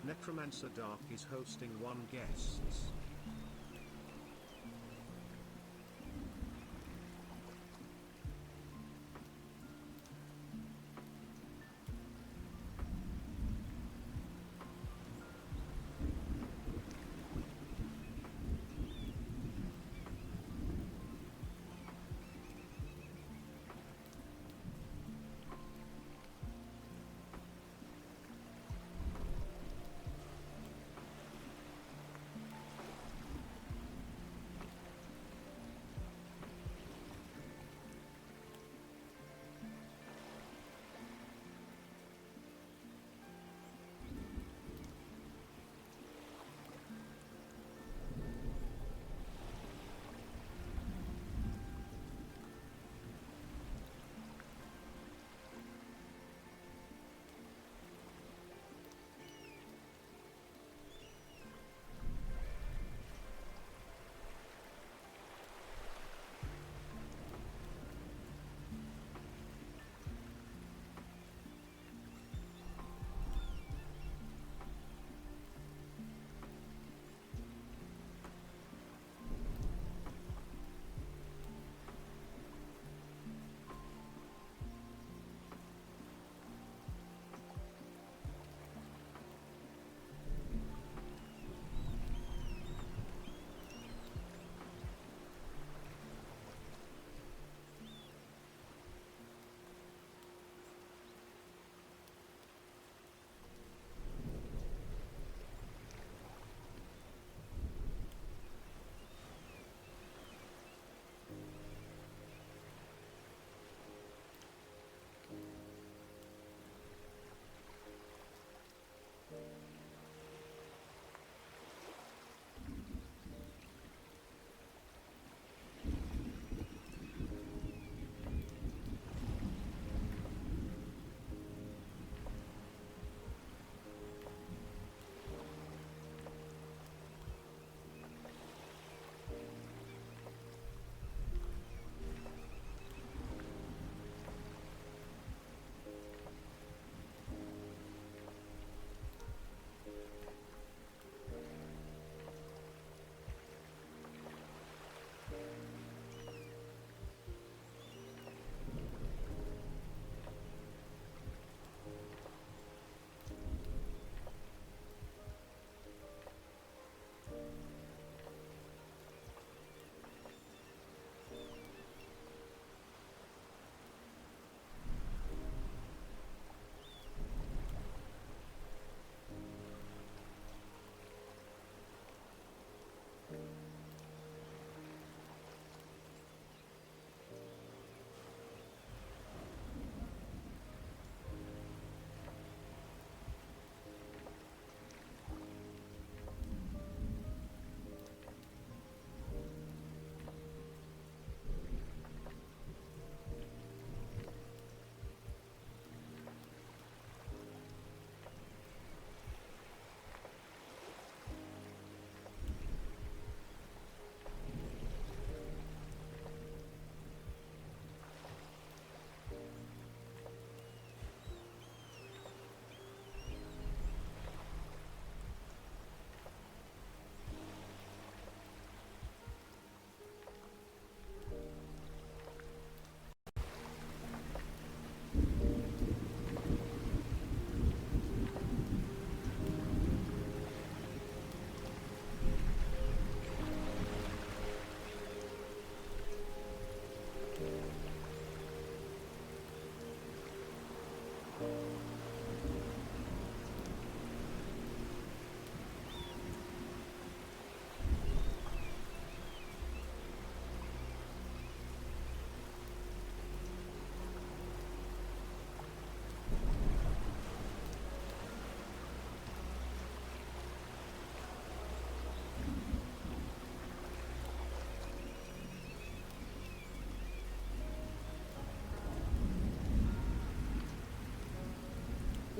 Necromancer Dark is hosting one guests.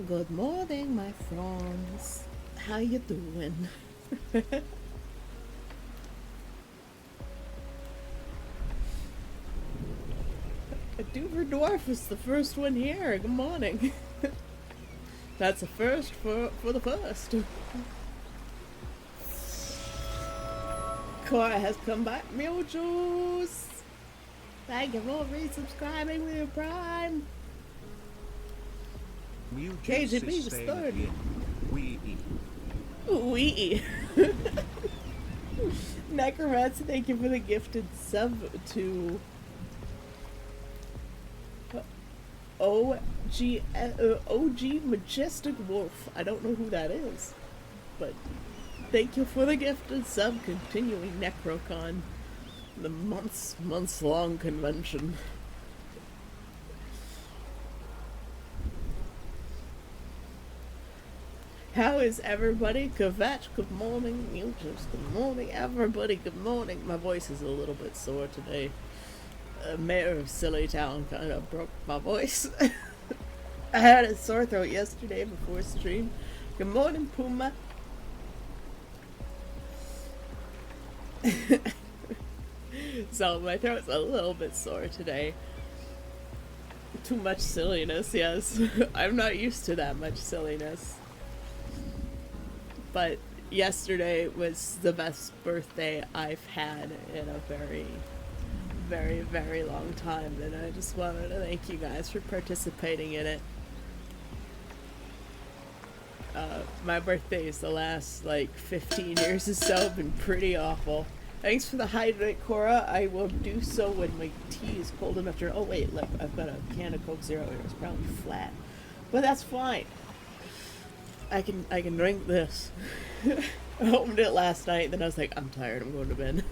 Good morning, my friends. How you doing? Duverdorf is the first one here. Good morning. That's a first for the first. Cora has come back. Mule Juice! Thank you for resubscribing with your Prime. Mew KGB Juice was is staying third. in. We Wee. Necromancer, thank you for the gifted sub to OG Majestic Wolf. I don't know who that is, but thank you for the gifted sub. Continuing Necrocon, the months long convention. How is everybody? Kvetch, good morning. Mutus, good morning. Everybody, good morning. My voice is a little bit sore today. Mayor of Silly Town kind of broke my voice. I had a sore throat yesterday before stream. Good morning, Puma. So my throat's a little bit sore today. Too much silliness, yes. I'm not used to that much silliness. But yesterday was the best birthday I've had in a very, very, very long time, and I just wanted to thank you guys for participating in it. My birthdays the last, 15 years or so have been pretty awful. Thanks for the hydrate, Cora. I will do so when my tea is cold enough to... Oh, wait, look, I've got a can of Coke Zero here. It's probably flat. But that's fine. I can drink this. I opened it last night, then I was like, I'm tired, I'm going to bed.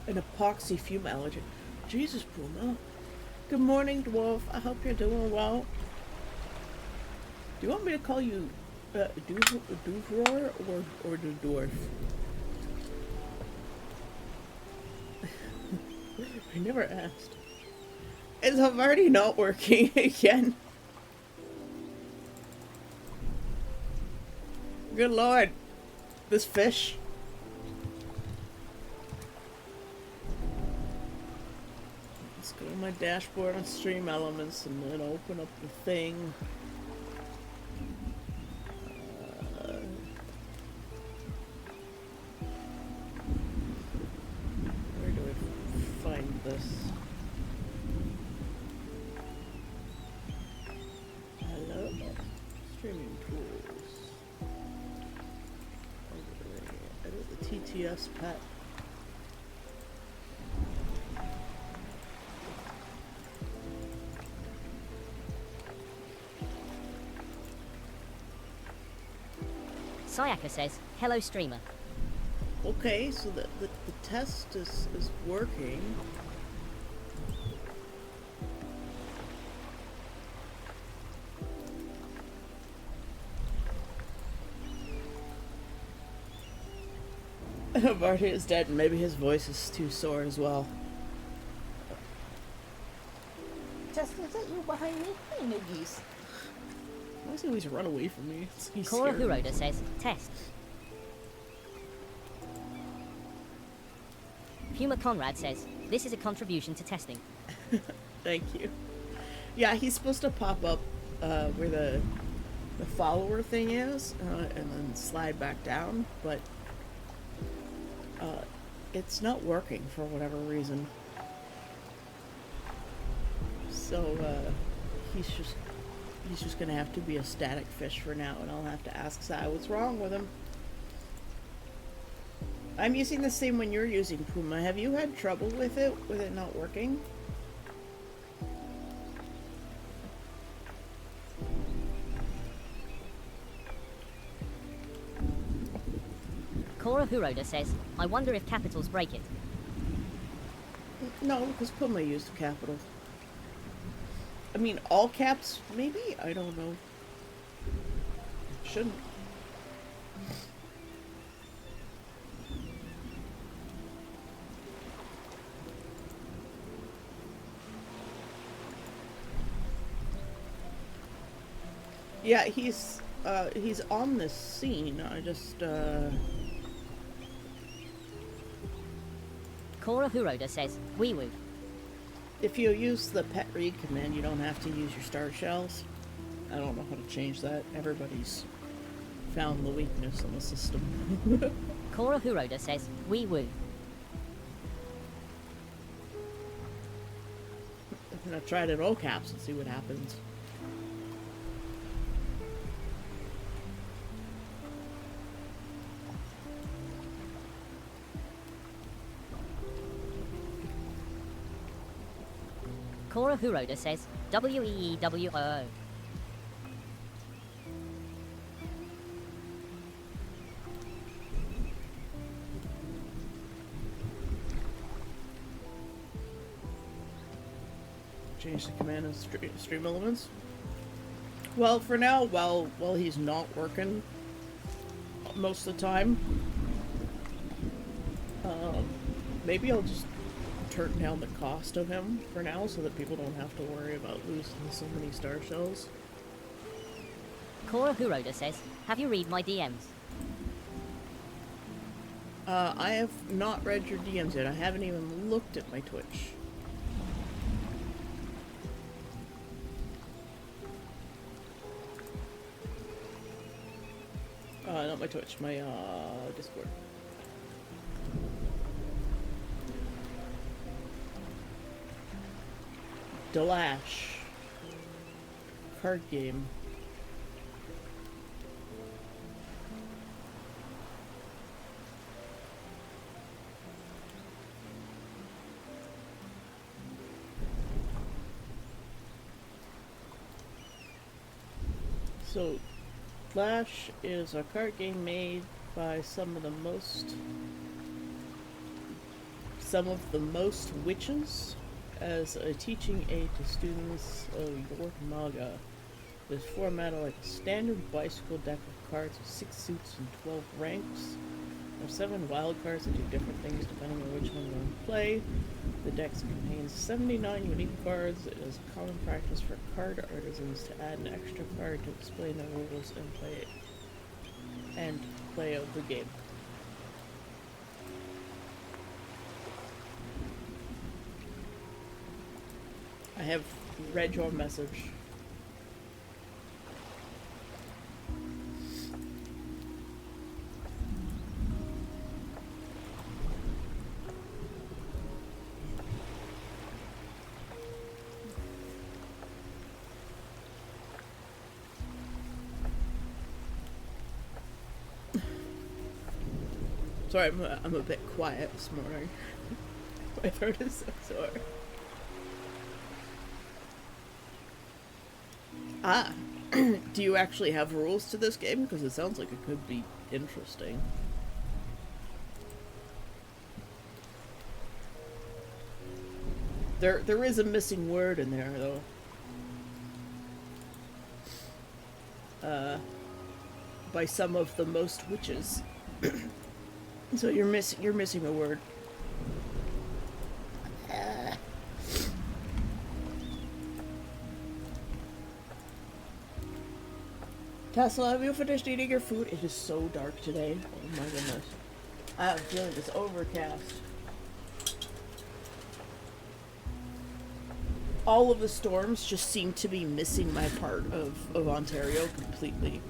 An epoxy fume allergy. Jesus, Puma. Good morning, Dwarf. I hope you're doing well. Do you want me to call you Duvror or the Dwarf? I never asked. It's already not working again. Good lord. This fish. Let's go to my dashboard on Stream Elements and then open up the thing. Where do I find this? Hello? Streaming tools. Edit the TTS pet. Sayaka says, hello streamer. Okay, so the test is working. Barty is dead, and maybe his voice is too sore as well. Test, is that you behind me? Hey, Nuggies. Why does he always run away from me? He's Cora scared me. Huroda says, test. Puma Conrad says, this is a contribution to testing. Thank you. Yeah, he's supposed to pop up where the follower thing is, and then slide back down, but it's not working for whatever reason. So he's just gonna have to be a static fish for now, and I'll have to ask Sai what's wrong with him. I'm using the same one you're using, Puma. Have you had trouble with it not working? Cora Huroda says, I wonder if capitals break it. No, because Puma used capital. I mean, all caps, maybe? I don't know. Shouldn't. Yeah, he's on this scene. I just, Cora Huroda says, wee woo. If you use the pet read command, you don't have to use your star shells. I don't know how to change that. Everybody's found the weakness in the system. Cora Huroda says, wee woo. I'm gonna try it in all caps and see what happens. Cora Huroda says, W-E-E-W-O-O. Change the command in stream elements. Well, for now, while he's not working most of the time, maybe I'll just turn down the cost of him for now so that people don't have to worry about losing so many star shells. Cora Huroda says, have you read my DMs? I have not read your DMs yet. I haven't even looked at my Twitch. Not my Twitch, my Discord. Delash. Card game. So, Flash is a card game made by some of the most witches as a teaching aid to students of York Maga. This format like a standard bicycle deck of cards with 6 suits and 12 ranks. There are 7 wild cards that do different things depending on which one you want to play. The deck contains 79 unique cards. It is common practice for card artisans to add an extra card to explain the rules and play of the game. I have read your message. Sorry, I'm a bit quiet this morning. My throat is so sore. Ah, do you actually have rules to this game? Because it sounds like it could be interesting. There is a missing word in there, though. By some of the most witches. So you're missing a word. Tesla, have you finished eating your food? It is so dark today. Oh my goodness. I have a feeling it's overcast. All of the storms just seem to be missing my part of Ontario completely.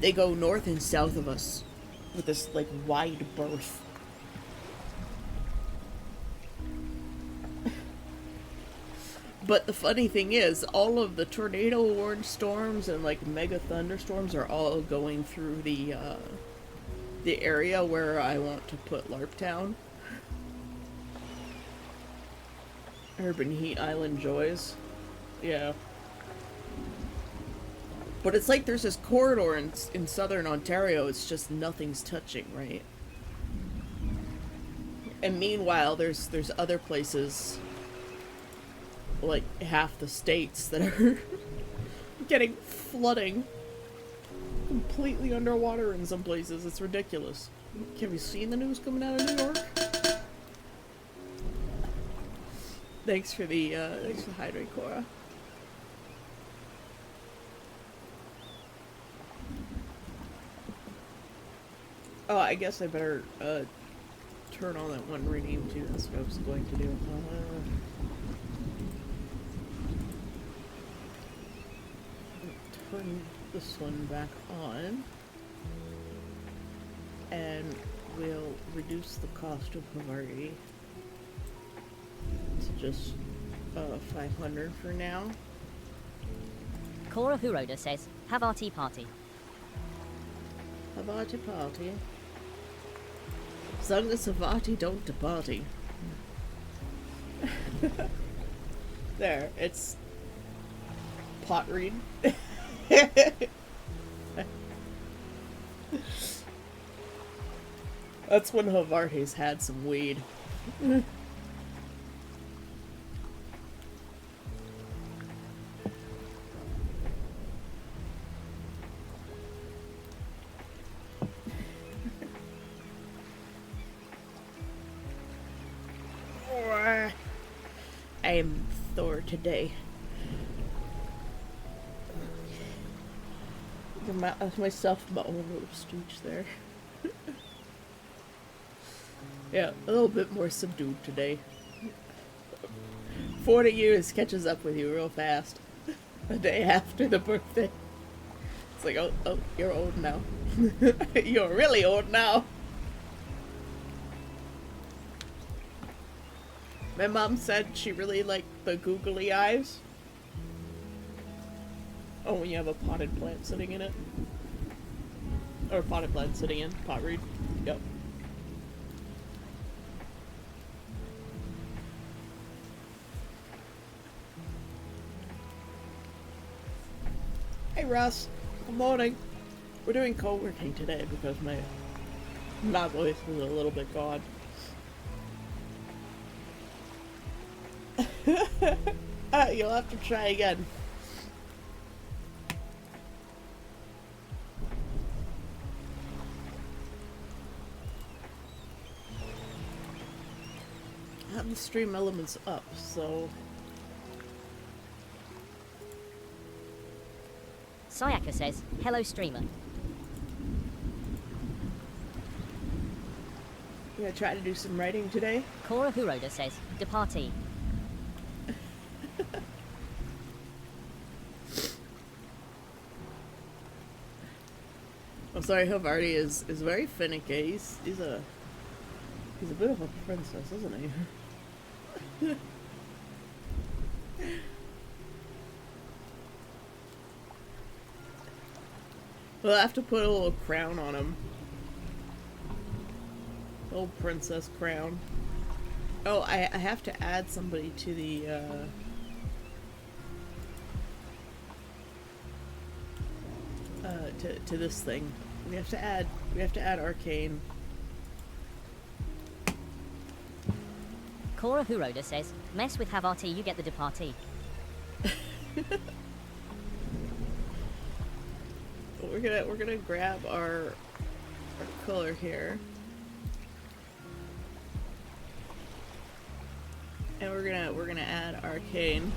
They go north and south of us with this, like, wide berth. But the funny thing is, all of the tornado warned storms and, like, mega thunderstorms are all going through the area where I want to put LARP Town. Urban Heat Island Joys. Yeah. But it's like there's this corridor in southern Ontario, it's just nothing's touching, right? And meanwhile, there's other places, like half the states, that are getting flooding. Completely underwater in some places, it's ridiculous. Have you seen the news coming out of New York? Thanks for the hydrate, Cora. Oh, I guess I better turn on that one rename too. That's what I was going to do. turn this one back on. And we'll reduce the cost of Havarti to just 500 for now. Cora Huroda says, have our tea party. Havarti party. As long as Havarti don't departy. There, it's pot read. That's when Havarti's had some weed. I am Thor today. Give myself my own little stooge there. Yeah, a little bit more subdued today. 40 years catches up with you real fast. A day after the birthday. It's like, oh, you're old now. You're really old now. My mom said she really liked the googly eyes. Oh, when you have a potted plant sitting in it. Or a potted plant sitting in. Pot read. Yep. Hey Russ, good morning. We're doing co-working today because my voice was a little bit gone. You'll have to try again. I have the stream elements up, so... Sayaka says, hello streamer. You gonna try to do some writing today? Cora Huroda says, departee. I'm sorry, Havarti is very finicky. He's a bit of a princess, isn't he? We'll have to put a little crown on him. Little princess crown. Oh, I have to add somebody to the to this thing. We have to add Arcane. Cora Huroda says, mess with Havarti, you get the departee. We're gonna grab our color here. And we're gonna add Arcane.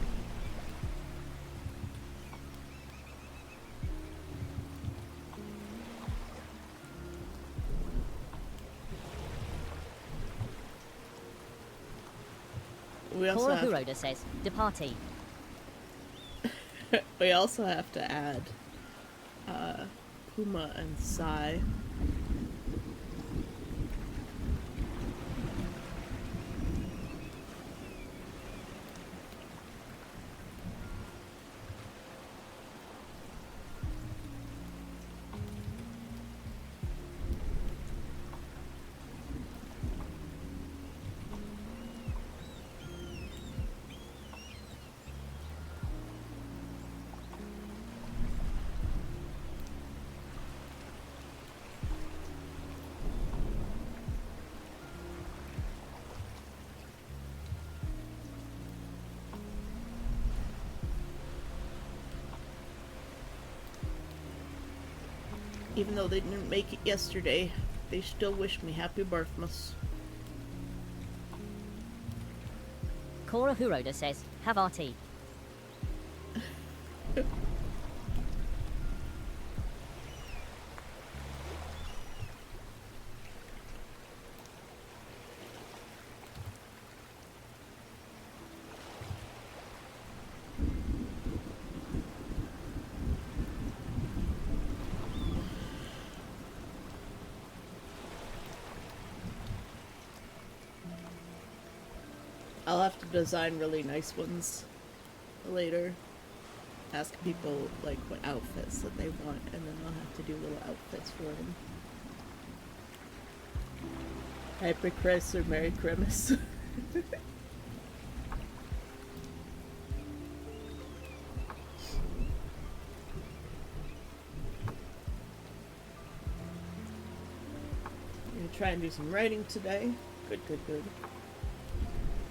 Cora Huroda says, departee. We also have to add Puma and Sai. Even though they didn't make it yesterday, they still wish me happy birthmas. Cora Huroda says, have our tea. I'll have to design really nice ones later. Ask people like what outfits that they want, and then I'll have to do little outfits for them. Happy Chris or Merry Christmas. I'm gonna try and do some writing today. Good, good, good.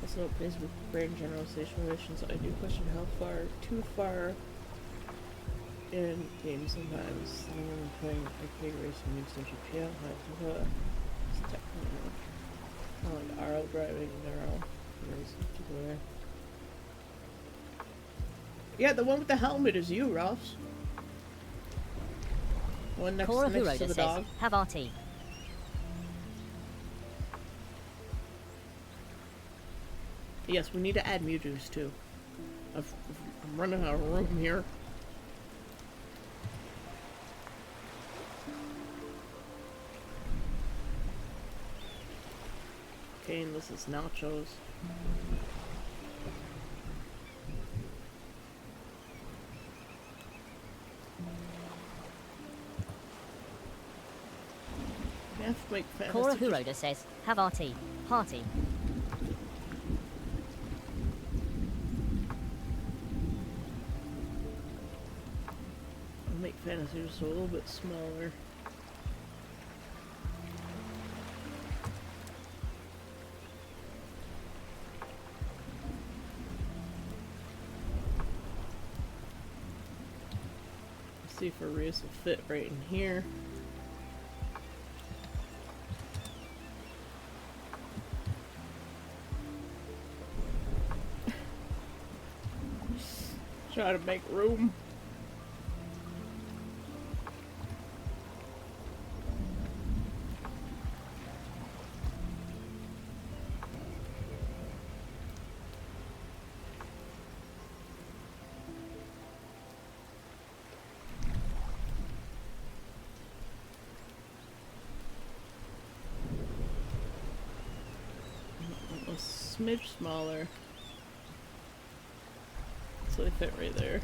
Also, Facebook brain generalization relations. I do question how too far in games sometimes. Someone playing arcade racing means no GPL. It's technically like RL driving, narrow racing particular. Yeah, the one with the helmet is you, Ross. The one next, Cora next to Huroda the says, dog. have RT. Yes, we need to add Mewtwo's too. I'm running out of room here. Okay, and this is Nachos. I have to make Cora fantasy. Huroda says, have RT. Party. I'll make fantasy just a little bit smaller. Let's see if Arias will fit right in here. Try to make room. A smidge smaller. So they fit right there.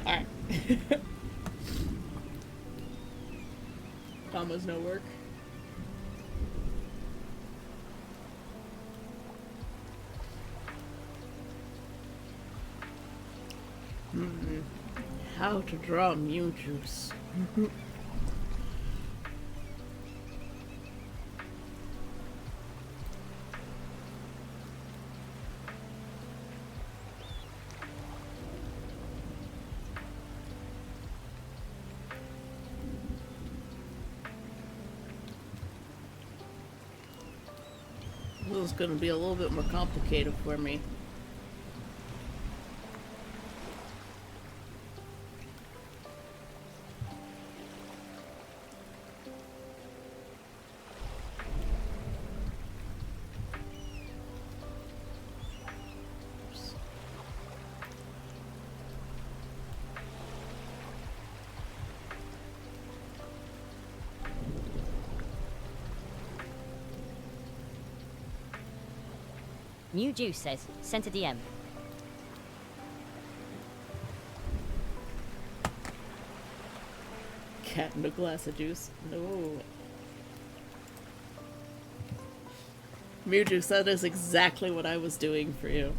Alright. Commas no work. How to draw Mewtwo's. This is going to be a little bit more complicated for me. New Juice says, sent a DM. Cat in a glass of juice. No. Mewjuice, that is exactly what I was doing for you.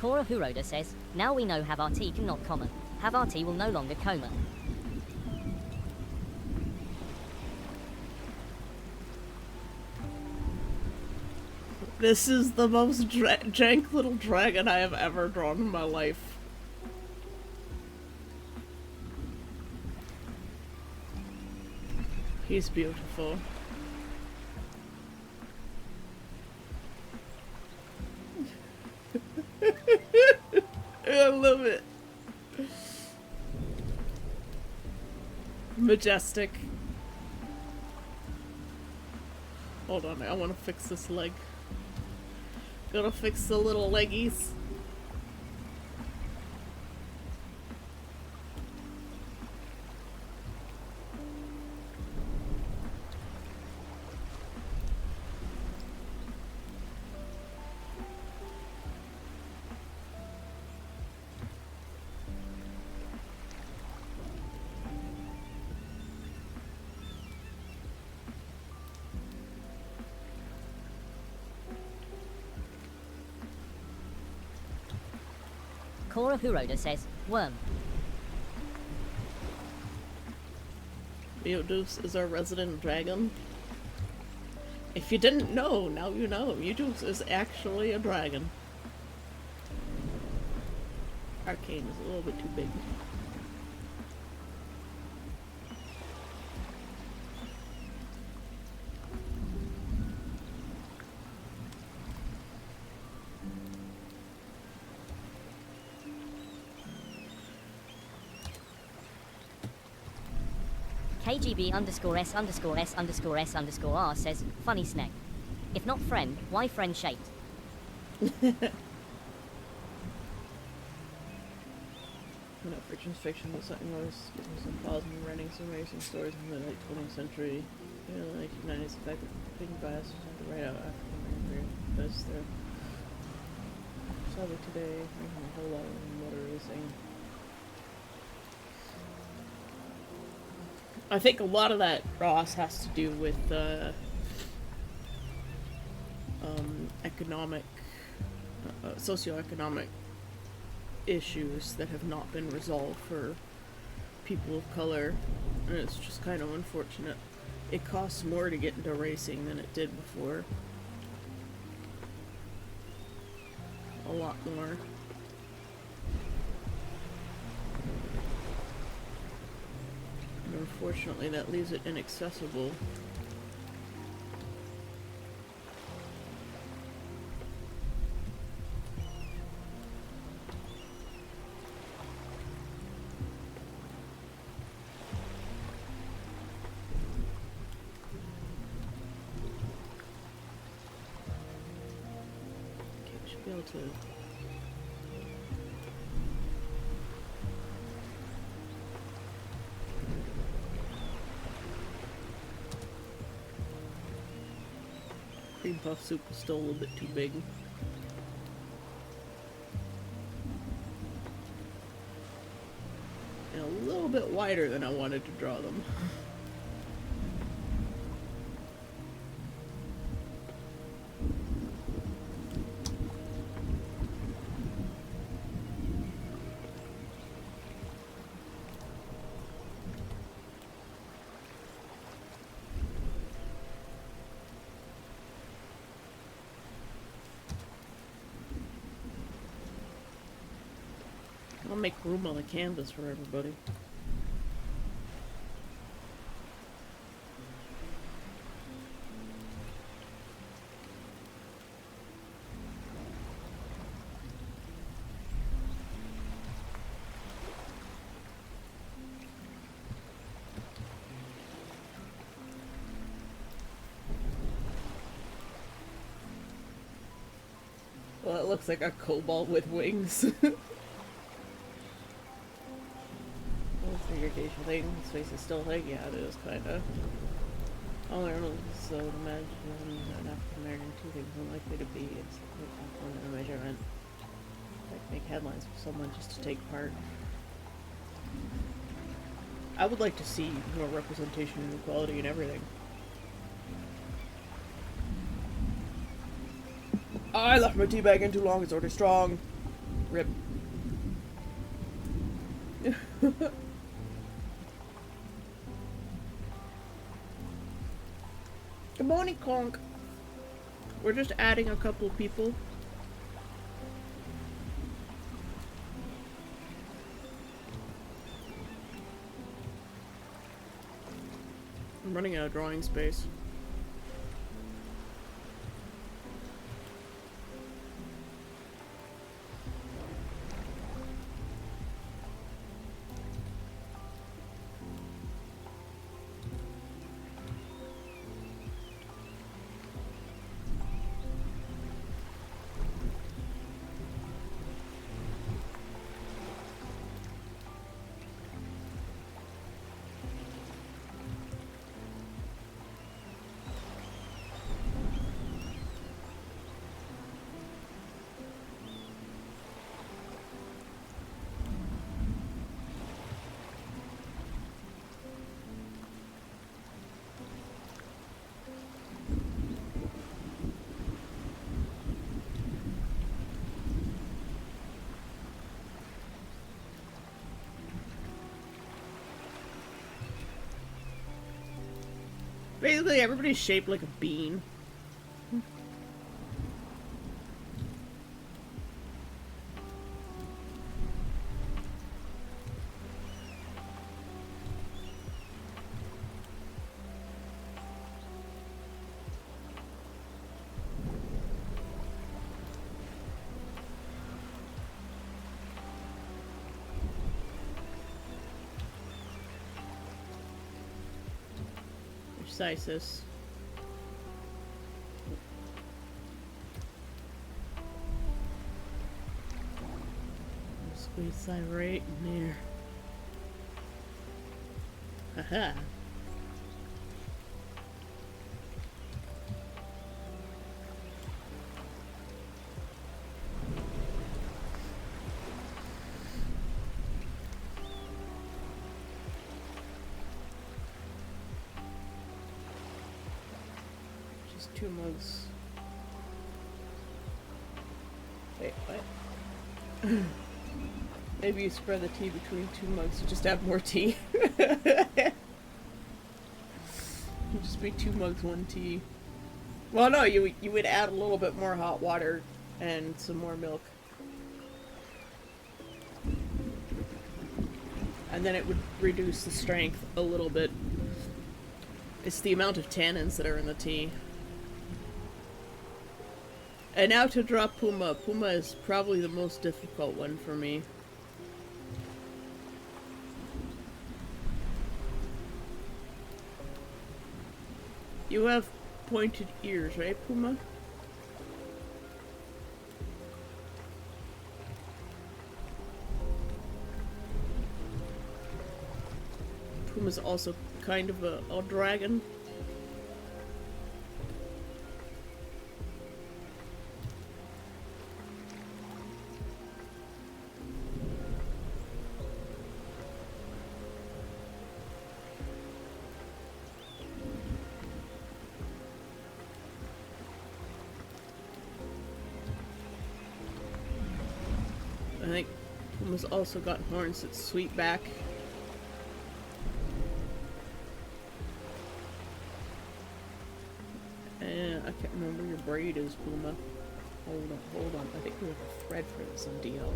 Cora Huroda says, now we know Havarti cannot common. Havarti will no longer coma. This is the most jank little dragon I have ever drawn in my life. He's beautiful. I love it. Majestic. Hold on, I want to fix this leg. Gotta fix the little leggies. Cora Huroda says, worm. Beetlejuice is our resident dragon. If you didn't know, now you know. Beetlejuice is actually a dragon. Arcane is a little bit too big. KGB_S_S_S_S_R says, funny snack. If not friend, why friend shaped? Friction's fiction, but something was some pause in writing some amazing stories in the late 20th century. You know, the 1990s, the fact that being biased was not to write out African American because they're sadly today making a whole lot of motor racing. I think a lot of that, Ross, has to do with economic, socioeconomic issues that have not been resolved for people of color, and it's just kind of unfortunate. It costs more to get into racing than it did before. A lot more. And unfortunately, that leaves it inaccessible. Okay, we should be able to... Cream puff soup is still a little bit too big. And a little bit wider than I wanted to draw them. I'll make room on the canvas for everybody. Well, it looks like a cobalt with wings. Segregation thing, space is still like, yeah, it is kinda. All I know is so imagine an African American two things unlikely to be it's a measurement. Like make headlines for someone just to take part. I would like to see more representation and equality in everything. I left my tea bag in too long, it's already strong. Rip. Good morning, Conk. We're just adding a couple of people. I'm running out of drawing space. Basically, everybody's shaped like a bean. Isis. Squeeze that right in there. Haha. Just 2 mugs. Wait, what? Maybe you spread the tea between 2 mugs to just have more tea. Just be 2 mugs, 1 tea. Well, no, you would add a little bit more hot water and some more milk. And then it would reduce the strength a little bit. It's the amount of tannins that are in the tea. And now to draw Puma. Puma is probably the most difficult one for me. You have pointed ears, right, Puma? Puma's also kind of a dragon. I think Puma's also got horns that sweep back. And I can't remember where your braid is, Puma. Hold on. I think we have a thread for this on DL.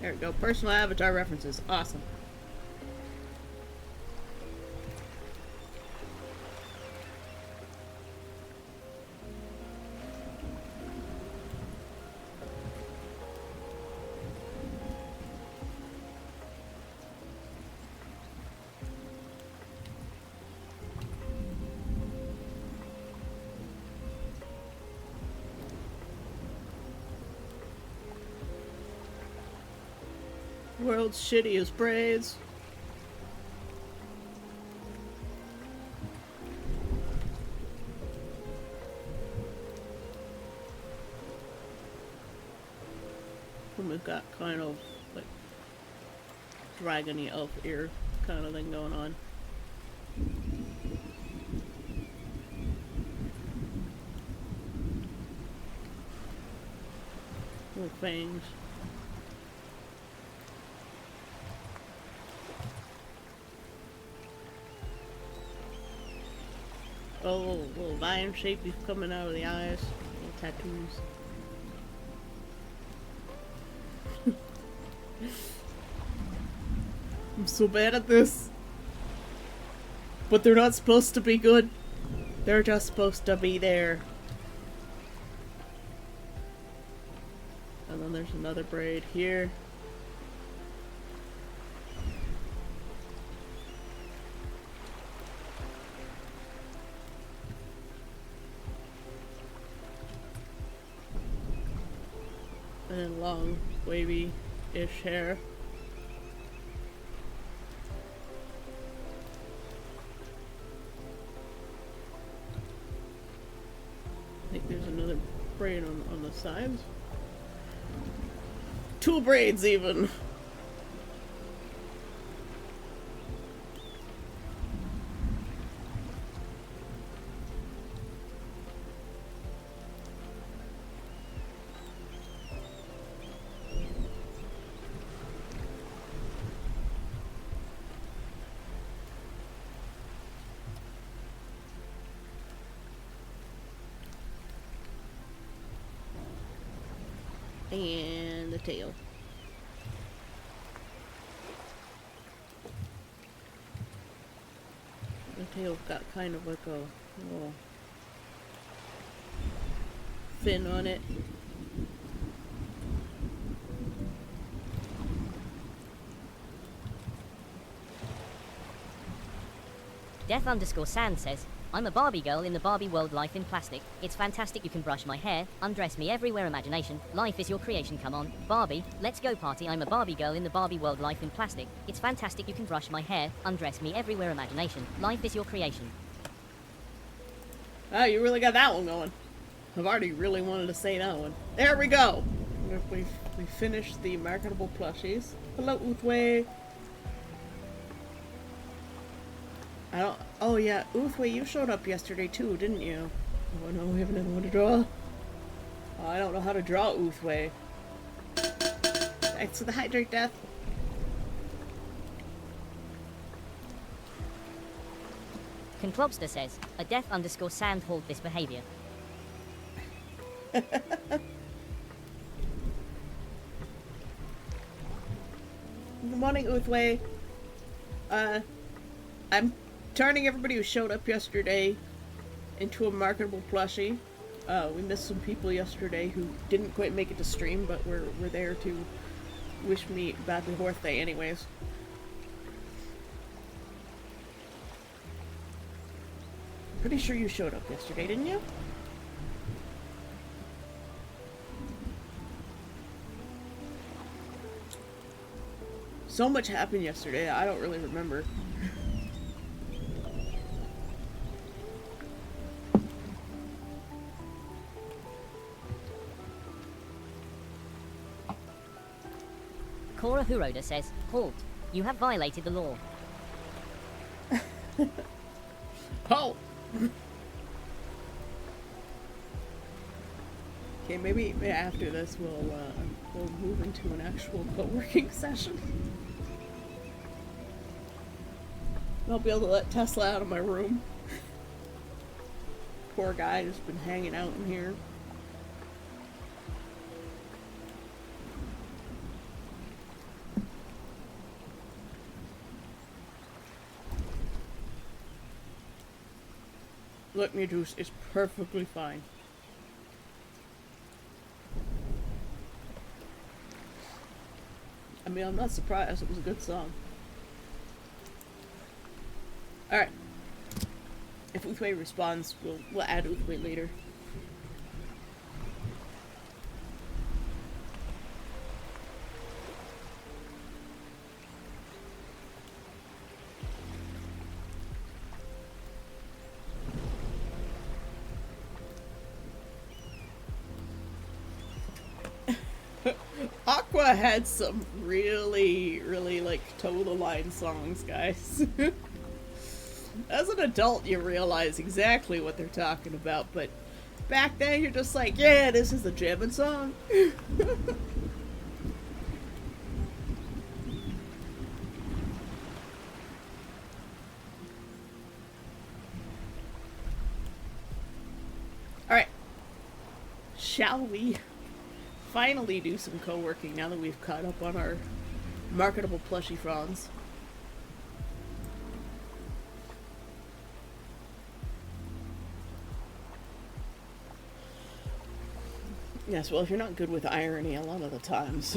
There we go. Personal avatar references. Awesome. World's shittiest braids. Puma's got kind of like dragony elf ear kind of thing going on. Little fangs. Oh, little lion shape is coming out of the eyes. Little tattoos. I'm so bad at this. But they're not supposed to be good. They're just supposed to be there. And then there's another braid here. And then long, wavy-ish hair. I think there's another braid on the sides. 2 braids even. And the tail. The tail's got kind of like a little fin on it. Death_Sand says, I'm a Barbie girl in the Barbie world, life in plastic. It's fantastic, you can brush my hair, undress me everywhere, imagination. Life is your creation, come on. Barbie, let's go party. I'm a Barbie girl in the Barbie world, life in plastic. It's fantastic, you can brush my hair, undress me everywhere, imagination. Life is your creation. Oh, you really got that one going. I've already really wanted to say that one. There we go! We finished the marketable plushies. Hello, Uthway. Oh yeah, Uthway, you showed up yesterday too, didn't you? Oh no, we have another one to draw. Oh, I don't know how to draw Uthway. Thanks for the hydrate, Death. Conclobster says, a Death_Sand hold this behavior. Good morning, Uthway. I'm turning everybody who showed up yesterday into a marketable plushie. We missed some people yesterday who didn't quite make it to stream, but were there to wish me happy birthday anyways. Pretty sure you showed up yesterday, didn't you? So much happened yesterday, I don't really remember. Cora Huroda says, halt, you have violated the law. Oh! Okay, maybe after this we'll move into an actual co-working session. I'll be able to let Tesla out of my room. Poor guy has been hanging out in here. Look, me juice is perfectly fine. I mean, I'm not surprised. It was a good song. Alright. If Uthway responds, we'll add Uthway later. Aqua had some really, really, like, toe-the-line songs, guys. As an adult, you realize exactly what they're talking about, but back then you're just like, yeah, this is a jamming song. Alright. Shall we finally do some co-working now that we've caught up on our marketable plushie fronds? Yes, well, if you're not good with irony a lot of the times.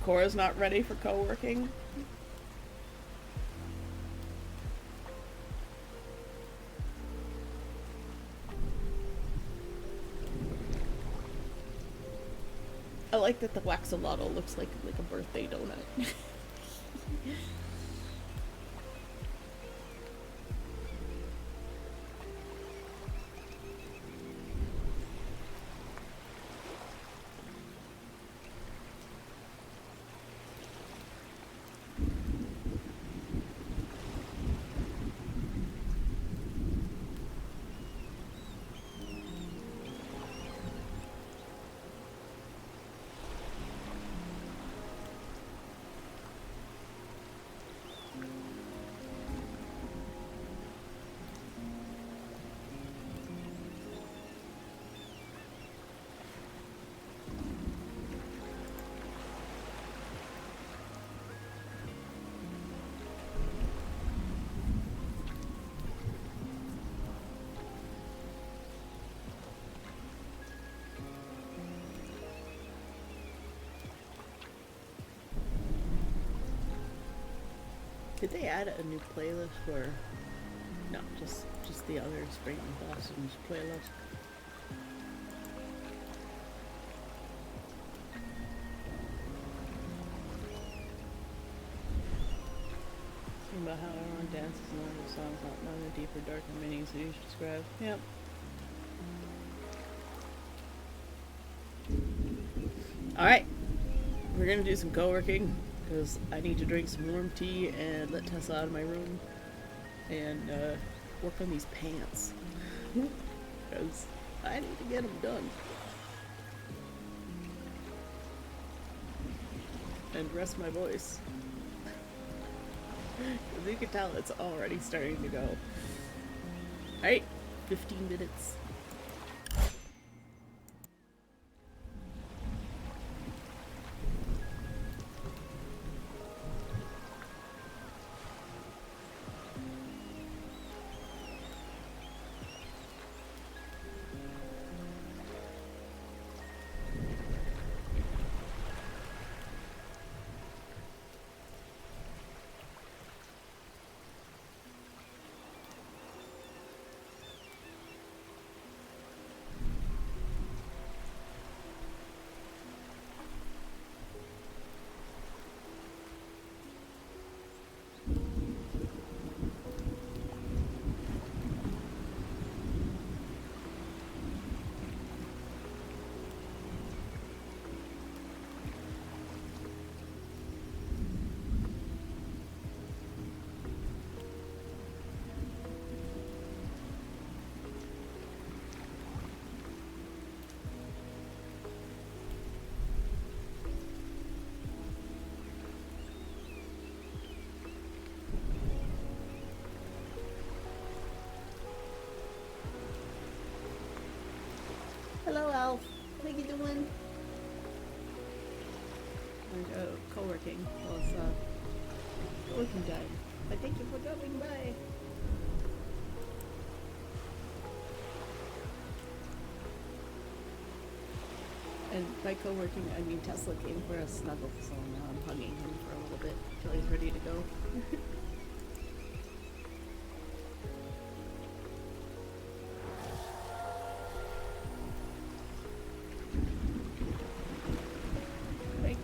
Cora's not ready for co-working. I like that the Waxolotl looks like a birthday donut. Did they add a new playlist or no? Just the other Spring and Blossoms playlist. Talking about how everyone dances and all the songs, not knowing the deeper, darker meanings they each describe. Yep. All right, we're gonna do some co-working. Because I need to drink some warm tea and let Tessa out of my room and work on these pants. Because I need to get them done. And rest my voice. As you can tell, it's already starting to go. Alright, 15 minutes. Hello, Alf. How you doing? Co-working. Well, it's co-working time. But thank you for dropping by. And by co-working, I mean Tesla came for a snuggle, so now I'm hugging him for a little bit till he's ready to go.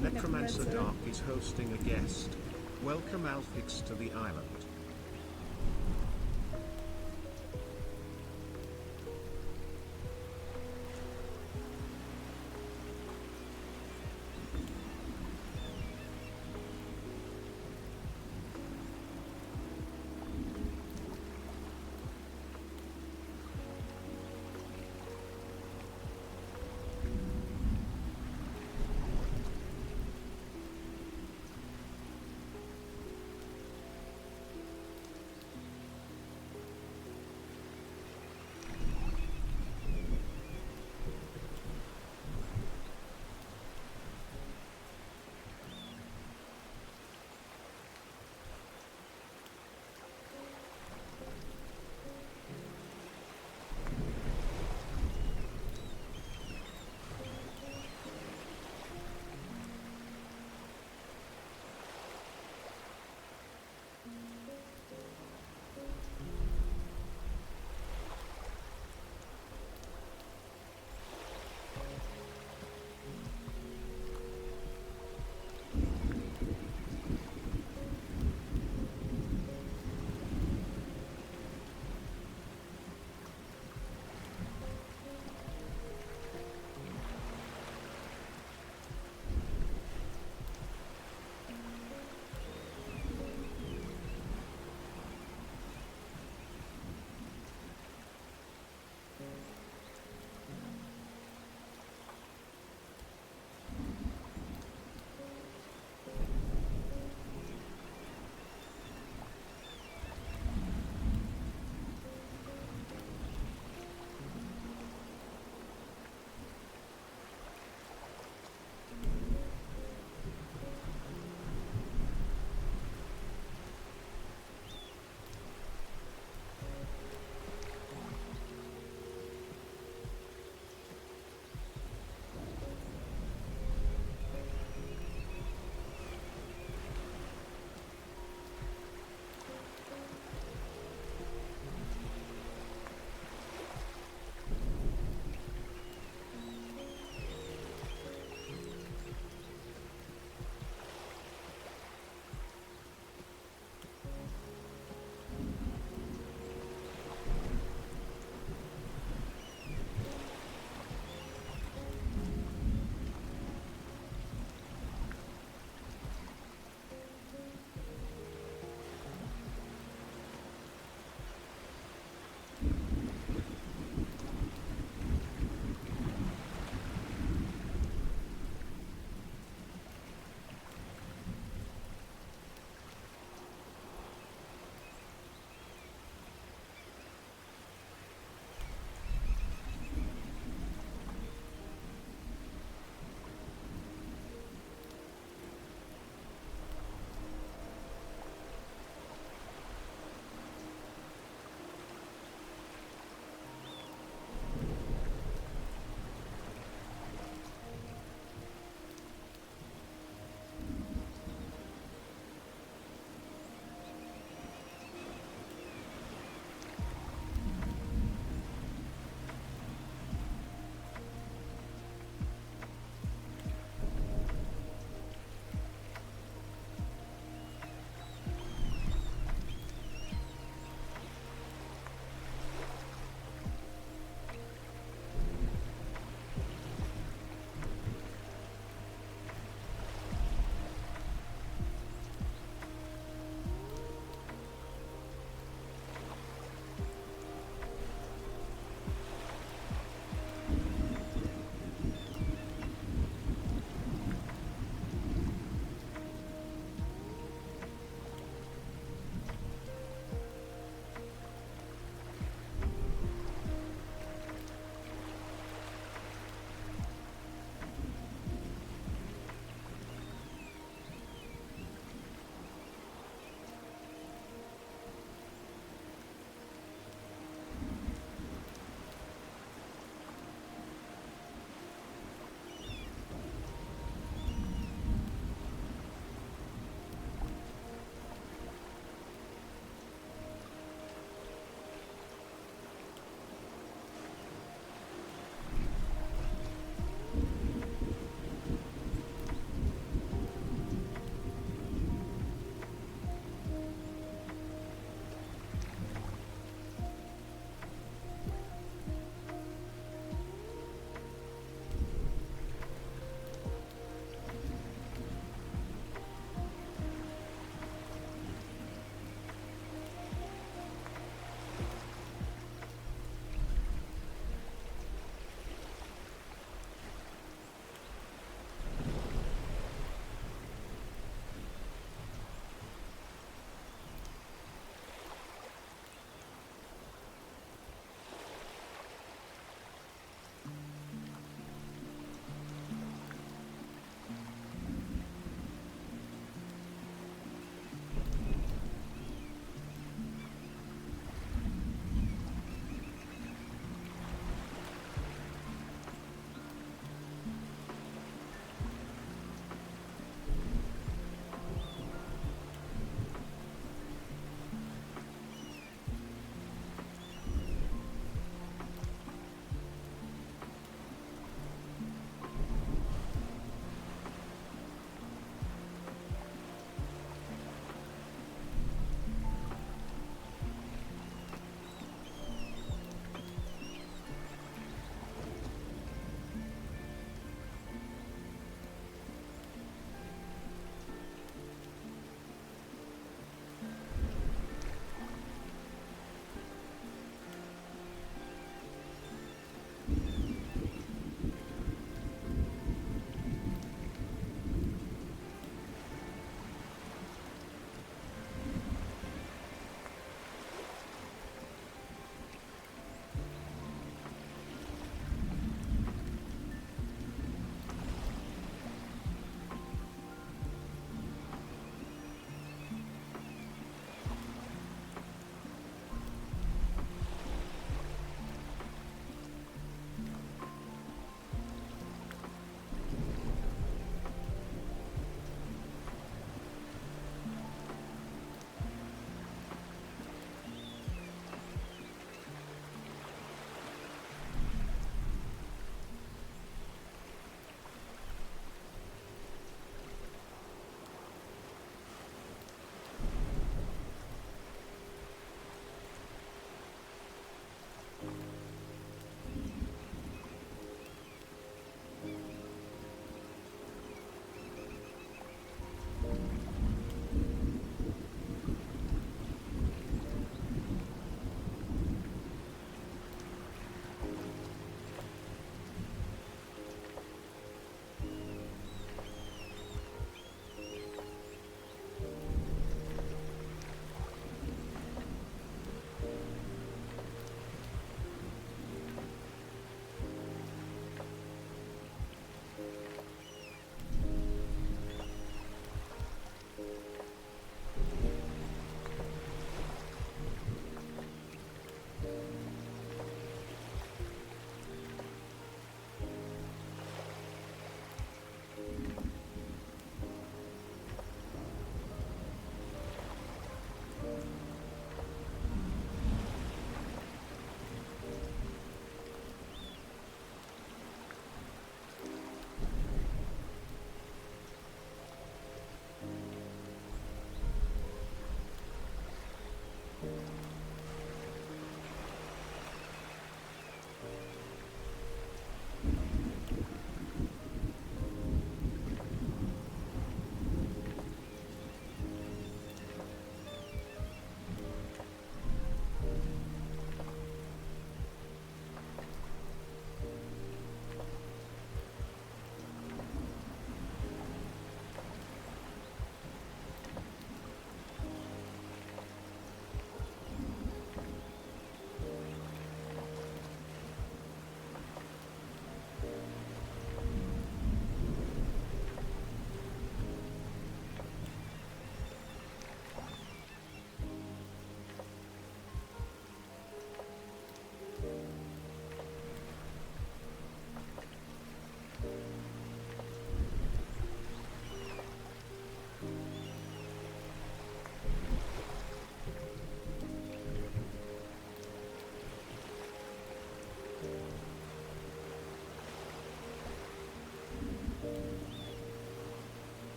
Necromancer Dark is hosting a guest. Welcome Alphix to the island.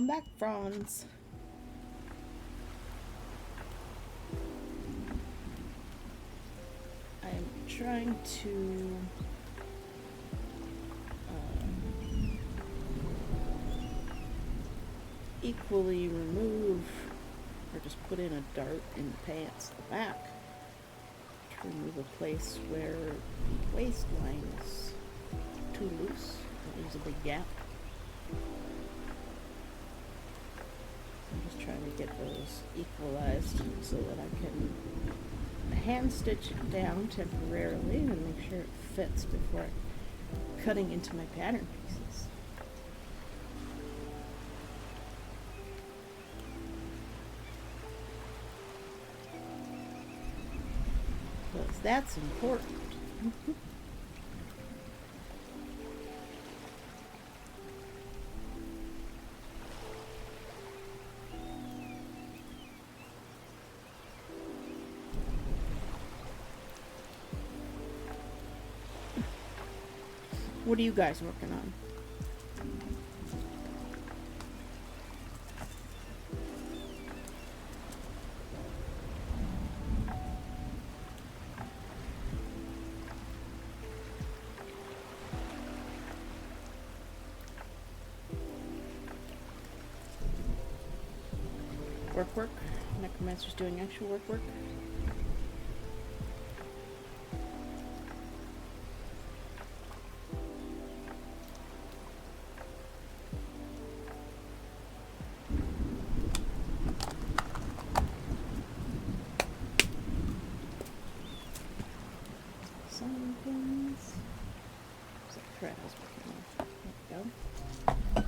Welcome back, Franz. I'm trying to equally remove or just put in a dart in the pants at the back to remove a place where the waistline is too loose. It leaves a big gap. I'm just trying to get those equalized so that I can hand stitch it down temporarily and make sure it fits before cutting into my pattern pieces. Because that's important. What are you guys working on? Work. Necromancer's doing actual work. Some things. What's that thread I was working on? There we go.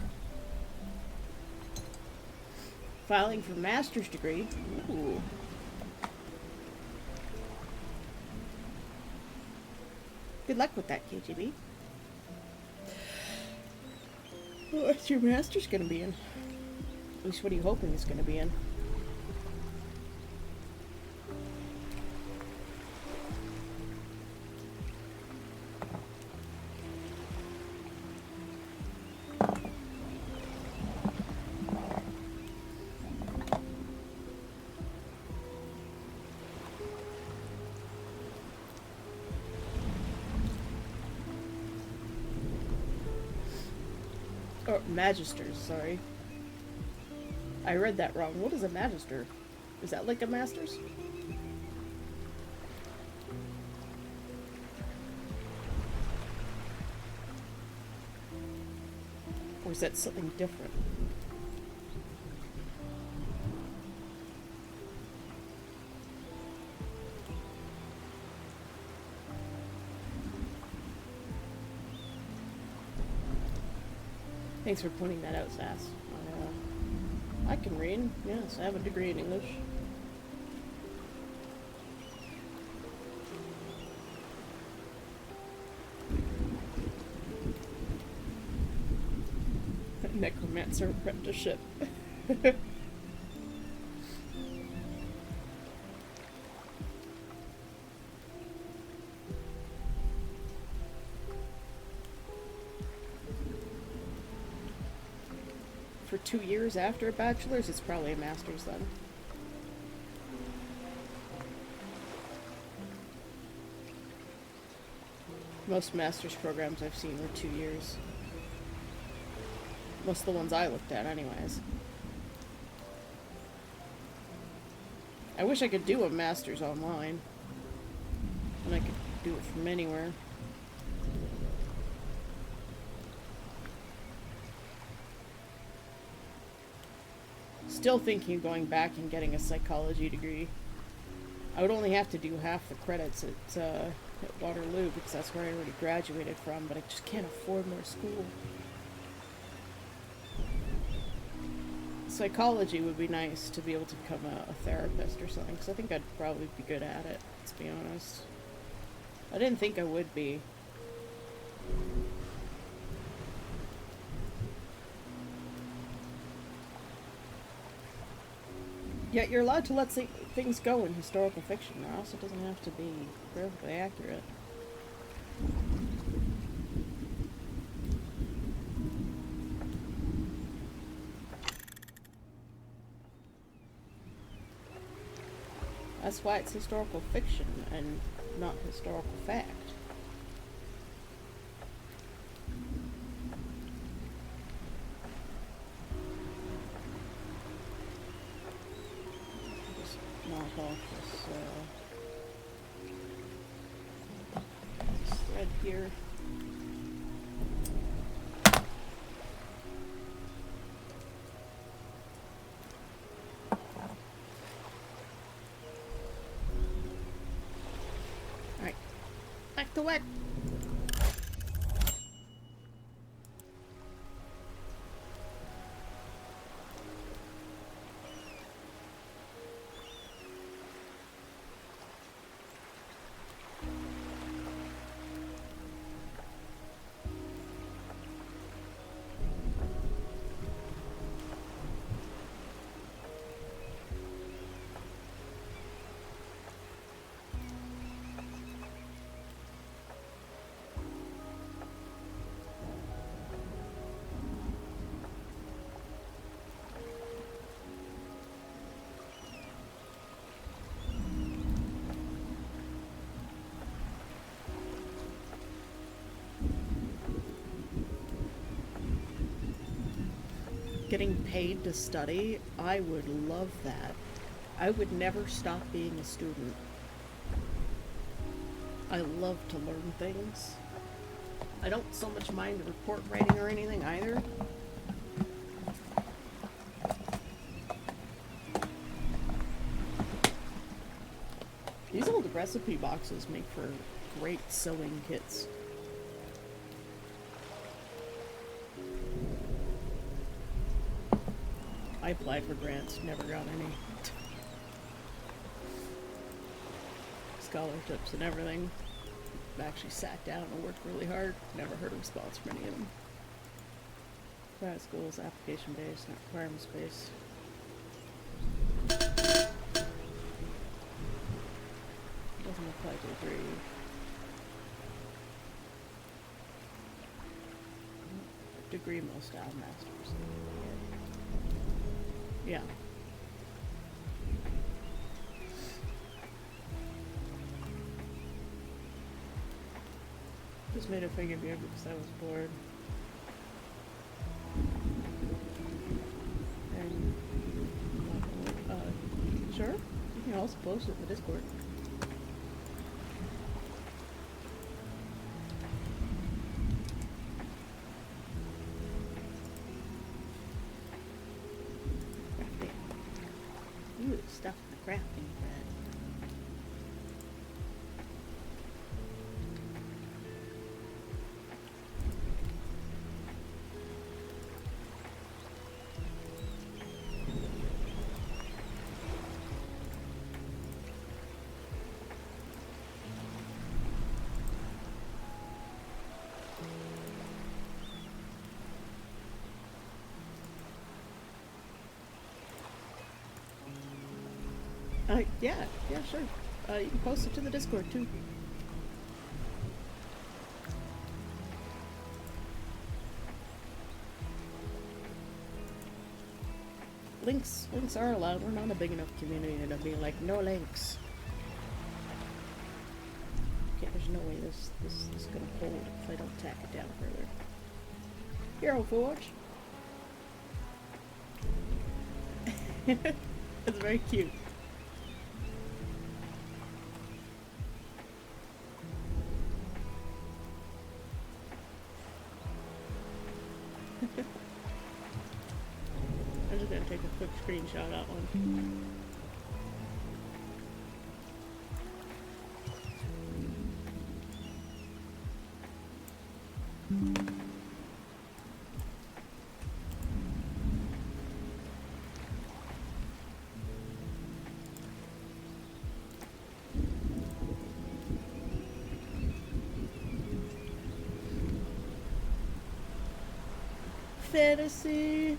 Filing for master's degree. Ooh. Good luck with that, KGB. What's your master's gonna be in? At least what are you hoping it's gonna be in? Oh, magisters, sorry. I read that wrong. What is a magister? Is that like a master's? Or is that something different? Thanks for pointing that out, Sass. I can read. Yes, I have a degree in English. Necromancer apprenticeship. For 2 years after a bachelor's, it's probably a master's then. Most master's programs I've seen were 2 years. Most of the ones I looked at, anyways. I wish I could do a master's online. And I could do it from anywhere. Still thinking of going back and getting a psychology degree. I would only have to do half the credits at Waterloo because that's where I already graduated from, but I just can't afford more school. Psychology would be nice to be able to become a therapist or something, because I think I'd probably be good at it, let's be honest. I didn't think I would be. Yet you're allowed to let things go in historical fiction, or else it doesn't have to be perfectly accurate. That's why it's historical fiction and not historical fact. Just knock off this thread here. Alright, back to work. Getting paid to study, I would love that. I would never stop being a student. I love to learn things. I don't so much mind the report writing or anything either. These old recipe boxes make for great sewing kits. I applied for grants, never got any. Scholarships and everything. I actually sat down and worked really hard. Never heard a response from any of them. Private schools, application based, not requirements based. Doesn't apply to degree. Degree most style masters. Yeah. Just made a finger beer because I was bored. And sure, you can also post it in the Discord. Ooh, stuff in the crafting bread. Yeah, sure. You can post it to the Discord too. Links are allowed. We're not a big enough community to be like, no links. Okay, there's no way this is gonna hold if I don't tack it down further. Hero Forge. That's very cute. I'm just gonna take a quick screenshot of that one. Fantasy.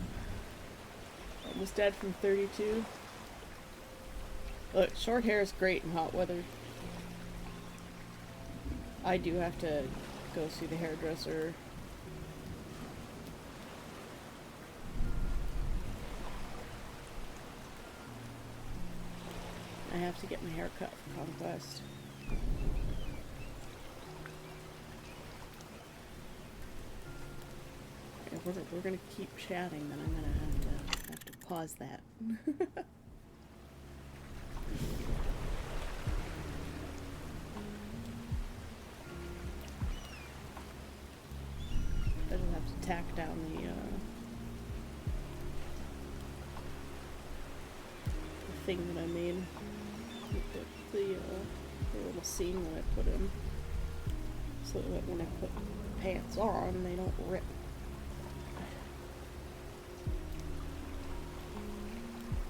Almost dead from 32. Look, short hair is great in hot weather. I do have to go see the hairdresser. I have to get my hair cut for Conquest. If we're gonna keep chatting, then I'm gonna have to pause that. I just have to tack down the thing that I made with the little seam that I put in, so that when I put pants on, they don't rip.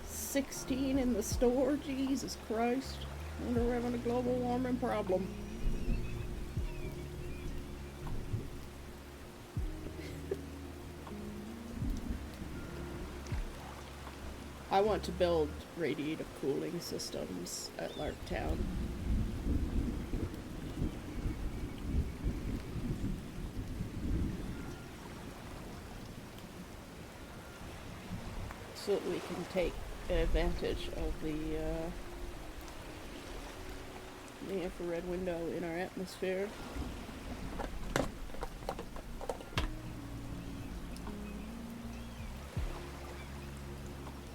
$16 in the store, Jesus Christ. I wonder we're having a global warming problem. I want to build radiative cooling systems at Larktown. So that we can take advantage of the infrared window in our atmosphere.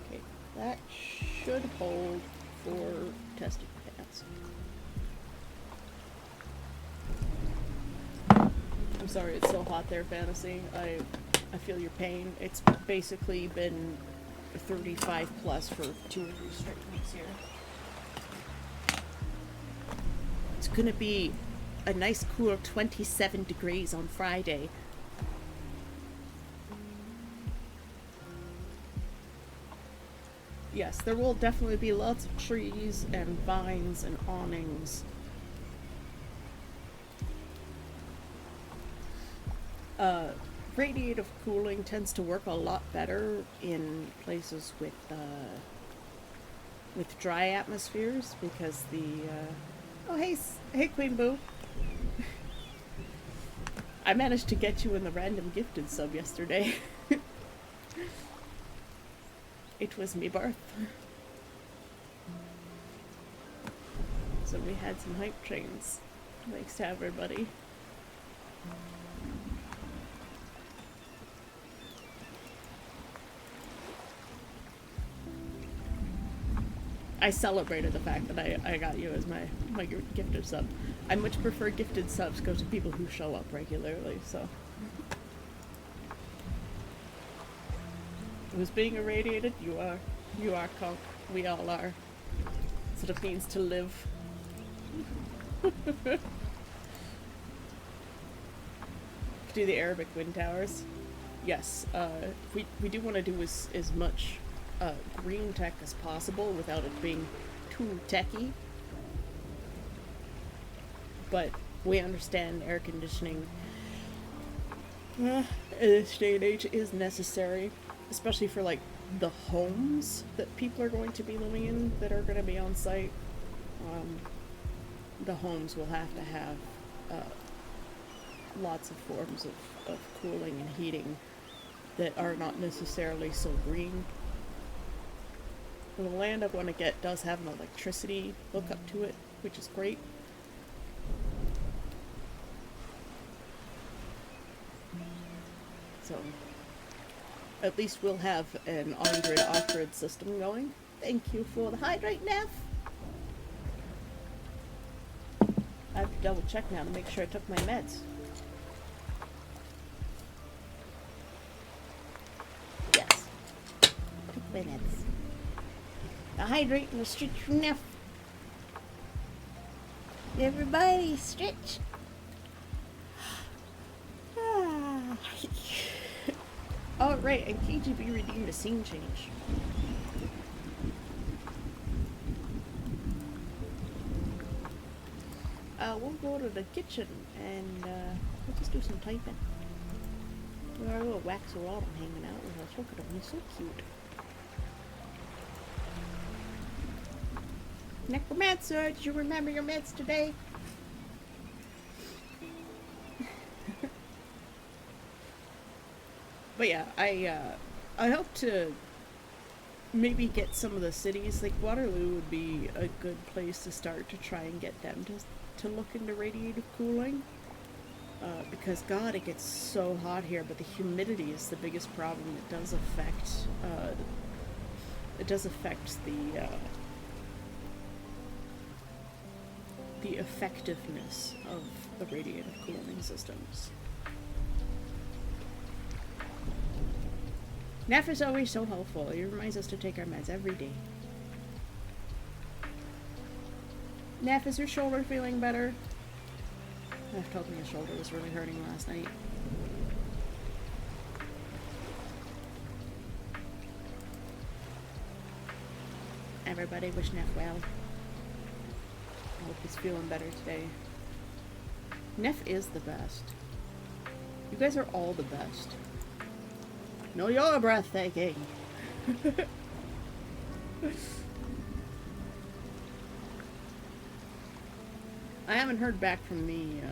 Okay, that should hold for testing pants. I'm sorry it's so hot there, Fantasy. I feel your pain. It's basically been 35 plus for 2 or 3 straight weeks here. It's gonna be a nice cool 27 degrees on Friday. Yes, there will definitely be lots of trees and vines and awnings. Radiative cooling tends to work a lot better in places with dry atmospheres because the oh hey Queen Boo. I managed to get you in the random gifted sub yesterday. It was me birth. So we had some hype trains. Thanks to everybody. I celebrated the fact that I got you as my gifted sub. I much prefer gifted subs go to people who show up regularly, so. Who's being irradiated? You are. You are, Conk. We all are. That's what it means to live. Do the Arabic wind towers. Yes, we do want to do as much green tech as possible without it being too techy. But we understand air conditioning in this day and age is necessary, especially for like the homes that people are going to be living in that are going to be on site. The homes will have to have lots of forms of cooling and heating that are not necessarily so green. The land I want to get does have an electricity hookup to it, which is great. So, at least we'll have an on-grid, off-grid system going. Thank you for the hydrate, Neff! I have to double check now to make sure I took my meds. Yes. Took my meds. The hydrate and the stretch from Neff. Everybody stretch. Oh, right, and KGB redeemed a scene change. We'll go to the kitchen and we'll just do some typing. We got a little Waxerautum hanging out with us. Look at him, he's so cute. Necromancer, did you remember your meds today? But yeah, I hope to maybe get some of the cities, like Waterloo would be a good place to start to try and get them to look into radiative cooling. Because God, it gets so hot here, but the humidity is the biggest problem. It does affect the effectiveness of the radiative cooling systems. Neff is always so helpful. He reminds us to take our meds every day. Neff, is your shoulder feeling better? Neff told me his shoulder was really hurting last night. Everybody wish Neff well. I hope he's feeling better today. Neff is the best. You guys are all the best. No, you're breathtaking. I haven't heard back from the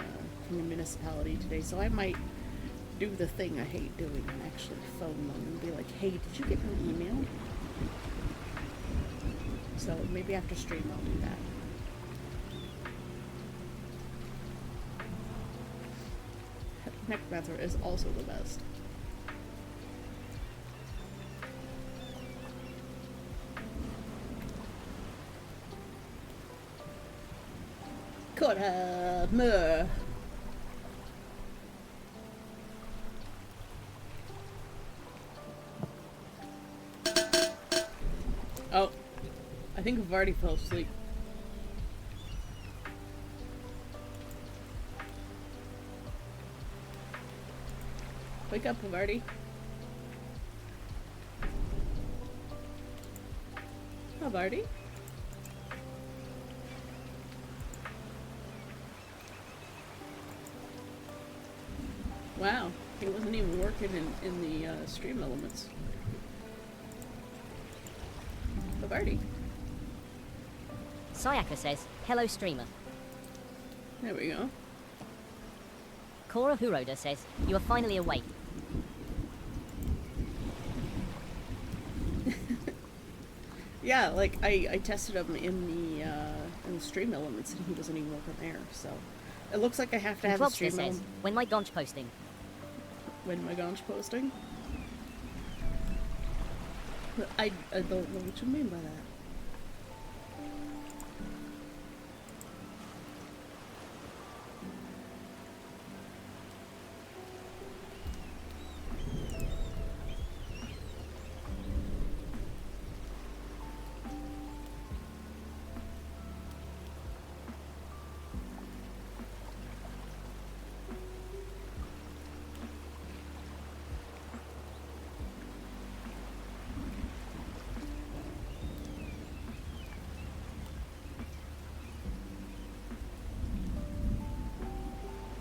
municipality today, so I might do the thing I hate doing and actually phone them and be like, hey, did you get my email? So maybe after stream I'll do that. Necromancer is also the best. Could have more. Oh, I think I've already fell asleep. Wake up, Havarti. Havarti? Wow, he wasn't even working in the stream elements. Havarti. Sayaka says, hello streamer. There we go. Cora Huroda says, you are finally awake. Yeah, like I tested him in the stream elements and he wasn't even working there, so it looks like I have to have a stream says, element. when my Gonch posting. When my Gonch posting? I don't know what you mean by that.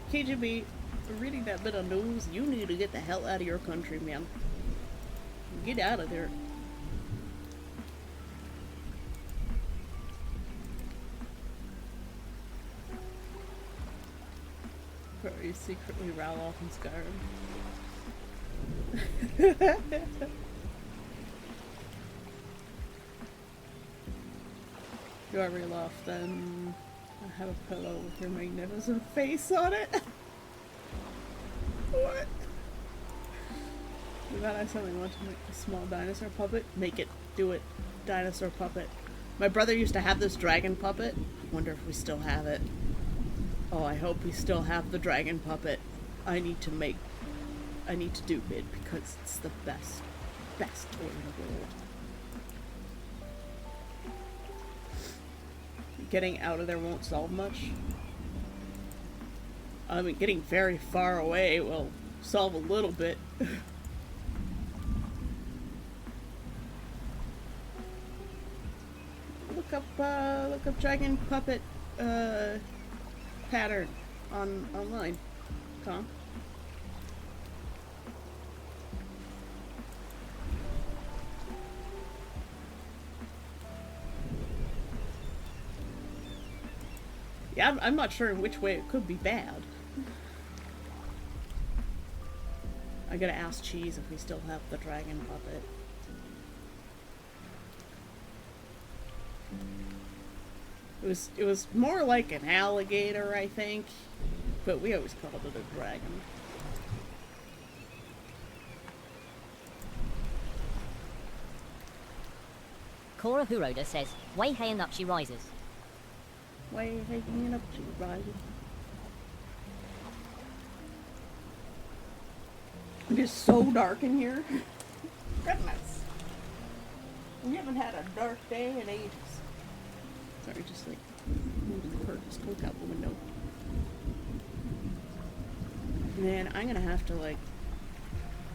KGB, reading that bit of news, you need to get the hell out of your country, man. Get out of there. Or you secretly Ralof in Skyrim. You are Ralof, then I have a pillow with your magnificent face on it. What? You got something want to make a small dinosaur puppet? Make it. Do it. Dinosaur puppet. My brother used to have this dragon puppet. Wonder if we still have it. Oh, I hope we still have the dragon puppet. I need to do it because it's the best toy in the world. Getting out of there won't solve much. I mean, getting very far away will solve a little bit. Look up dragon puppet pattern online, Tom. Yeah, I'm not sure in which way it could be bad. I gotta ask Cheese if we still have the dragon puppet. It was more like an alligator, I think, but we always called it a dragon. Cora Huroda says, way hey and up she rises. Way hanging up to rises. It is so dark in here. Goodness. We haven't had a dark day in ages. Sorry, just like moving the curtains, look out the window. Man, I'm gonna have to like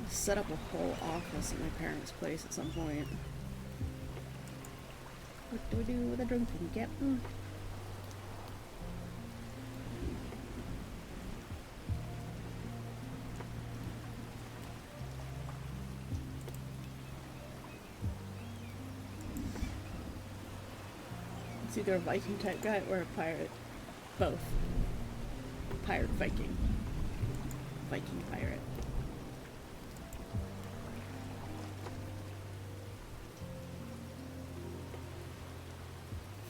set up a whole office at my parents' place at some point. What do we do with a drunken captain? It's either a Viking type guy or a pirate. Both. Pirate Viking. Viking pirate.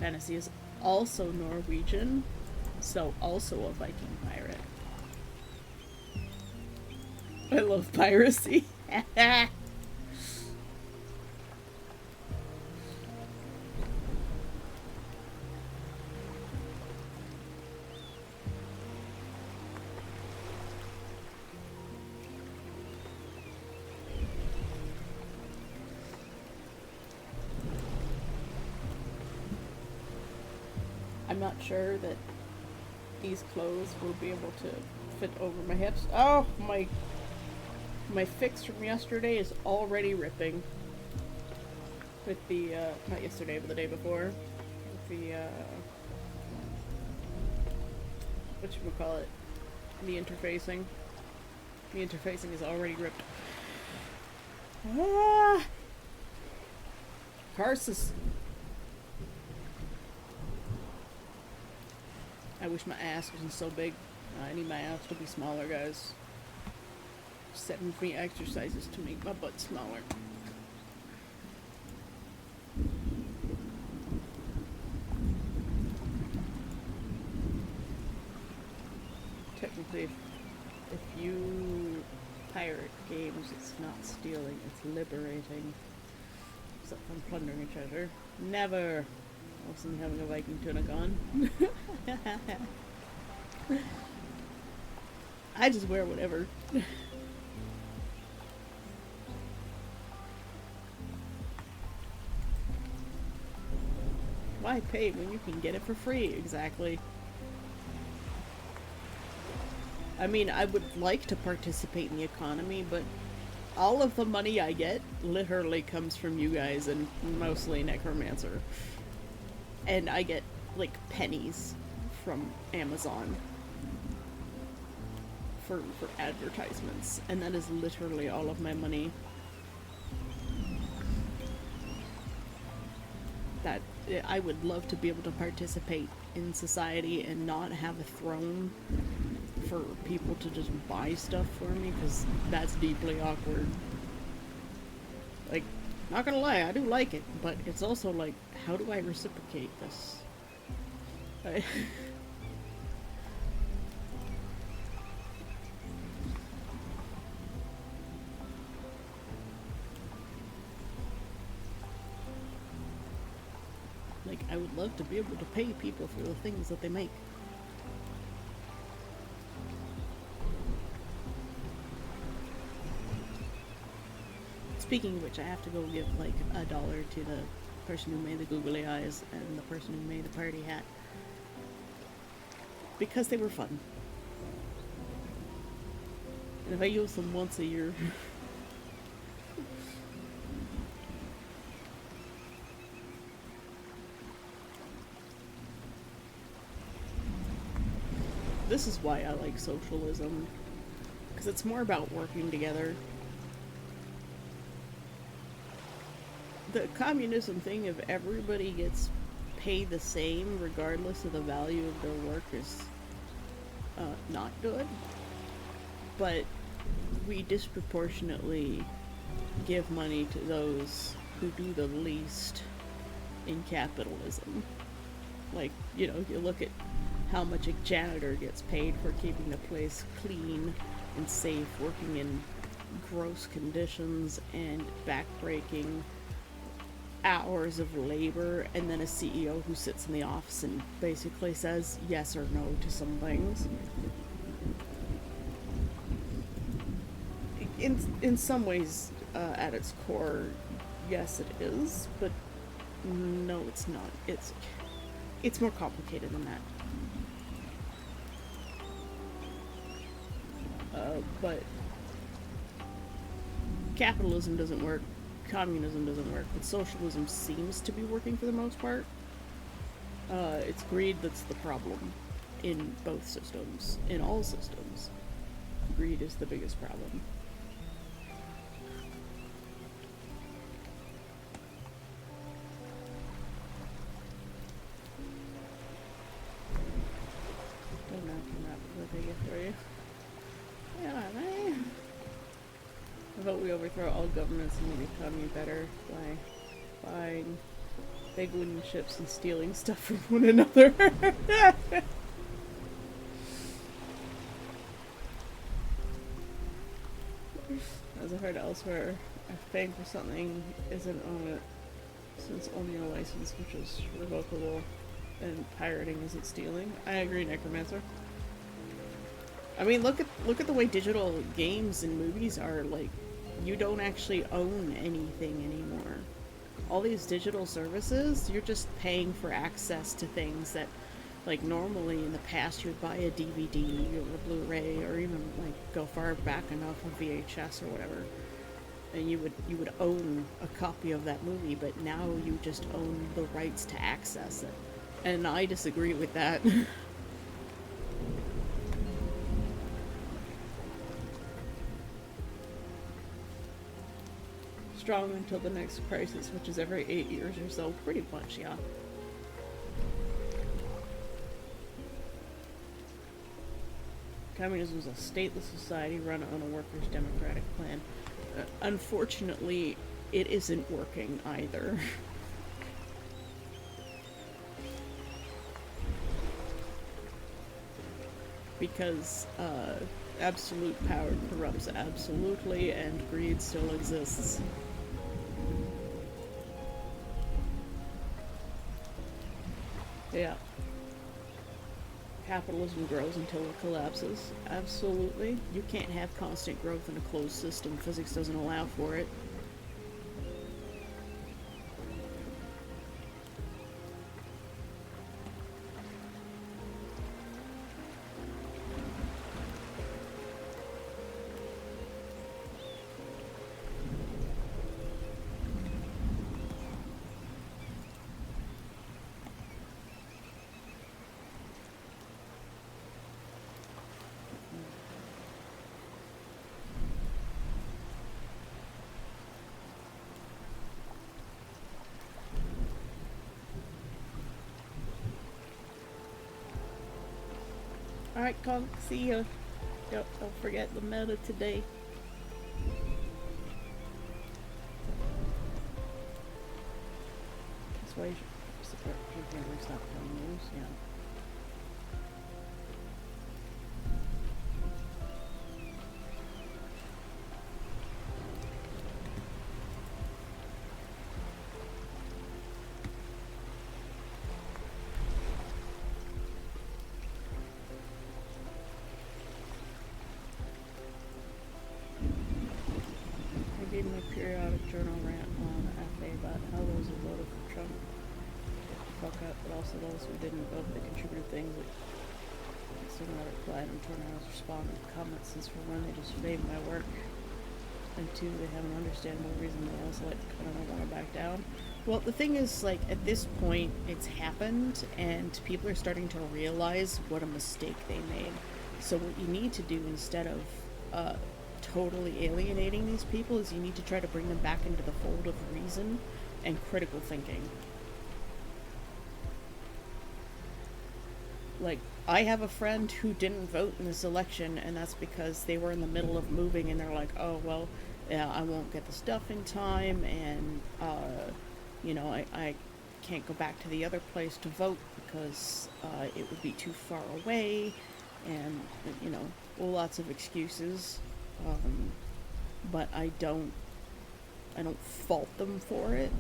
Fantasy is also Norwegian, so also a Viking pirate. I love piracy. I'm not sure that these clothes will be able to fit over my hips. Oh, my fix from yesterday is already ripping. With the, not yesterday, but the day before. With the, whatchamacallit? The interfacing. The interfacing is already ripped. Ah! Curses. I wish my ass wasn't so big. I need my ass to be smaller, guys. 7 free exercises to make my butt smaller. Technically, if you pirate games, it's not stealing, it's liberating. Except from plundering a treasure. Never! Awesome having a Viking tunic on. I just wear whatever. Why pay when you can get it for free? Exactly. I mean, I would like to participate in the economy, but all of the money I get literally comes from you guys and mostly Necromancer. And I get, like, pennies from Amazon for advertisements. And that is literally all of my money. That, I would love to be able to participate in society and not have a throne for people to just buy stuff for me, because that's deeply awkward. Like, not gonna lie, I do like it, but it's also like, how do I reciprocate this? Like, I would love to be able to pay people for the things that they make. Speaking of which, I have to go give like $1 to the person who made the googly eyes and the person who made the party hat. Because they were fun. And if I use them once a year... This is why I like socialism. Because it's more about working together. The communism thing, if everybody gets paid the same regardless of the value of their work, is not good. But we disproportionately give money to those who do the least in capitalism. Like, you know, you look at how much a janitor gets paid for keeping the place clean and safe, working in gross conditions and backbreaking hours of labor, and then a CEO who sits in the office and basically says yes or no to some things. In some ways, at its core, yes, it is, but no, it's not. It's more complicated than that. But capitalism doesn't work, communism doesn't work, but socialism seems to be working for the most part. It's greed that's the problem in both systems, in all systems. Greed is the biggest problem. Don't know what they get for you. Yeah, man. How about we overthrow all governments and make the economy better by buying big wooden ships and stealing stuff from one another? As I heard elsewhere, if paying for something isn't on it, since owning a license, which is revocable, and pirating isn't stealing. I agree, Necromancer. I mean, look at the way digital games and movies are. Like, you don't actually own anything anymore. All these digital services, you're just paying for access to things that, like, normally in the past you would buy a DVD or a Blu-ray, or even like go far back enough, a VHS or whatever, and you would own a copy of that movie. But now you just own the rights to access it, and I disagree with that. Strong until the next crisis, which is every 8 years or so, pretty much, yeah. Communism is a stateless society run on a workers' democratic plan. Unfortunately, it isn't working either. Because absolute power corrupts absolutely, and greed still exists. Yeah. Capitalism grows until it collapses. Absolutely. You can't have constant growth in a closed system. Physics doesn't allow for it. Alright, Conk, see ya. Yep, don't forget the meta today. That's why you should support people who stop telling news, yeah. Gave me a periodic journal rant on FA about how those who voted for Trump fuck up, but also those who didn't vote that contributed things like still not replied and tornadoes responded to comments, since for one they just made my work, and two they have an understandable reason they also like I don't want to back down. Well, the thing is, like, at this point it's happened and people are starting to realize what a mistake they made. So what you need to do instead of totally alienating these people is you need to try to bring them back into the fold of reason and critical thinking. Like, I have a friend who didn't vote in this election, and that's because they were in the middle of moving and they're like, oh, well, yeah, I won't get the stuff in time, and, you know, can't go back to the other place to vote because it would be too far away, and you know, lots of excuses. But I don't fault them for it.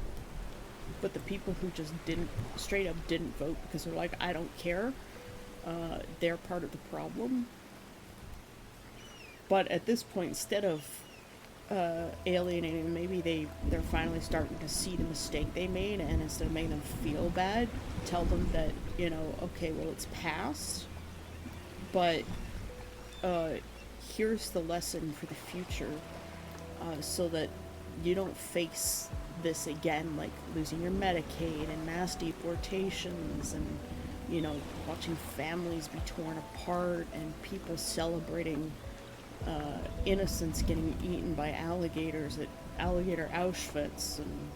But the people who just straight up didn't vote because they're like, I don't care, they're part of the problem. But at this point, instead of alienating, maybe they're finally starting to see the mistake they made, and instead of making them feel bad, tell them that, you know, okay, well, it's past, but here's the lesson for the future, so that you don't face this again, like losing your Medicaid and mass deportations and, you know, watching families be torn apart and people celebrating innocents getting eaten by alligators at alligator Auschwitz. And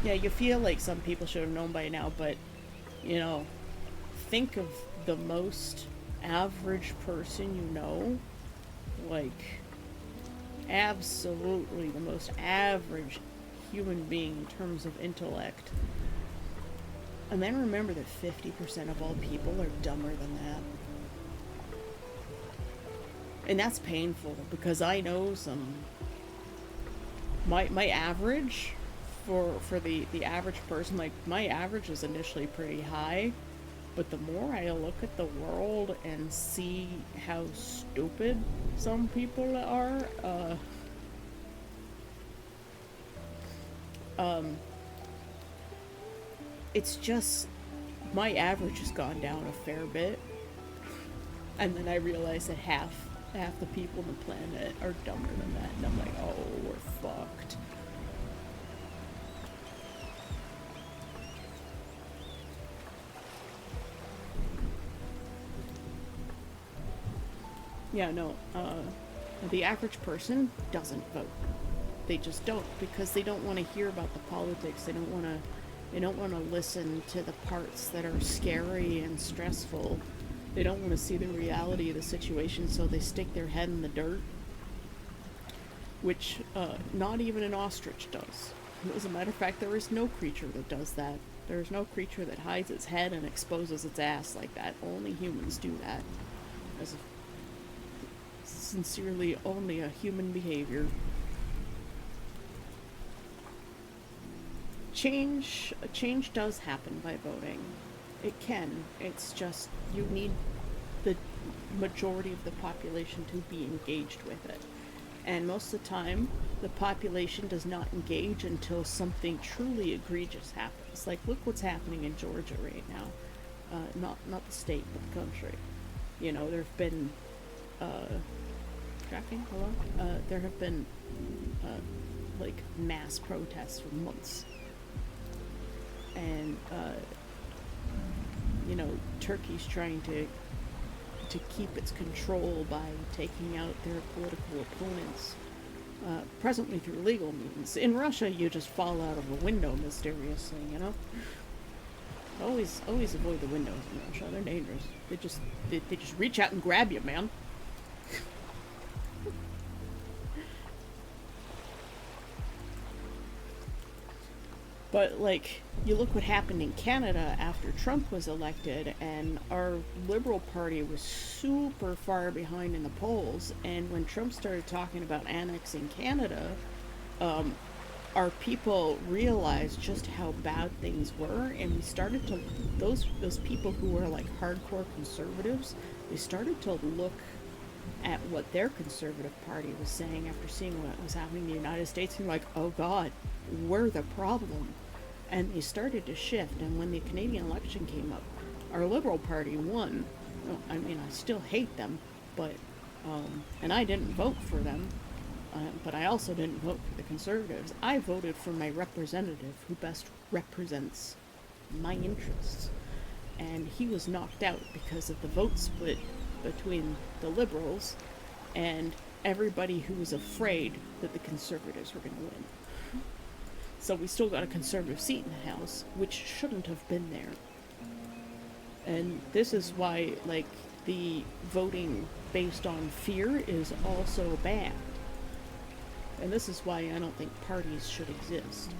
yeah, you feel like some people should have known by now, but, you know, think of the most average person you know, like, absolutely the most average human being in terms of intellect. And then remember that 50% of all people are dumber than that. And that's painful, because I know some... My average, for the average person, like, my average is initially pretty high, but the more I look at the world and see how stupid some people are, it's just, my average has gone down a fair bit. And then I realize that half the people on the planet are dumber than that, and I'm like, oh, we're fucked. Yeah, no, the average person doesn't vote. They just don't, because they don't want to hear about the politics. They don't want to listen to the parts that are scary and stressful. They don't want to see the reality of the situation, so they stick their head in the dirt, which not even an ostrich does. As a matter of fact, there is no creature that does that. There is no creature that hides its head and exposes its ass like that. Only humans do that. As sincerely only a human behavior. Change does happen by voting. It can. It's just you need the majority of the population to be engaged with it. And most of the time, the population does not engage until something truly egregious happens. Like, look what's happening in Georgia right now. Not the state, but the country. You know, there have been tracking? Hello? There have been like mass protests for months. And you know, Turkey's trying to keep its control by taking out their political opponents, presently through legal means. In Russia, you just fall out of a window mysteriously, you know? Always avoid the windows in Russia. They're dangerous. They just reach out and grab you, man. But, like, you look what happened in Canada after Trump was elected, and our Liberal Party was super far behind in the polls, and when Trump started talking about annexing Canada, our people realized just how bad things were, and we started to, those people who were, like, hardcore conservatives, they started to look at what their conservative party was saying after seeing what was happening in the United States, and like, oh god, we're the problem. And they started to shift, and when the Canadian election came up, our Liberal Party won. I mean, I still hate them, but, and I didn't vote for them, but I also didn't vote for the Conservatives. I voted for my representative who best represents my interests. And he was knocked out because of the vote split between the Liberals and everybody who was afraid that the Conservatives were going to win. So we still got a Conservative seat in the House, which shouldn't have been there. And this is why, like, the voting based on fear is also bad. And this is why I don't think parties should exist.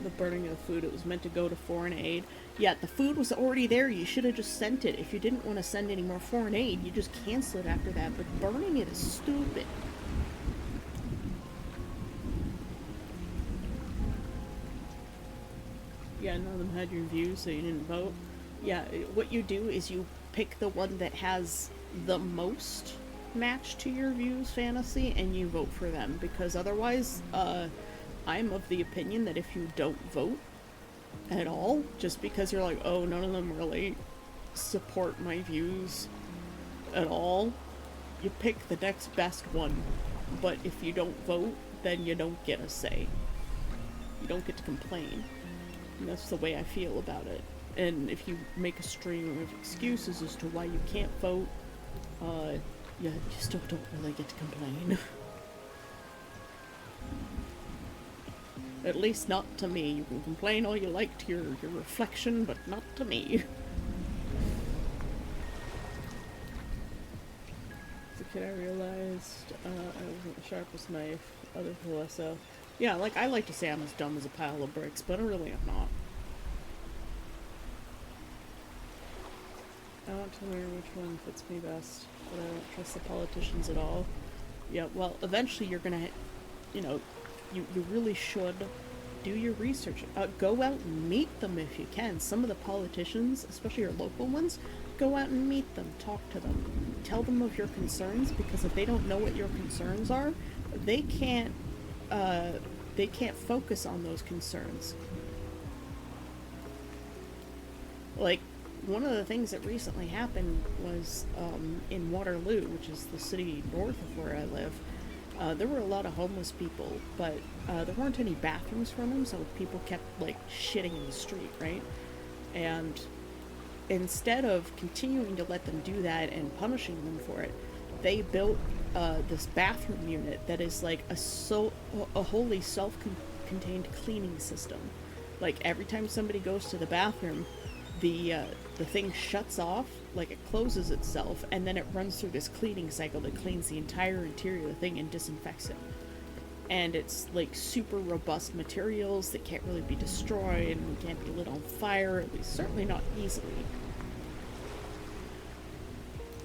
The burning of the food, it was meant to go to foreign aid. Yeah, the food was already there. You should have just sent it. If you didn't want to send any more foreign aid, you just cancel it after that. But burning it is stupid. Yeah, none of them had your views, so you didn't vote. Yeah, what you do is you pick the one that has the most match to your views fantasy, and you vote for them. Because otherwise, I'm of the opinion that if you don't vote at all, just because you're like, oh, none of them really support my views at all, you pick the next best one. But if you don't vote, then you don't get a say. You don't get to complain. And that's the way I feel about it. And if you make a string of excuses as to why you can't vote, you still don't really get to complain. At least not to me. You can complain all you like to your reflection, but not to me. As a kid I realized I wasn't the sharpest knife, other people less so. Yeah, like, I like to say I'm as dumb as a pile of bricks, but I really am not. I want to learn which one fits me best, but I don't trust the politicians at all. Yeah, well, eventually you're gonna, you know, you really should do your research. Go out and meet them if you can. Some of the politicians, especially your local ones, go out and meet them, talk to them, tell them of your concerns, because if they don't know what your concerns are, they can't focus on those concerns. Like, one of the things that recently happened was in Waterloo, which is the city north of where I live. There were a lot of homeless people, but there weren't any bathrooms for them, so people kept, like, shitting in the street, right? And instead of continuing to let them do that and punishing them for it, they built this bathroom unit that is like a wholly self-contained cleaning system. Like, every time somebody goes to the bathroom, the thing shuts off, like it closes itself, and then it runs through this cleaning cycle that cleans the entire interior of the thing and disinfects it. And it's like super robust materials that can't really be destroyed and can't be lit on fire, at least certainly not easily.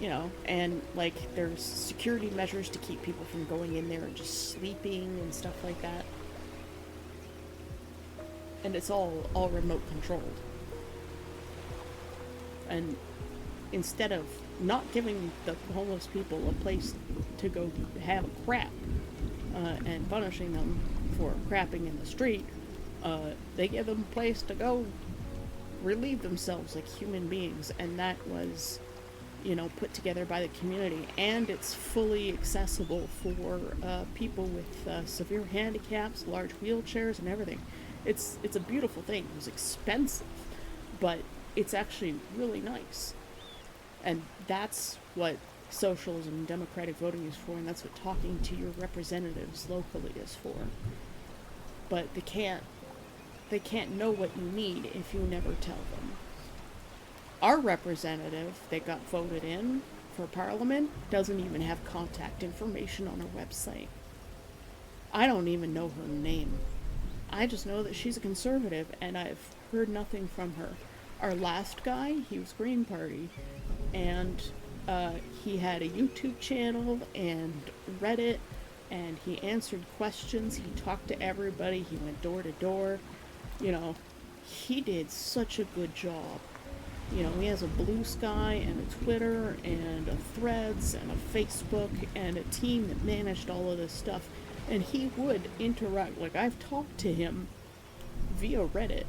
You know, and like there's security measures to keep people from going in there and just sleeping and stuff like that. And it's all remote controlled. And instead of not giving the homeless people a place to go have a crap and punishing them for crapping in the street, they give them a place to go relieve themselves like human beings. And that was, you know, put together by the community, and it's fully accessible for people with severe handicaps, large wheelchairs, and everything. It's a beautiful thing. It was expensive, but it's actually really nice. And that's what socialism and democratic voting is for, and that's what talking to your representatives locally is for. But they can't know what you need if you never tell them. Our representative that got voted in for parliament doesn't even have contact information on her website. I don't even know her name. I just know that she's a conservative, and I've heard nothing from her. Our last guy, he was Green Party, and he had a YouTube channel and Reddit, and he answered questions, he talked to everybody, he went door to door. You know, he did such a good job. You know, he has a Blue Sky and a Twitter and a Threads and a Facebook and a team that managed all of this stuff. And he would interact. Like, I've talked to him via Reddit,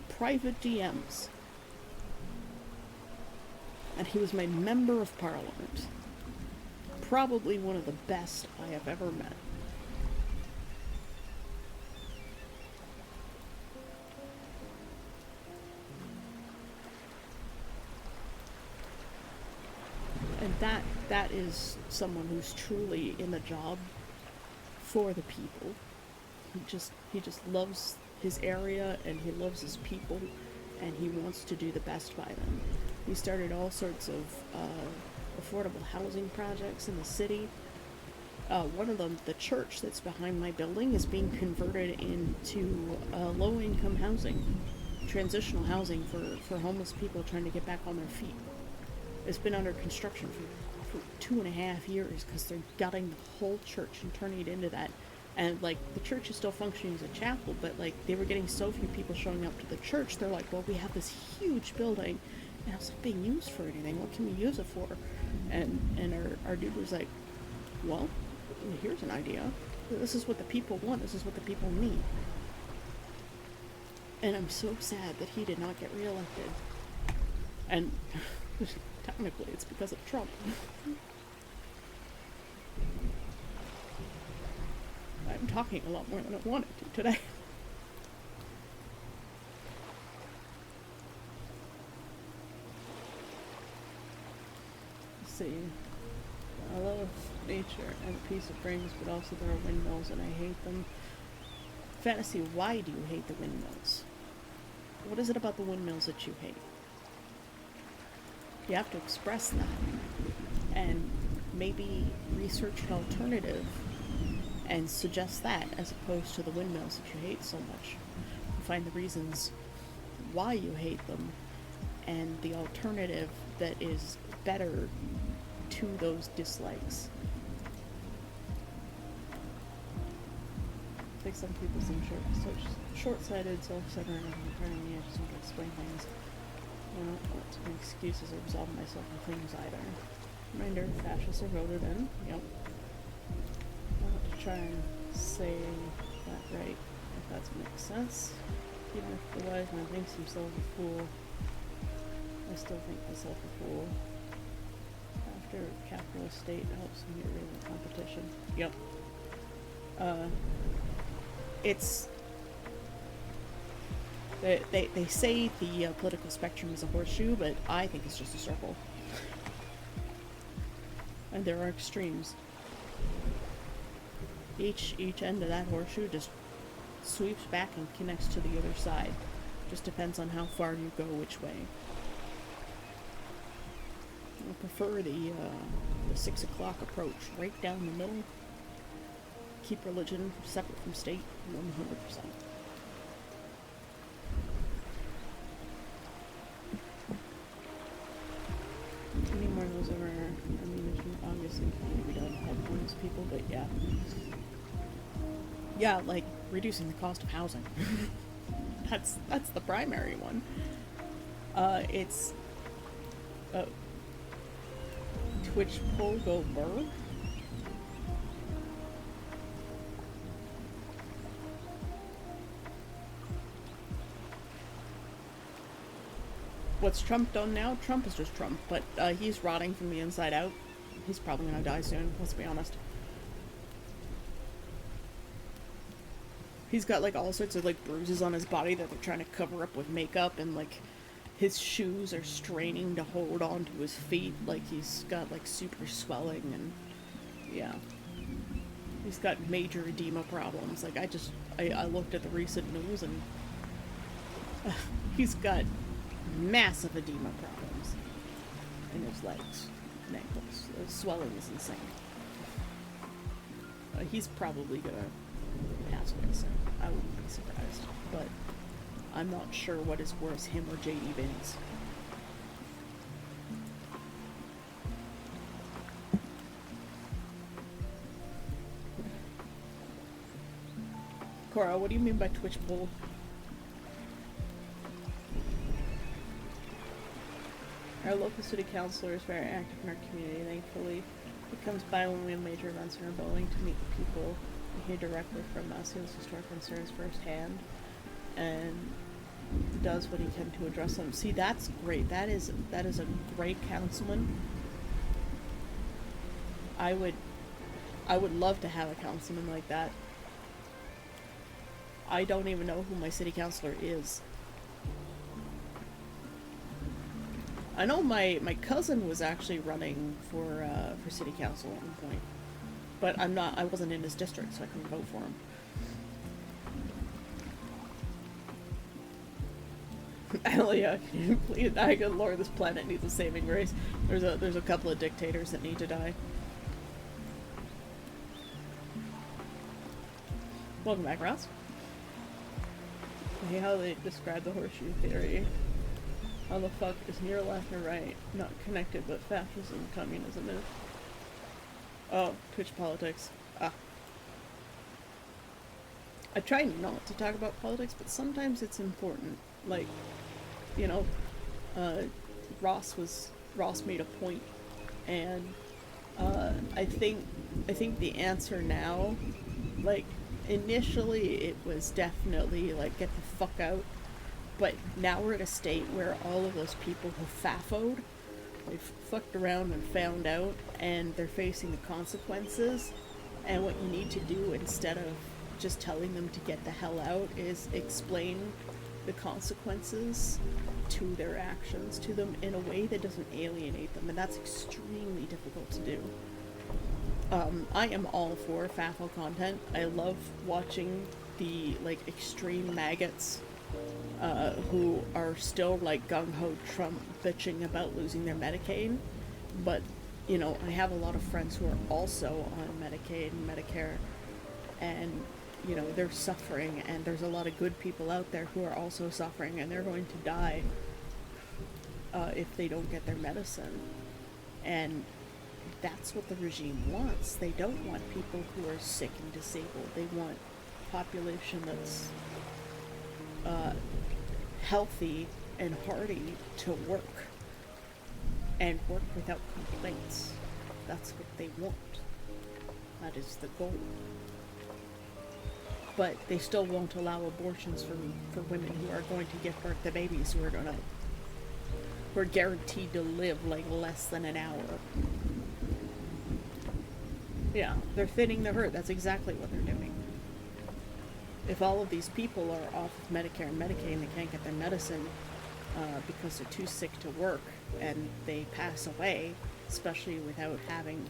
private DMs. And he was my member of parliament. Probably one of the best I have ever met. And And that is someone who's truly in the job for the people. He just loves his area and he loves his people and he wants to do the best by them. He started all sorts of affordable housing projects in the city. One of them, the church that's behind my building, is being converted into low-income housing, transitional housing for homeless people trying to get back on their feet. It's been under construction for 2.5 years because they're gutting the whole church and turning it into that. And, like, the church is still functioning as a chapel, but, like, they were getting so few people showing up to the church, they're like, well, we have this huge building, and it's not being used for anything. What can we use it for? And our dude was like, well, here's an idea. This is what the people want. This is what the people need. And I'm so sad that he did not get reelected. And technically, it's because of Trump. I'm talking a lot more than I wanted to today. Let's see. I love nature and the peace it brings, but also there are windmills and I hate them. Fantasy, why do you hate the windmills? What is it about the windmills that you hate? You have to express that. And maybe research an alternative and suggest that as opposed to the windmills that you hate so much. Find the reasons why you hate them and the alternative that is better to those dislikes. I think some people seem short-sighted, self-centered, and turning me. I just want to explain things. I don't want to make excuses or absolve myself of things either. Reminder, fascists are voted in. Yep. I want to try and say that right, if that makes sense. Even if the wise man thinks himself a fool, I still think myself a fool. After capitalist state helps me get rid of competition. Yep. It's... They say the political spectrum is a horseshoe, but I think it's just a circle. And there are extremes. Each end of that horseshoe just sweeps back and connects to the other side. Just depends on how far you go which way. I prefer the 6 o'clock approach, right down the middle. Keep religion separate from state, 100%. Any more of those over ammunition? Obviously, we don't have homeless people, but yeah. Yeah, like reducing the cost of housing. that's the primary one. It's Twitch poll go burr. What's Trump done now? Trump is just Trump, but he's rotting from the inside out. He's probably gonna die soon, let's be honest. He's got like all sorts of like bruises on his body that they're trying to cover up with makeup, and like his shoes are straining to hold on to his feet, like he's got like super swelling, and yeah. He's got major edema problems. Like I looked at the recent news and he's got massive edema problems in his legs and ankles. The swelling is insane. He's probably gonna pass away soon. I wouldn't be surprised, but I'm not sure what is worse, him or J.D. Vance. Cora, what do you mean by Twitch poll? Our local city councilor is very active in our community, thankfully. He comes by when we have major events in our building to meet the people and hear directly from us. He listens to our concerns firsthand and does what he can to address them. See, that's great. That is a great councilman. I would love to have a councilman like that. I don't even know who my city councilor is. I know my cousin was actually running for city council at one point, but I wasn't in his district, so I couldn't vote for him. Elia, please, good lord, this planet needs a saving grace. There's a couple of dictators that need to die. Welcome back, Ross. See how they describe the horseshoe theory. How the fuck is near left or right not connected, but fascism, communism is? Oh, Twitch politics. Ah. I try not to talk about politics, but sometimes it's important. Like, you know, Ross made a point, and I think the answer now, like, initially it was definitely like get the fuck out, but now we're at a state where all of those people who fafoed, they've fucked around and found out, and they're facing the consequences. And what you need to do instead of just telling them to get the hell out is explain the consequences to their actions to them in a way that doesn't alienate them, and that's extremely difficult to do. I am all for FAFO content. I love watching the, like, extreme maggots who are still, like, gung-ho Trump bitching about losing their Medicaid. But, you know, I have a lot of friends who are also on Medicaid and Medicare, and, you know, they're suffering, and there's a lot of good people out there who are also suffering, and they're going to die if they don't get their medicine. And that's what the regime wants. They don't want people who are sick and disabled. They want a population that's healthy and hardy to work, and work without complaints. That's what they want. That is the goal. But they still won't allow abortions for women who are going to give birth to babies who are guaranteed to live like less than an hour. Yeah, they're thinning the herd. That's exactly what they're doing. If all of these people are off of Medicare and Medicaid and they can't get their medicine because they're too sick to work, and they pass away, especially without having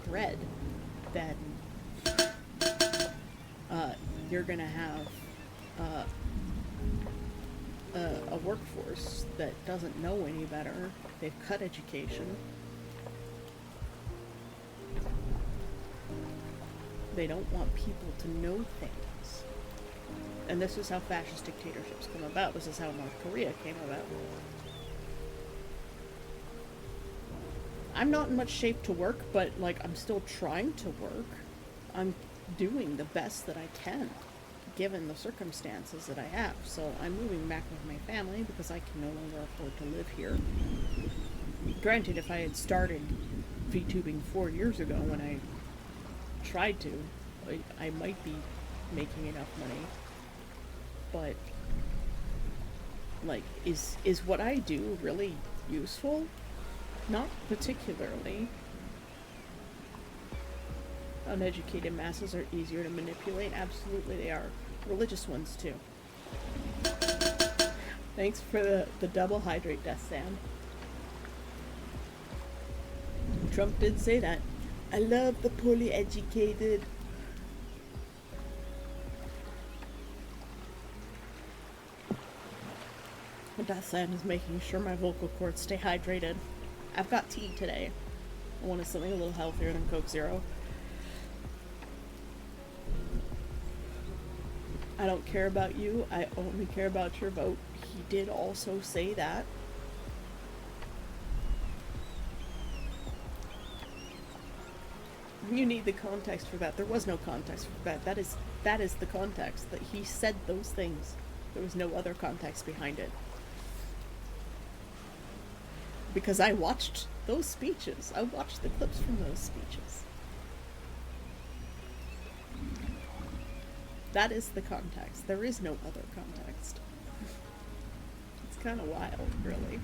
bread, then you're going to have a workforce that doesn't know any better. They've cut education. They don't want people to know things. And this is how fascist dictatorships come about. This is how North Korea came about. I'm not in much shape to work, but, like, I'm still trying to work. I'm doing the best that I can, given the circumstances that I have. So I'm moving back with my family because I can no longer afford to live here. Granted, if I had started VTubing 4 years ago when I tried to, I might be making enough money. But, like, is what I do really useful? Not particularly. Uneducated masses are easier to manipulate. Absolutely they are. Religious ones too. Thanks for the double hydrate, Death Sam. Trump did say that. I love the poorly educated. Death Sam is making sure my vocal cords stay hydrated. I've got tea today. I wanted something a little healthier than Coke Zero. I don't care about you. I only care about your vote. He did also say that. You need the context for that. There was no context for that. That is the context. That he said those things. There was no other context behind it. Because I watched those speeches. I watched the clips from those speeches. That is the context. There is no other context. It's kind of wild, really.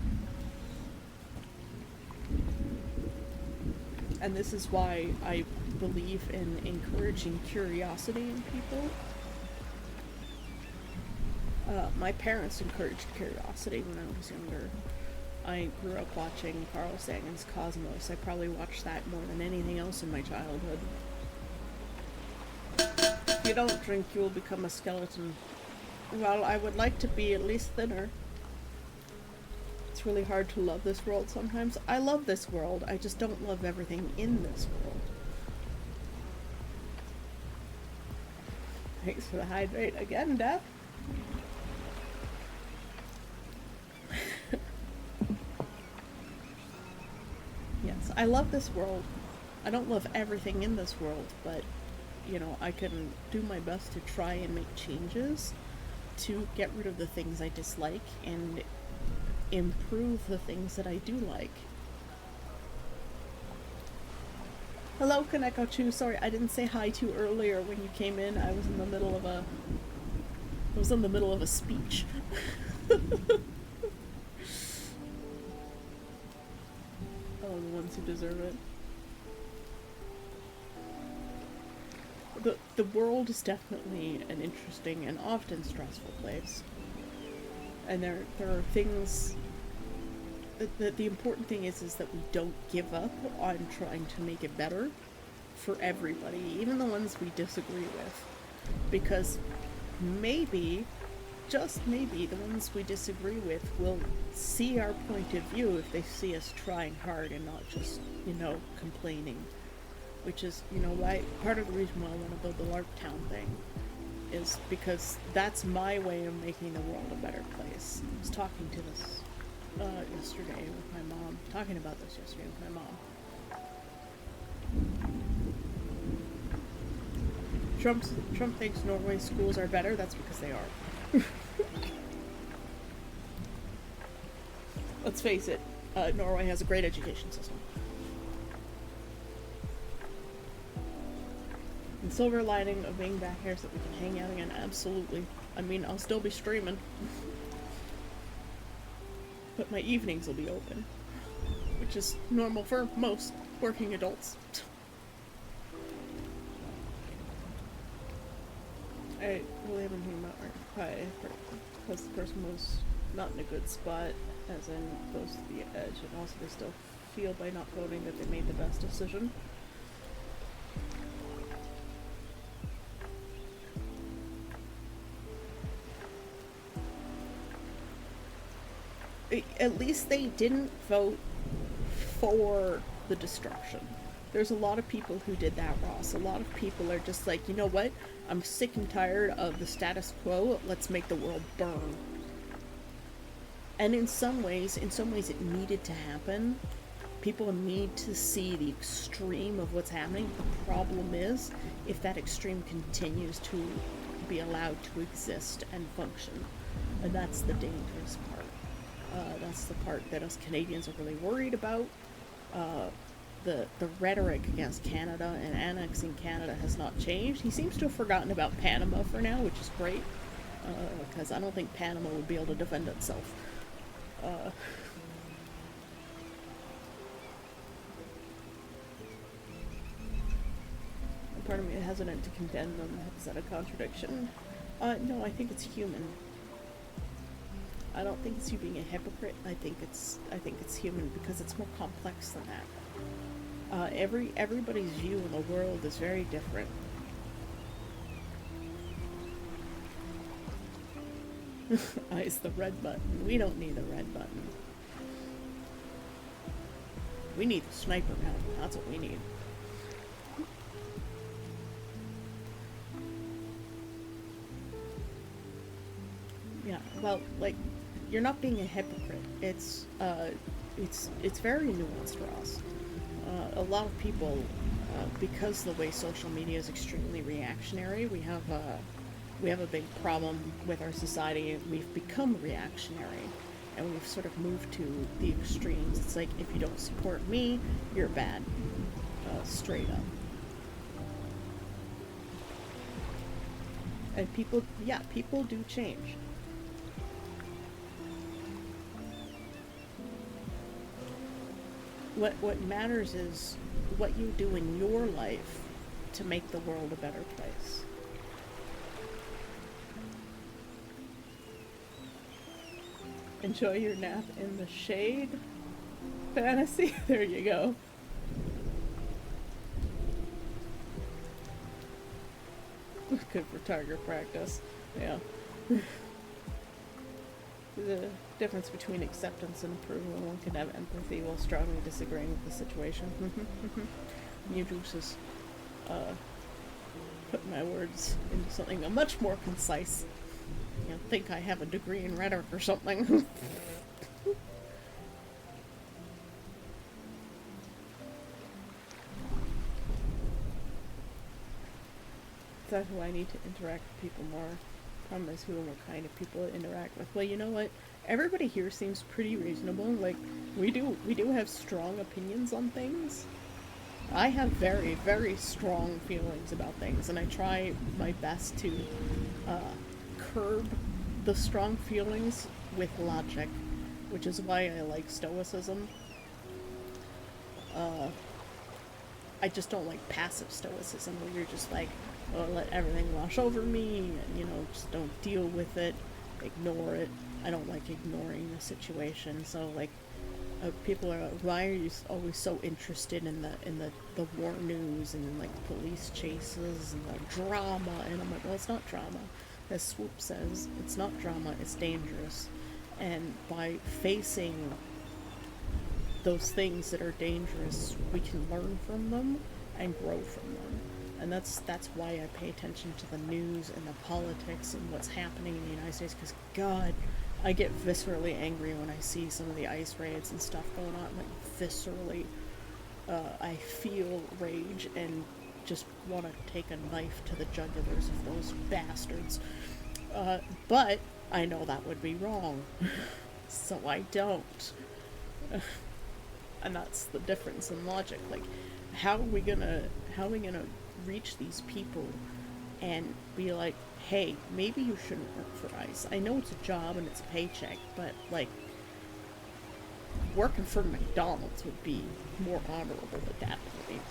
And this is why I believe in encouraging curiosity in people. My parents encouraged curiosity when I was younger. I grew up watching Carl Sagan's Cosmos. I probably watched that more than anything else in my childhood. If you don't drink, you will become a skeleton. Well, I would like to be at least thinner. It's really hard to love this world sometimes. I love this world, I just don't love everything in this world. Thanks for the hydrate again, Death. Yes, I love this world. I don't love everything in this world, but, you know, I can do my best to try and make changes to get rid of the things I dislike and improve the things that I do like. Hello, Kaneko Chu. Sorry, I didn't say hi to you earlier when you came in. I was in the middle of a speech. Oh, the ones who deserve it. The world is definitely an interesting and often stressful place. And there are things. The important thing is that we don't give up on trying to make it better for everybody, even the ones we disagree with. Because maybe, just maybe, the ones we disagree with will see our point of view if they see us trying hard and not just, you know, complaining. Which is, you know, why part of the reason why I want to build the Lark Town thing is because that's my way of making the world a better place. I was talking to this yesterday with my mom, talking about this yesterday with my mom. Trump thinks Norway's schools are better. That's because they are. Let's face it, Norway has a great education system. The silver lining of being back here is that we can hang out again. Absolutely. I mean, I'll still be streaming. But my evenings will be open. Which is normal for most working adults. I really haven't been about Art Pie because the person was not in a good spot, as in close to the edge, and also they still feel by not voting that they made the best decision. At least they didn't vote for the destruction. There's a lot of people who did that, Ross. A lot of people are just like, you know what? I'm sick and tired of the status quo. Let's make the world burn. And in some ways it needed to happen. People need to see the extreme of what's happening. The problem is, if that extreme continues to be allowed to exist and function. And that's the dangerous part. That's the part that us Canadians are really worried about. The rhetoric against Canada and annexing Canada has not changed. He seems to have forgotten about Panama for now, which is great, because I don't think Panama would be able to defend itself. Part of me is hesitant to condemn them. Is that a contradiction? No, I think it's human. I don't think it's you being a hypocrite. I think it's human because it's more complex than that. Everybody's view in the world is very different. It's the red button. We don't need the red button. We need the sniper gun. That's what we need. Yeah, well, like, you're not being a hypocrite. It's very nuanced, Ross. A lot of people, because the way social media is extremely reactionary, we have a big problem with our society. We've become reactionary, and we've sort of moved to the extremes. It's like, if you don't support me, you're bad. Straight up. And people do change. What matters is what you do in your life to make the world a better place. Enjoy your nap in the shade. Fantasy. There you go. Good for target practice. Yeah. The difference between acceptance and approval. One can have empathy while strongly disagreeing with the situation. New juices. Put my words into something much more concise. You think I have a degree in rhetoric or something. That's who I need to interact with people more. Problem is, who and what kind of people to interact with. Well, you know what? Everybody here seems pretty reasonable. Like, we do have strong opinions on things. I have very, very strong feelings about things, and I try my best to curb the strong feelings with logic, which is why I like stoicism. I just don't like passive stoicism, where you're just like, oh, let everything wash over me, and, you know, just don't deal with it, ignore it. I don't like ignoring the situation, so, like, people are, why are you always so interested in the war news and, like, police chases and the drama? And I'm like, well, it's not drama. As Swoop says, it's not drama, it's dangerous. And by facing those things that are dangerous, we can learn from them and grow from them. And that's why I pay attention to the news and the politics and what's happening in the United States, because, God, I get viscerally angry when I see some of the ICE raids and stuff going on. Like, viscerally, I feel rage and just want to take a knife to the jugulars of those bastards. But I know that would be wrong, so I don't. And that's the difference in logic. Like, how are we gonna reach these people and be like, hey, maybe you shouldn't work for ICE. I know it's a job and it's a paycheck, but, like, working for McDonald's would be more honorable at that point.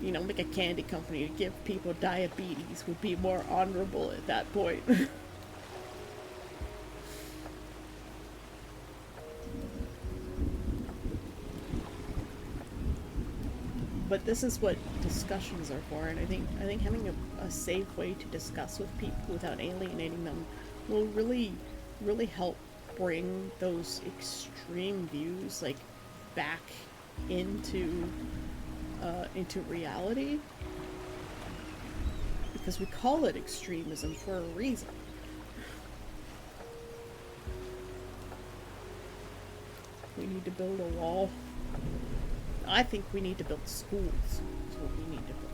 You know, like a candy company to give people diabetes would be more honorable at that point. But this is what discussions are for, and I think having a safe way to discuss with people without alienating them will really, really help bring those extreme views, like, back into reality. Because we call it extremism for a reason. We need to build a wall. I think we need to build schools. That's what we need to build.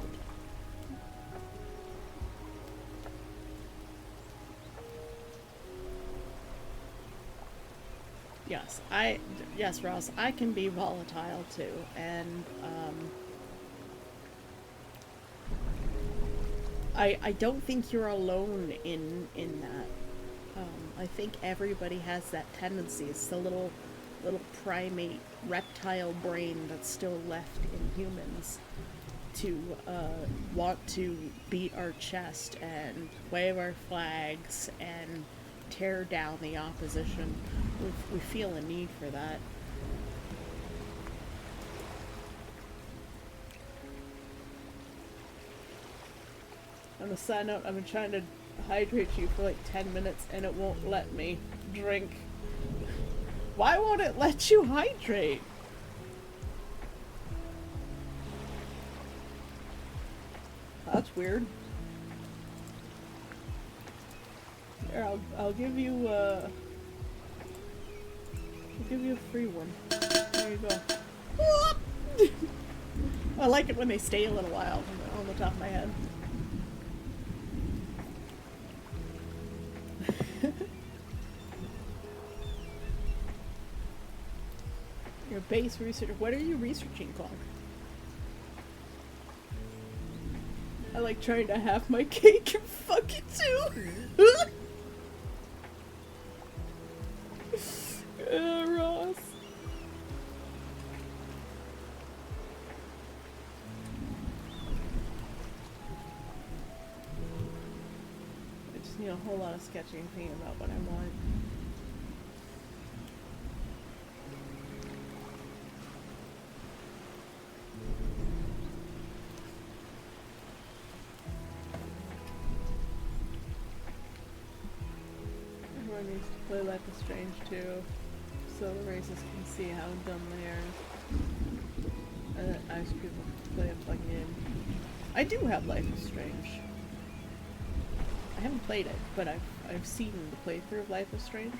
Yes, Ross, I can be volatile too, and I don't think you're alone in that. I think everybody has that tendency. It's the little primate reptile brain that's still left in humans to want to beat our chest and wave our flags and tear down the opposition. We feel a need for that. On a side note, I've been trying to hydrate you for like 10 minutes and it won't let me drink. Why won't it let you hydrate? That's weird. Here, I'll give you a free one. There you go. I like it when they stay a little while on the top of my head. Your base research. What are you researching, Clonk? I like trying to have my cake and fuck it too. Ross. I just need a whole lot of sketching and thinking about what I want. needs to play Life is Strange too, so the races can see how dumb they are. And that ice people can play a fun game. I do have Life is Strange. I haven't played it, but I've seen the playthrough of Life is Strange.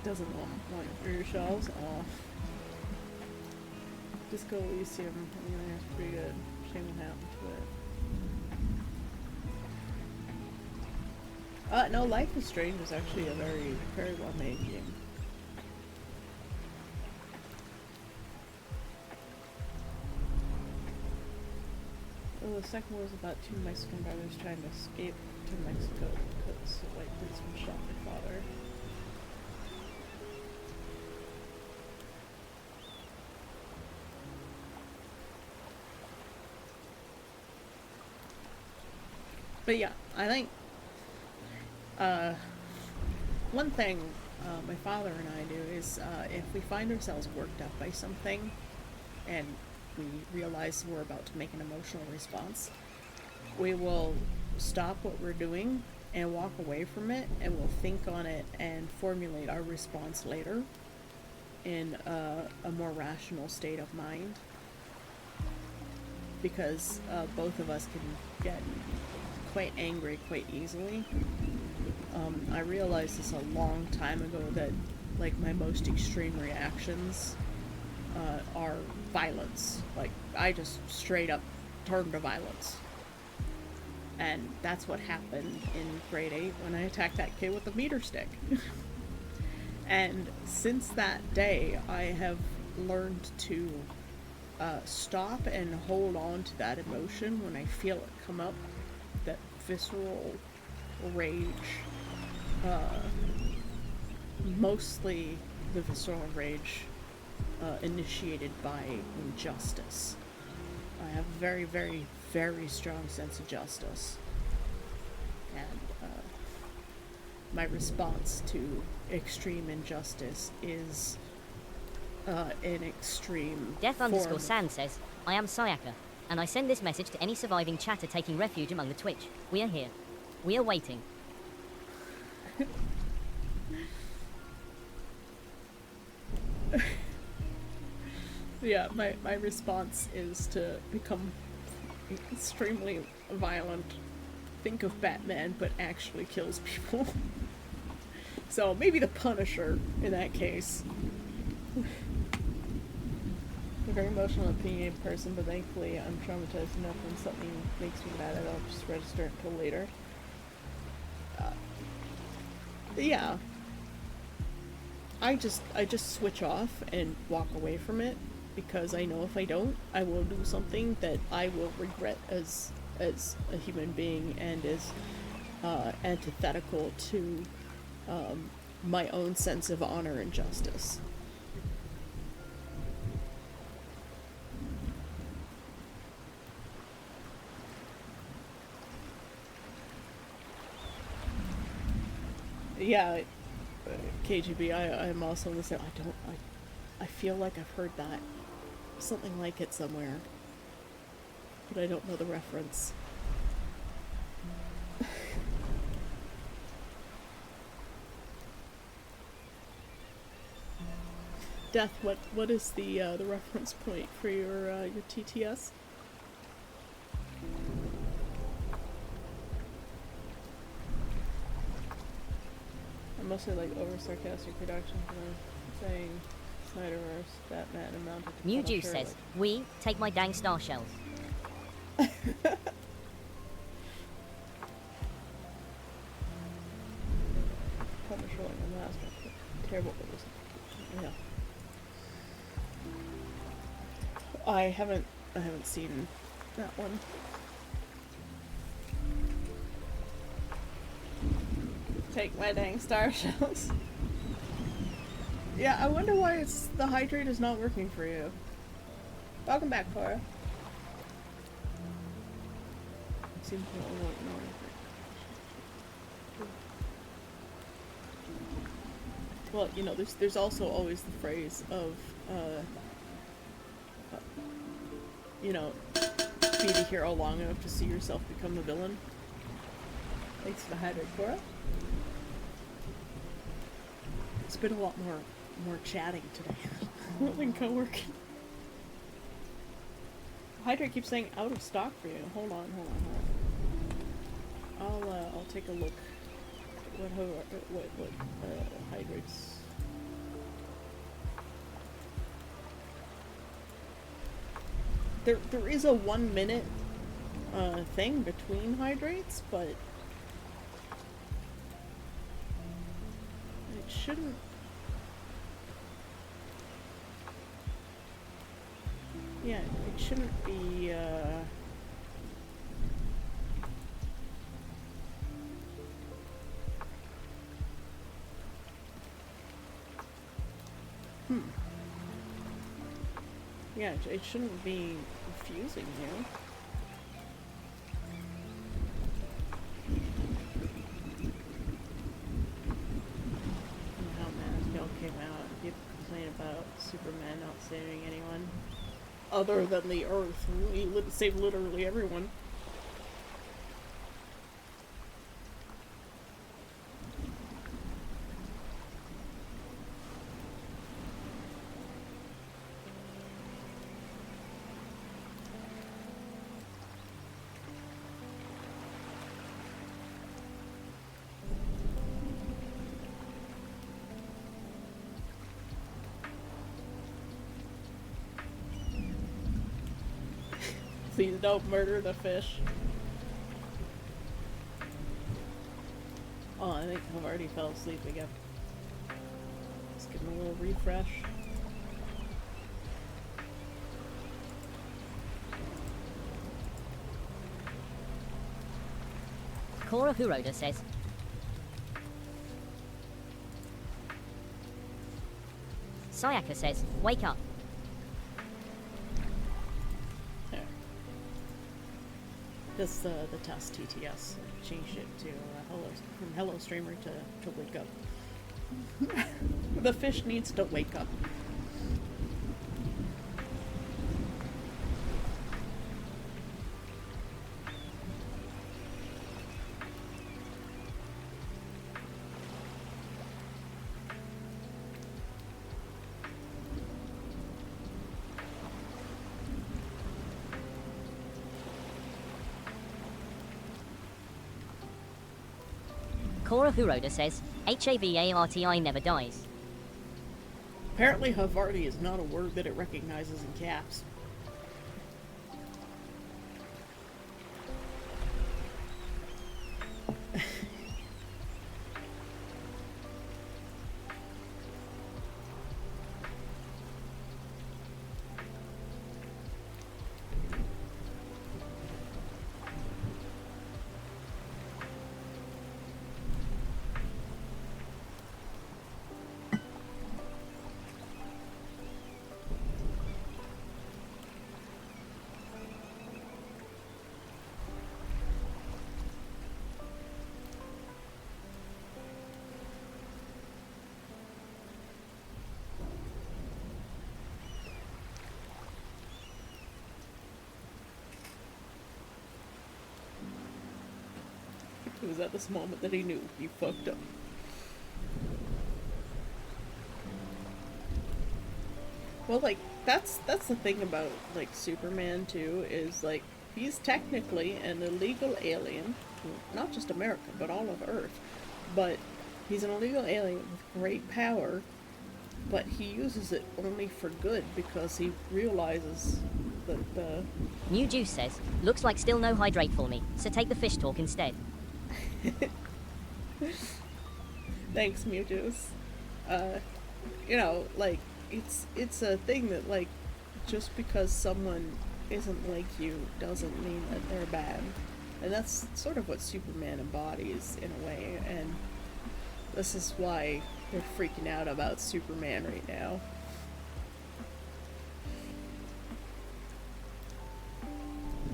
Doesn't want for your shelves? Oh. Disco Elysium, I mean, it's pretty good. Shame what happened to it. No, Life is Strange is actually a very, very well made game. Well, the second was about two Mexican brothers trying to escape to Mexico because a white policeman shot their father. But yeah, I think one thing my father and I do is if we find ourselves worked up by something and we realize we're about to make an emotional response, we will stop what we're doing and walk away from it, and we'll think on it and formulate our response later in a more rational state of mind, because both of us can get quite angry quite easily. I realized this a long time ago that like my most extreme reactions are violence. Like I just straight up turn to violence. And that's what happened in grade 8 when I attacked that kid with a meter stick. And since that day I have learned to stop and hold on to that emotion when I feel it come up, that visceral rage, mostly the visceral rage initiated by injustice. I have a very, very, very strong sense of justice, and my response to extreme injustice is an extreme Death_Sand says, I am Sayaka, and I send this message to any surviving chatter taking refuge among the Twitch. We are here. We are waiting. Yeah, my response is to become extremely violent. Think of Batman, but actually kills people. So maybe the Punisher in that case. A very emotional, opinionated person, but thankfully I'm traumatized enough when something makes me mad I don't just register it until later. Yeah. I just switch off and walk away from it, because I know if I don't, I will do something that I will regret as a human being and is antithetical to my own sense of honor and justice. Yeah, KGB, I'm also in the same. I feel like I've heard that. Something like it somewhere. But I don't know the reference. Death, what is the reference point for your TTS? I mostly like over sarcastic reductions when I'm saying Snyderverse, Batman, and mounted to Mew Punisher, Juice says, like- we take my dang star shells. Punisher like a master. Terrible photos. Yeah. I haven't seen that one. Take my dang star shells. Yeah, I wonder why the hydrate is not working for you. Welcome back, Cora. Seems to only work more. Well, you know, there's also always the phrase of you know, be the hero long enough to see yourself become the villain. Thanks for the hydrate, Cora. It's been a lot more chatting today than co-working. Hydrate keeps saying out of stock for you. Hold on. I'll take a look. What hydrates. There is a 1 minute thing between hydrates, but it shouldn't. Yeah, it shouldn't be. Yeah, it shouldn't be confusing you. How Man of Steel came out, people complain about Superman not saving anyone other than the Earth. He saved literally everyone. Please don't murder the fish. Oh, I think I've already fell asleep again. Let's give him a little refresh. Cora Huroda says, Sayaka says, wake up. There. Just the test TTS. Changed it to from Hello Streamer to wake up. The fish needs to wake up. Cora Huroda says, HAVARTI never dies. Apparently Havarti is not a word that it recognizes in caps. It was at this moment that he knew he fucked up. Well, like, that's the thing about, like, Superman, too, is, like, he's technically an illegal alien, not just America, but all of Earth, but he's an illegal alien with great power, but he uses it only for good because he realizes that the... New Juice says, looks like still no hydrate for me, so take the fish talk instead. Thanks, Mewtwo's. You know, like, it's a thing that, like, just because someone isn't like you doesn't mean that they're bad. And that's sort of what Superman embodies, in a way, and this is why they're freaking out about Superman right now.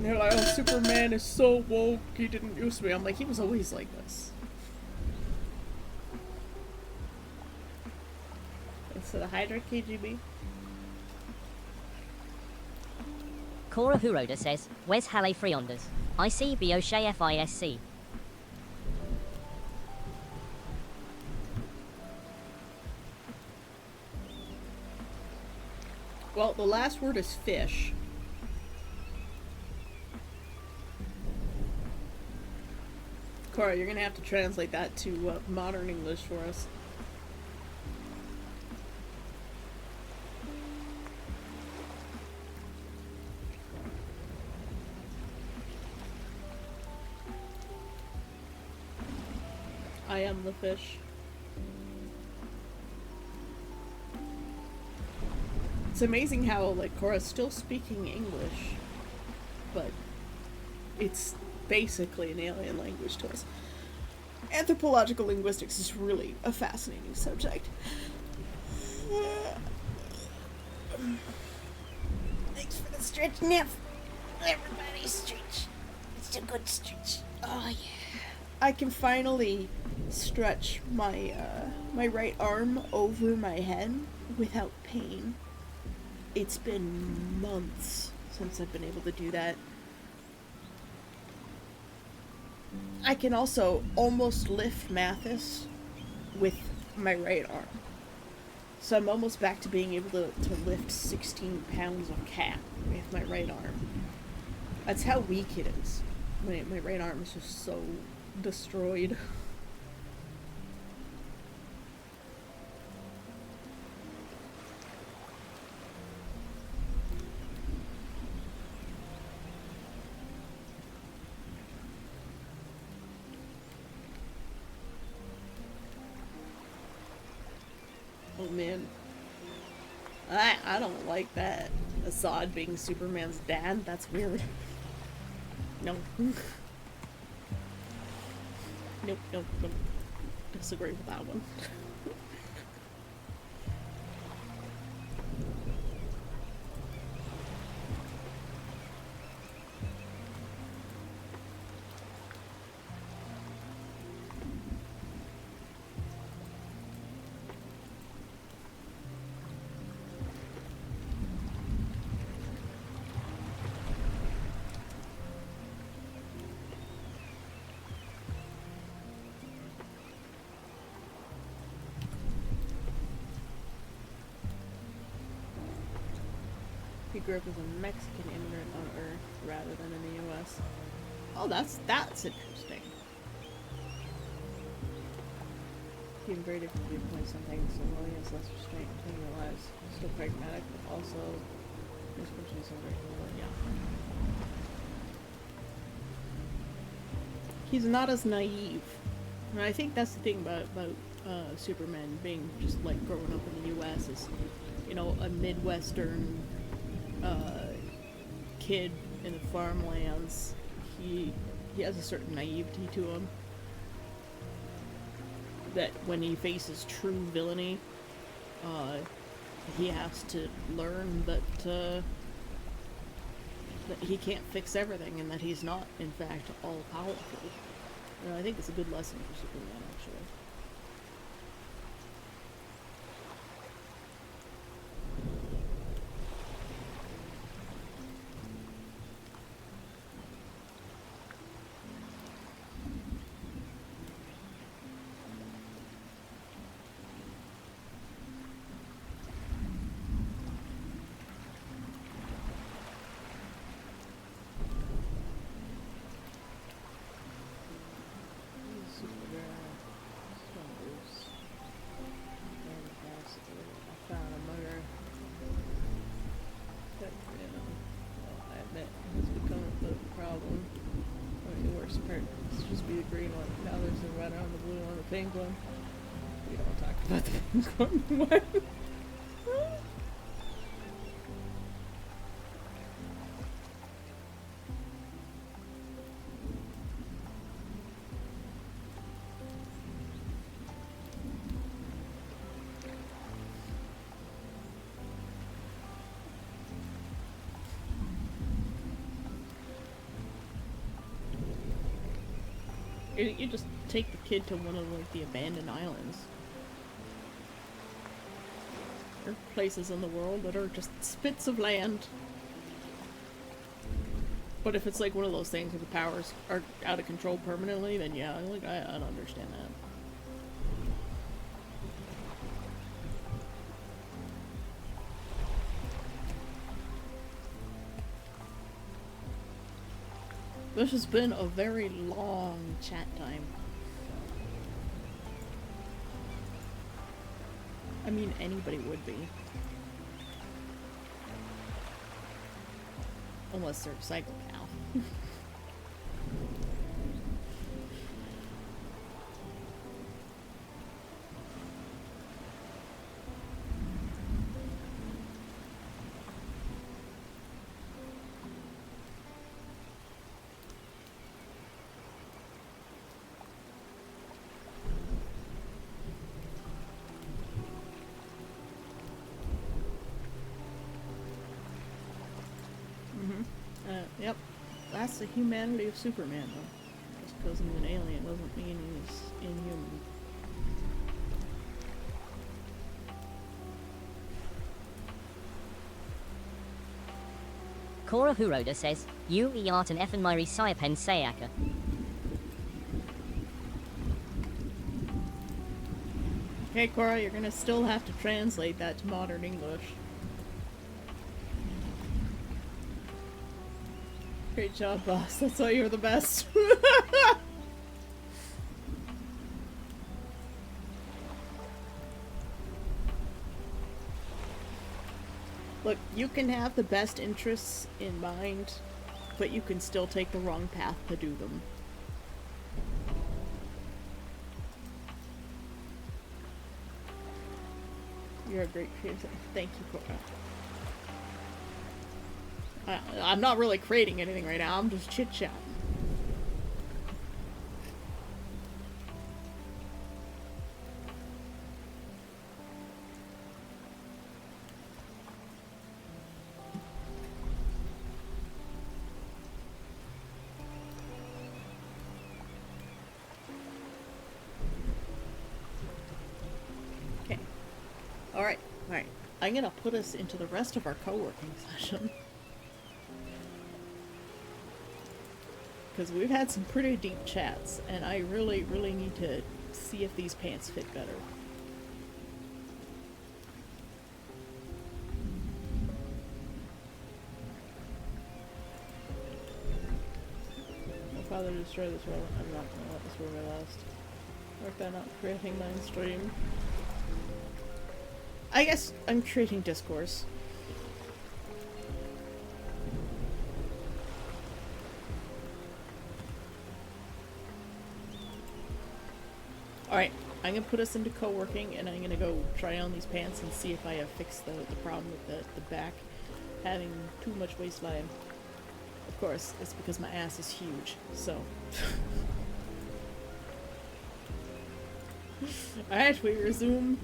They're like, oh, Superman is so woke, he didn't use me. I'm like, he was always like this. Thanks for the Hydra, KGB. Cora Huroda says, where's Halle Frionders? I see Boshay FISC. Well, the last word is fish. Cora, you're gonna have to translate that to modern English for us. I am the fish. It's amazing how, like, Cora's still speaking English, but it's basically an alien language to us. Anthropological linguistics is really a fascinating subject. Thanks for the stretch, Neff. Everybody stretch. It's a good stretch. Oh, yeah. I can finally stretch my my right arm over my head without pain. It's been months since I've been able to do that. I can also almost lift Mathis with my right arm. So I'm almost back to being able to lift 16 pounds of cat with my right arm. That's how weak it is. My right arm is just so destroyed. Oh man. I don't like that. Assad being Superman's dad, that's weird. No. Nope. Disagree with that one. He grew up as a Mexican immigrant on Earth rather than in the U.S. Oh, that's interesting. He integrated viewpoints on things so Willie has less restraint in their lives. Still pragmatic, but also this person is so grateful. Yeah. He's not as naive. And I think that's the thing about Superman being just like growing up in the U.S. is, you know, a Midwestern kid in the farmlands. He has a certain naivety to him that when he faces true villainy, he has to learn that he can't fix everything and that he's not, in fact, all powerful. And I think it's a good lesson for Superman, actually. Pink one. We don't talk about the pink one. You just take the kid to one of like the abandoned islands. There are places in the world that are just spits of land. But if it's like one of those things where the powers are out of control permanently, then yeah, like I don't understand that. This has been a very long chat time. I mean, anybody would be. Unless they're a psychopath. Yep. That's the humanity of Superman, though. Just because he's an alien doesn't mean he's inhuman. Cora Huroda says, You art an effin' myri Sayapen Sayaka. Okay, Cora, you're gonna still have to translate that to modern English. Great job, boss. That's why you're the best. Look, you can have the best interests in mind, but you can still take the wrong path to do them. You're a great creator. Thank you, Cora. I'm not really creating anything right now, I'm just chit-chatting. Okay. Alright. I'm gonna put us into the rest of our co-working session. Because we've had some pretty deep chats, and I really need to see if these pants fit better. My father destroyed this world. I'm not gonna let this world last. Work that not creating my stream. I guess I'm creating discourse. Alright, I'm gonna put us into co-working, and I'm gonna go try on these pants and see if I have fixed the problem with the back having too much waistline. Of course, it's because my ass is huge, so. Alright, we resume.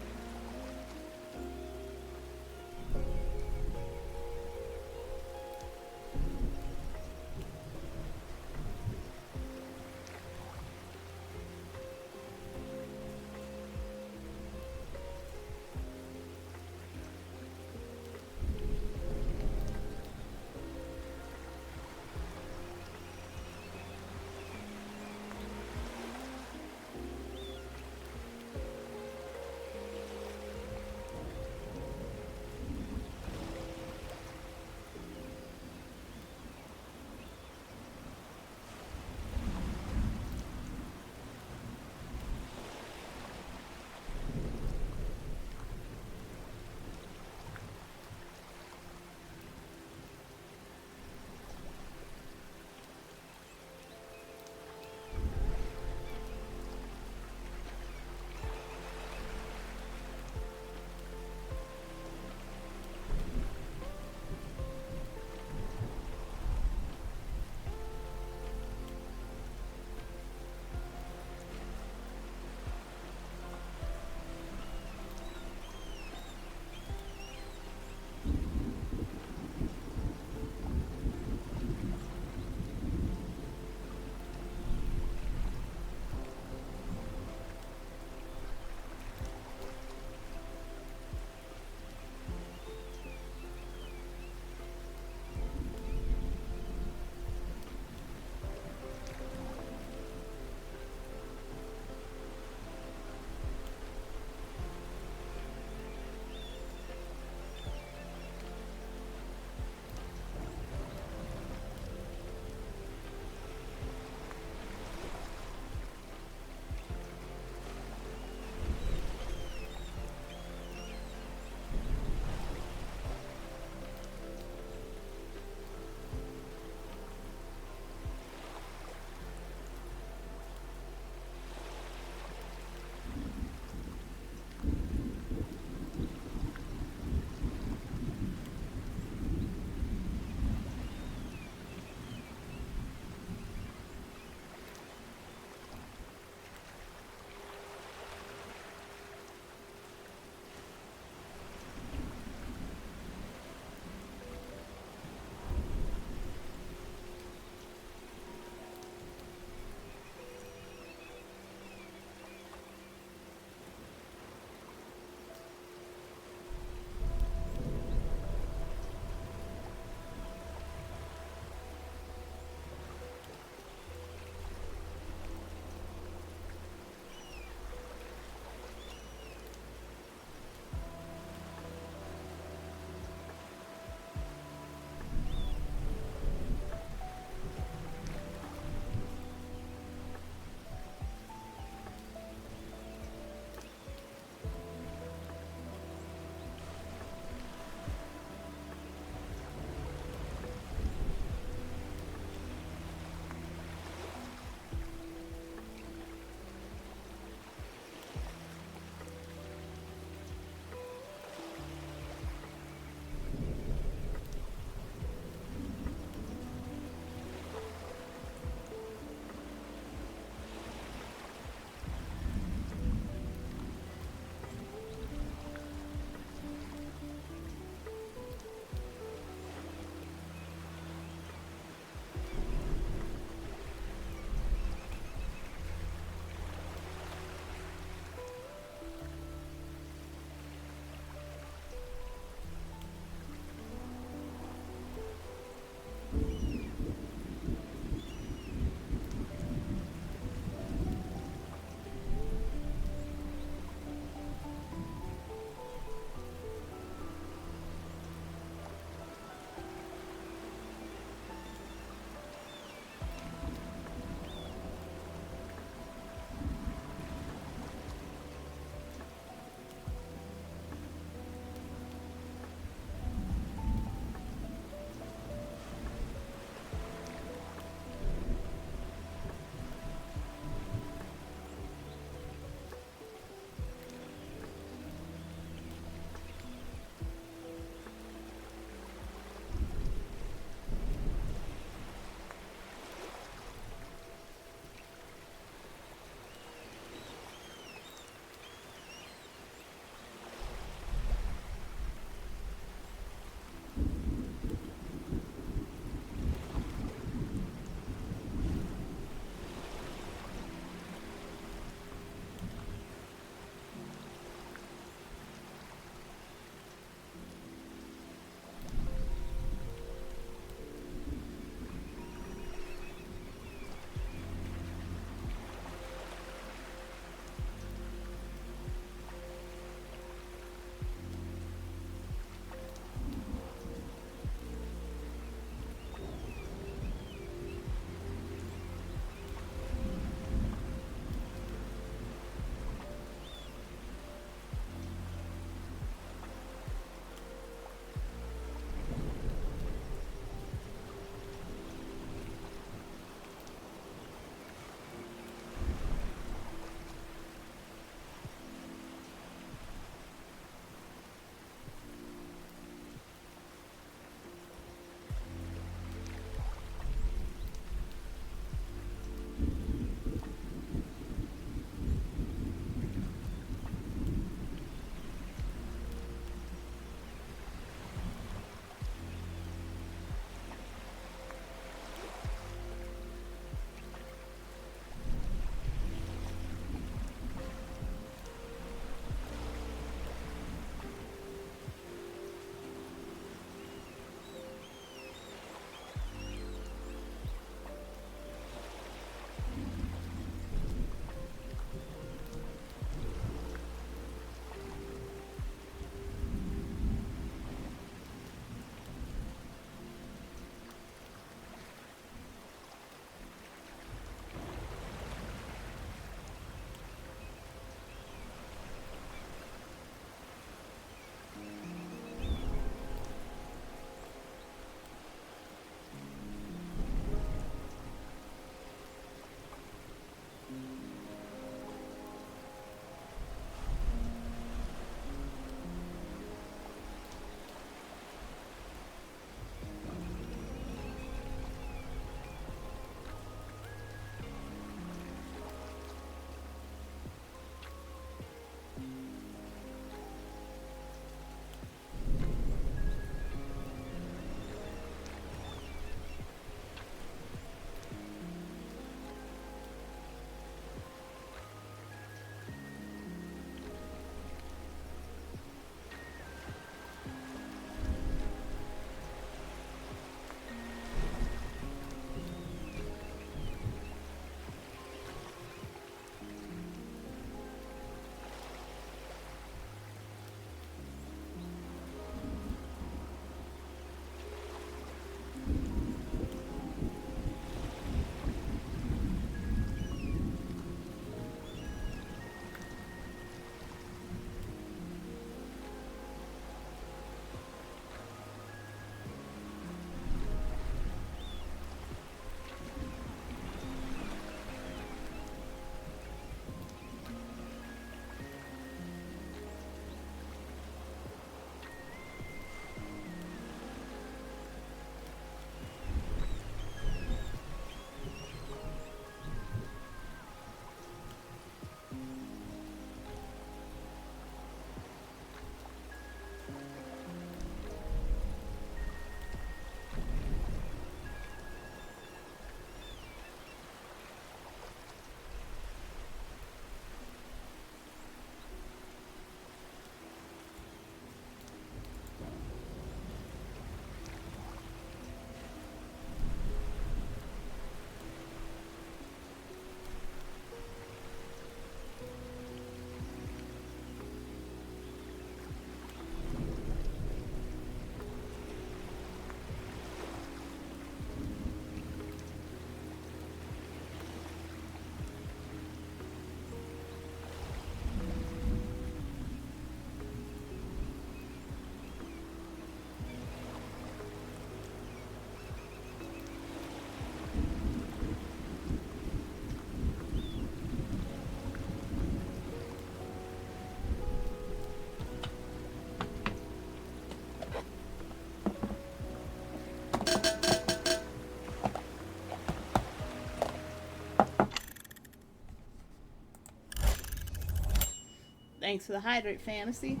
Thanks for the hydrate, Fantasy.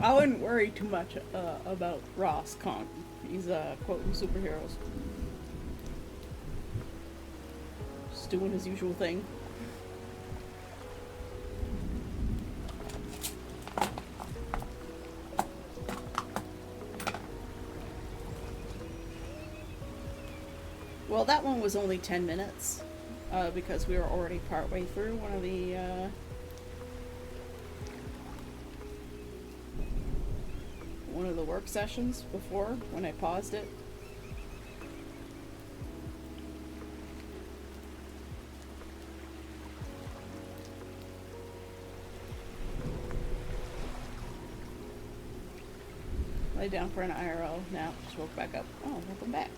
I wouldn't worry too much about Ross Conk. He's quoting superheroes. Just doing his usual thing. Well, that one was only 10 minutes because we were already partway through one of the work sessions before when I paused it. Lay down for an IRL. Now just woke back up. Oh, welcome back.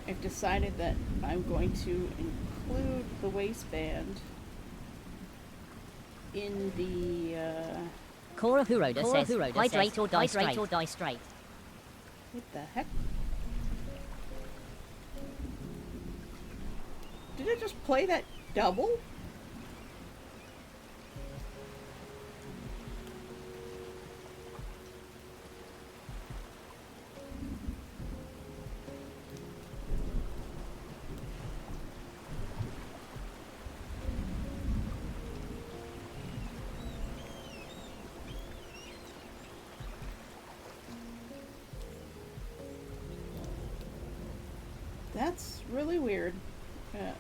I've decided that I'm going to include the waistband in the Cora Huroda says, hydrate or die straight. Or die straight. What the heck? Did it just play that double? That's really weird.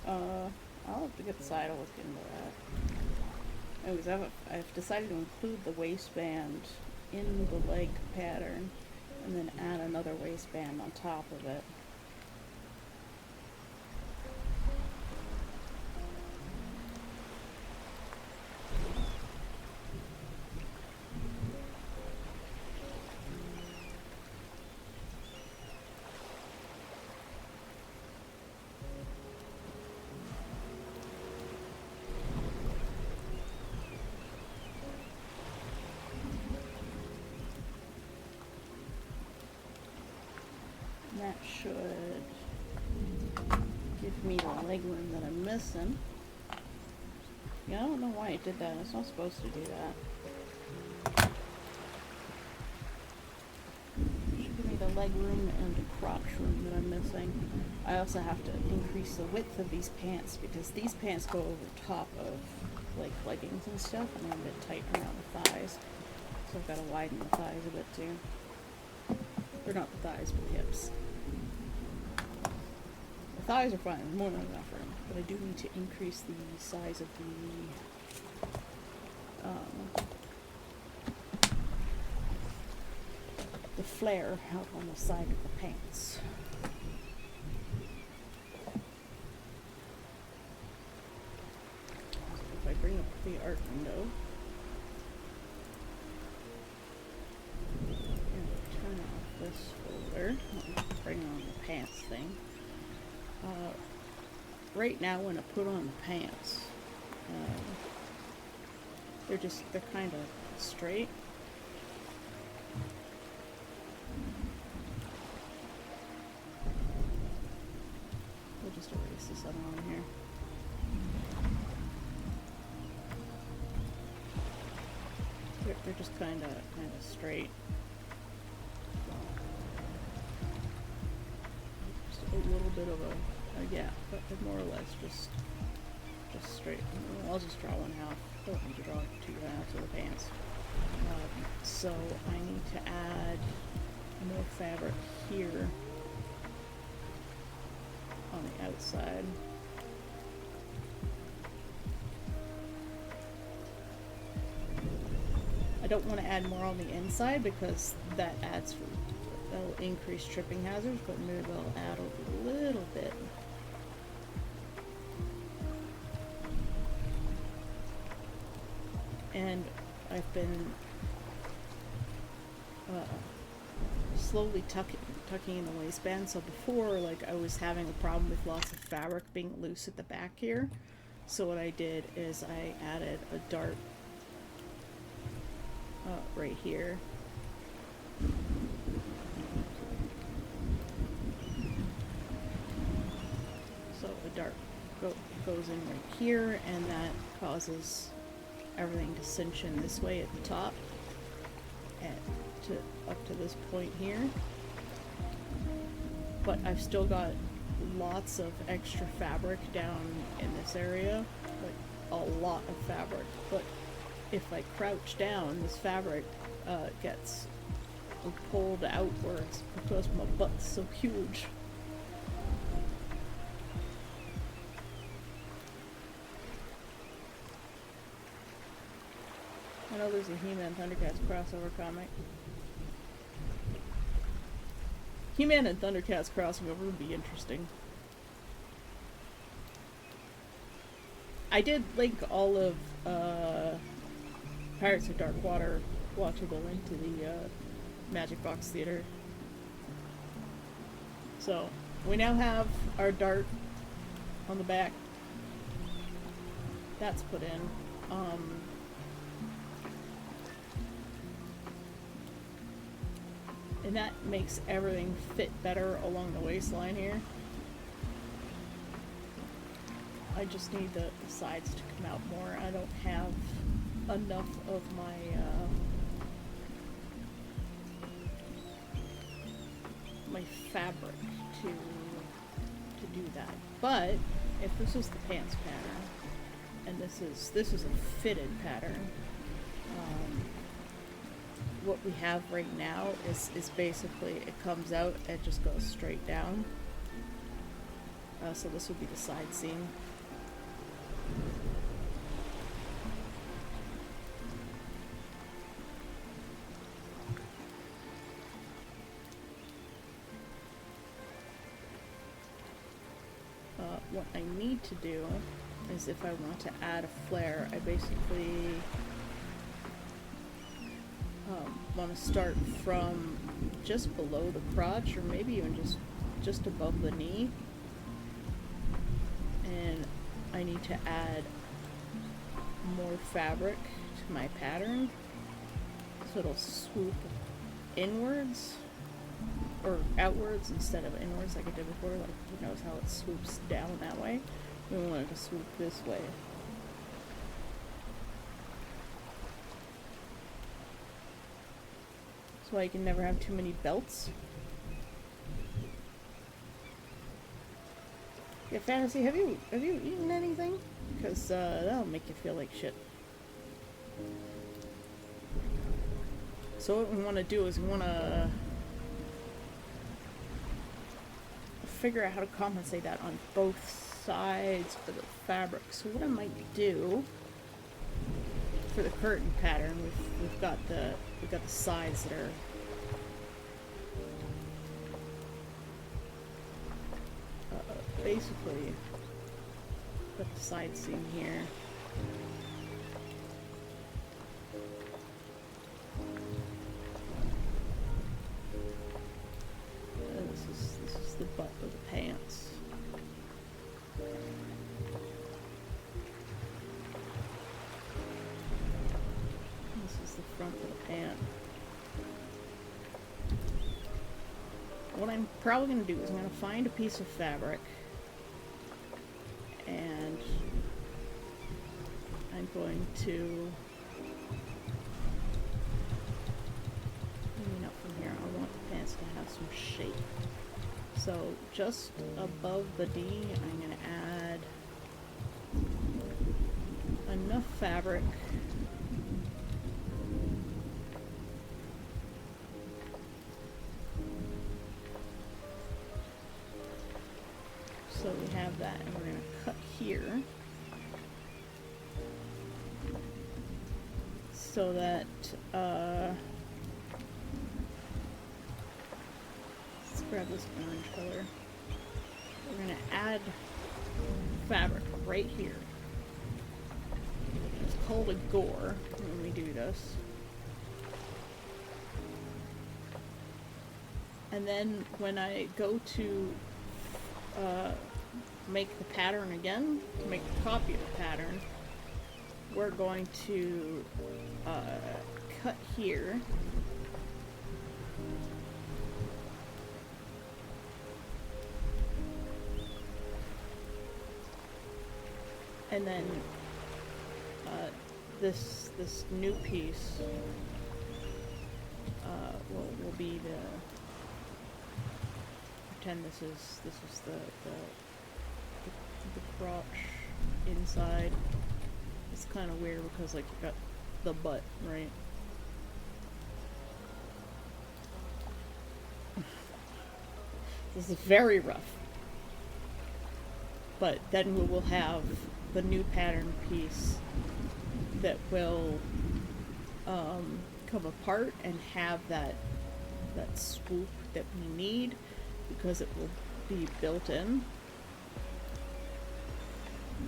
I'll have to get the side to look into that. Oh, because I've decided to include the waistband in the leg pattern and then add another waistband on top of it. That should give me the leg room that I'm missing. Yeah, I don't know why it did that. It's not supposed to do that. Should give me the leg room and the crotch room that I'm missing. I also have to increase the width of these pants because these pants go over top of like leggings and stuff and they're a bit tight around the thighs. So I've got to widen the thighs a bit too. Or not the thighs, but the hips. The thighs are fine, more than enough room, but I do need to increase the size of the flare out on the side of the pants. If I bring up the art window, turn off this folder, bring on the pants thing. Right now when I put on the pants, they're kind of straight. We'll just erase this other one here. They're just kind of straight. Just a little bit of a gap, but more or less just straight. I'll just draw one half. Don't need to draw two halves of the pants. So I need to add more fabric here on the outside. I don't want to add more on the inside because that'll increase tripping hazards, but maybe I'll add a little bit. And I've been slowly tucking in the waistband. So before, like, I was having a problem with lots of fabric being loose at the back here. So what I did is I added a dart right here. So a dart goes in right here, and that causes everything to cinch in this way at the top, up to this point here. But I've still got lots of extra fabric down in this area, like a lot of fabric. But if I crouch down, this fabric gets pulled outwards because my butt's so huge. I know there's a He-Man Thundercats crossover comic. He-Man and Thundercats crossing over would be interesting. I did link all of Pirates of Dark Water watchable into the Magic Box Theater. So, we now have our dart on the back. That's put in. And that makes everything fit better along the waistline here. I just need the sides to come out more. I don't have enough of my fabric to do that. But if this was the pants pattern, and this is a fitted pattern, what we have right now is basically it comes out and just goes straight down. So this would be the side seam. What I need to do is, if I want to add a flare, I basically want to start from just below the crotch, or maybe even just above the knee, and I need to add more fabric to my pattern so it'll swoop inwards or outwards instead of inwards like it did before. Like, you notice how it swoops down that way? We want it to swoop this way. So I can never have too many belts. Yeah, Fantasy, have you eaten anything? Because that'll make you feel like shit. So what we want to do is we want to figure out how to compensate that on both sides for the fabric. So what I might do for the curtain pattern, we've got the sides that are basically got the side seam here. This is the butt of the pants. This is the front of the pant. What I'm probably going to do is I'm going to find a piece of fabric, and I'm going to, maybe not from here, I want the pants to have some shape. So just above the knee, I'm going to add enough fabric so we have that, and we're going to cut here so that let's grab this orange color. We're going to add fabric right here. It's called a gore when we do this. And then when I go to make the pattern again, to make a copy of the pattern, we're going to cut here. And then this new piece will be the, pretend this is the crotch inside. It's kind of weird because like you got the butt, right? This is very rough. But then we will have the new pattern piece that will come apart and have that swoop that we need, because it will be built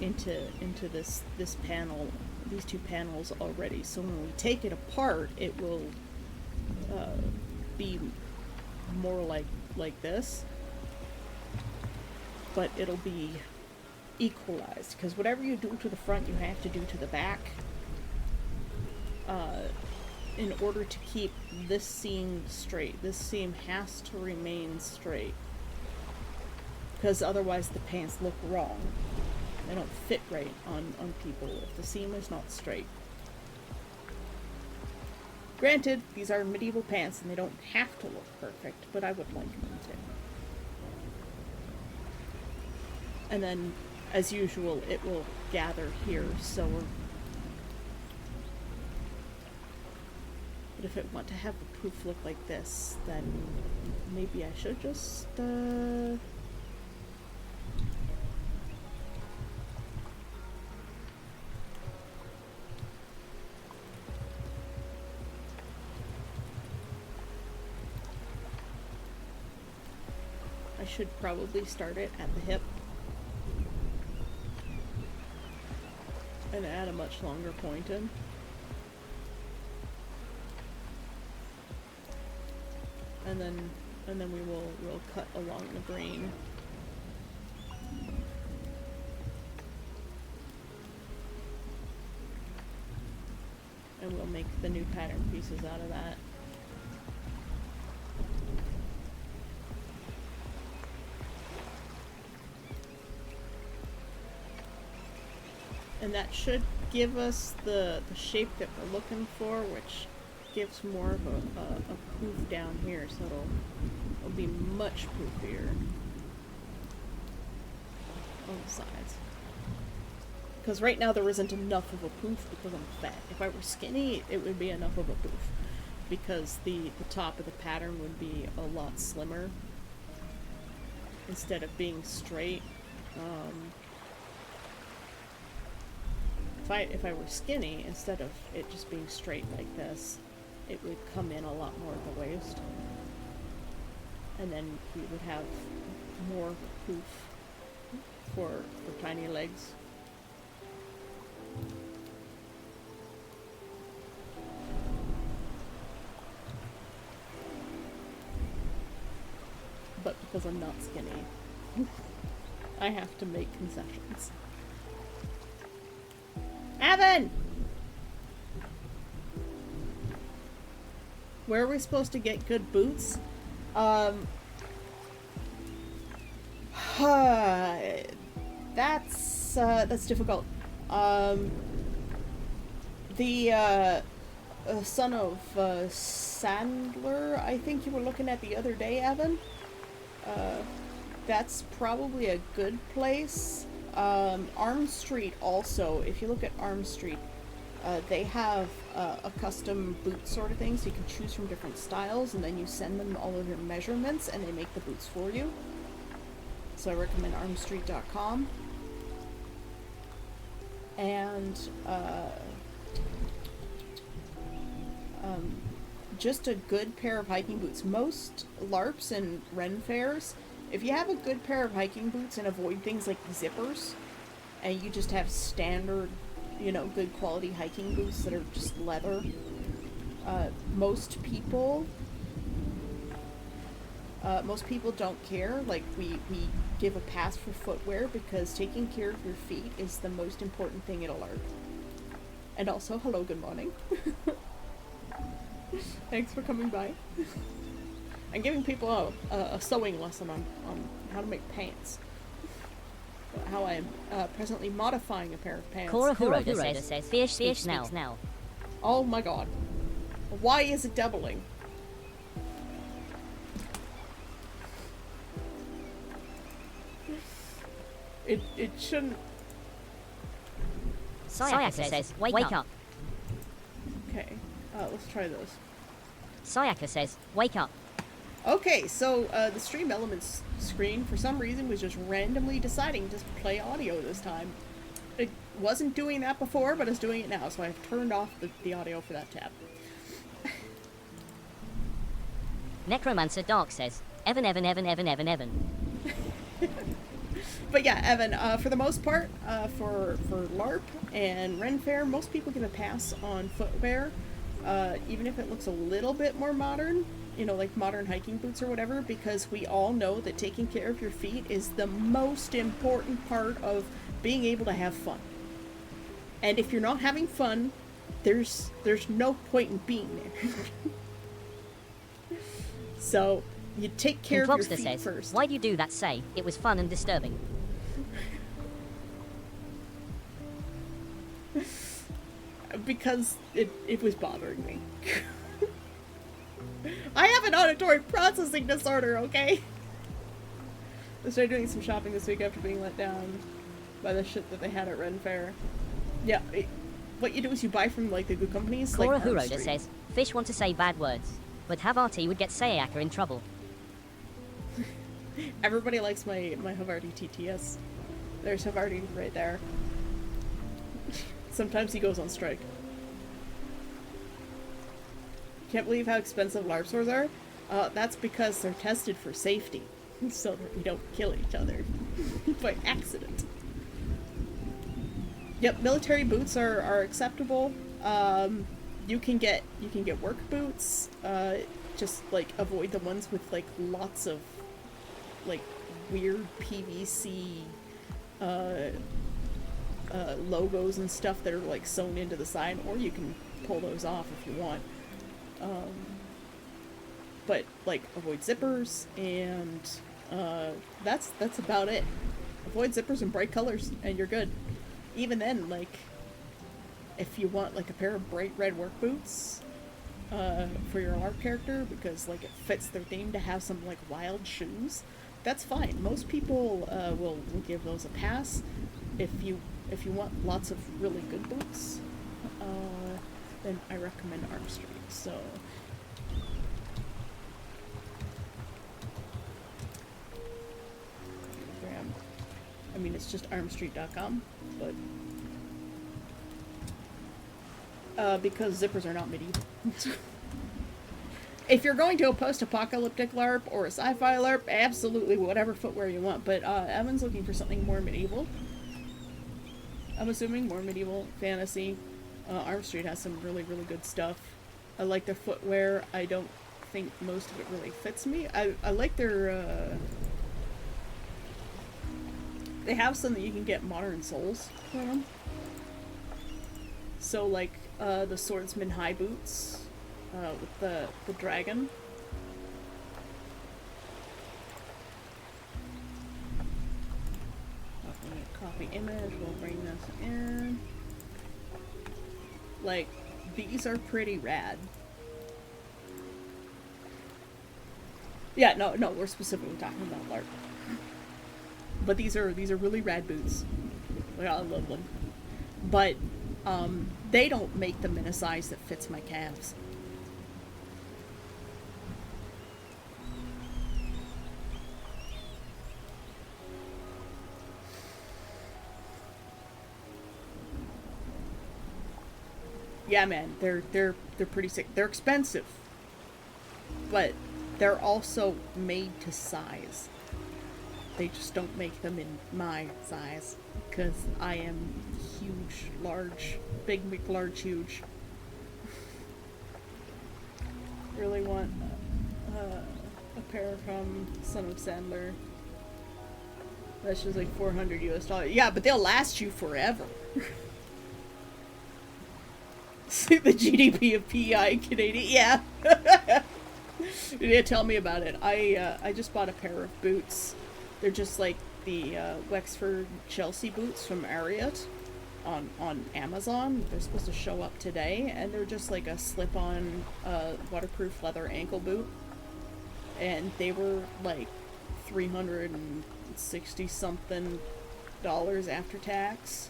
into this panel, these two panels already. So when we take it apart, it will be more like this, but it'll be equalized, because whatever you do to the front you have to do to the back in order to keep this seam straight. This seam has to remain straight, because otherwise the pants look wrong. They don't fit right on people if the seam is not straight. Granted, these are medieval pants and they don't have to look perfect, but I would like them to. And then, as usual, it will gather here, so but if I want to have the poof look like this, then maybe I should just I should probably start it at the hip and add a much longer point in. And then we'll cut along the grain. And we'll make the new pattern pieces out of that. And that should give us the shape that we're looking for, which gives more of a poof down here, so it'll be much poofier on the sides. Because right now there isn't enough of a poof because I'm fat. If I were skinny, it would be enough of a poof, because the top of the pattern would be a lot slimmer instead of being straight. If I were skinny, instead of it just being straight like this, it would come in a lot more at the waist. And then we would have more poof for tiny legs. But because I'm not skinny, I have to make concessions. Evan! Where are we supposed to get good boots? That's difficult. The son of Sandler, I think you were looking at the other day, Evan. That's probably a good place. Arm Street also, if you look at Arm Street, they have a custom boot sort of thing, so you can choose from different styles, and then you send them all of your measurements, and they make the boots for you. So I recommend armstreet.com. And just a good pair of hiking boots. Most LARPs and Ren fairs, if you have a good pair of hiking boots and avoid things like zippers, and you just have standard, good quality hiking boots that are just leather, most people Most people don't care. Like, we give a pass for footwear because taking care of your feet is the most important thing in a LARP. And also, hello, good morning. Thanks for coming by. I'm giving people a sewing lesson on how to make pants. How I'm presently modifying a pair of pants. Cora Huroda says, Fish speaks now. Oh my god. Why is it doubling? It shouldn't... Sayaka says, wake up. Okay, let's try this. Sayaka says, wake up. Okay, so the Stream Elements screen, for some reason, was just randomly deciding to play audio this time. It wasn't doing that before, but it's doing it now, so I've turned off the audio for that tab. Necromancer Dark says, Evan. But yeah, Evan, for the most part, for LARP and Ren Fair, most people give a pass on footwear, even if it looks a little bit more modern, you know, like modern hiking boots or whatever, because we all know that taking care of your feet is the most important part of being able to have fun. And if you're not having fun, there's no point in being there. So, you take care of your feet says, first. Why do you do that? Say, it was fun and disturbing. Because it was bothering me. I have an auditory processing disorder, okay? I started doing some shopping this week after being let down by the shit that they had at Ren Fair. Yeah, what you do is you buy from, like, the good companies, Cora like Huroda says, Fish want to say bad words, but have RT would get Sayaka in trouble. Everybody likes my Havarti TTS. There's Havarti right there. Sometimes he goes on strike. Can't believe how expensive LARP stores are. That's because they're tested for safety, so that we don't kill each other by accident. Yep, military boots are acceptable. You can get work boots. Just like avoid the ones with like lots of like weird PVC logos and stuff that are like sewn into the side, or you can pull those off if you want. But like avoid zippers, and that's about it. Avoid zippers and bright colors, and you're good. Even then, like if you want like a pair of bright red work boots for your LARP character, because like it fits their theme to have some like wild shoes, that's fine. Most people will give those a pass. If you want lots of really good boots, then I recommend Armstreet. So I mean, it's just armstreet.com, but because zippers are not medieval. If you're going to a post-apocalyptic LARP or a sci-fi LARP, absolutely whatever footwear you want, but Evan's looking for something more medieval. I'm assuming more medieval fantasy. Armstreet has some really, really good stuff. I like their footwear. I don't think most of it really fits me. I like their, they have some that you can get modern soles from. So like, the Swordsman high boots, with the dragon. Copy image, we'll bring this in. Like, these are pretty rad. Yeah, no, we're specifically talking about LARP. But these are really rad boots. Like, I love them. But, they don't make them in a size that fits my calves. Yeah, man, they're pretty sick. They're expensive, but they're also made to size. They just don't make them in my size, because I am huge, large, big, large, huge. Really want, a pair from Son of Sandler. That's just like $400 US. Yeah, but they'll last you forever. The GDP of PEI Canadian. Yeah. Yeah, tell me about it. I just bought a pair of boots. They're just like the Wexford Chelsea boots from Ariat on Amazon. They're supposed to show up today, and they're just like a slip-on waterproof leather ankle boot. And they were like $360 something after tax.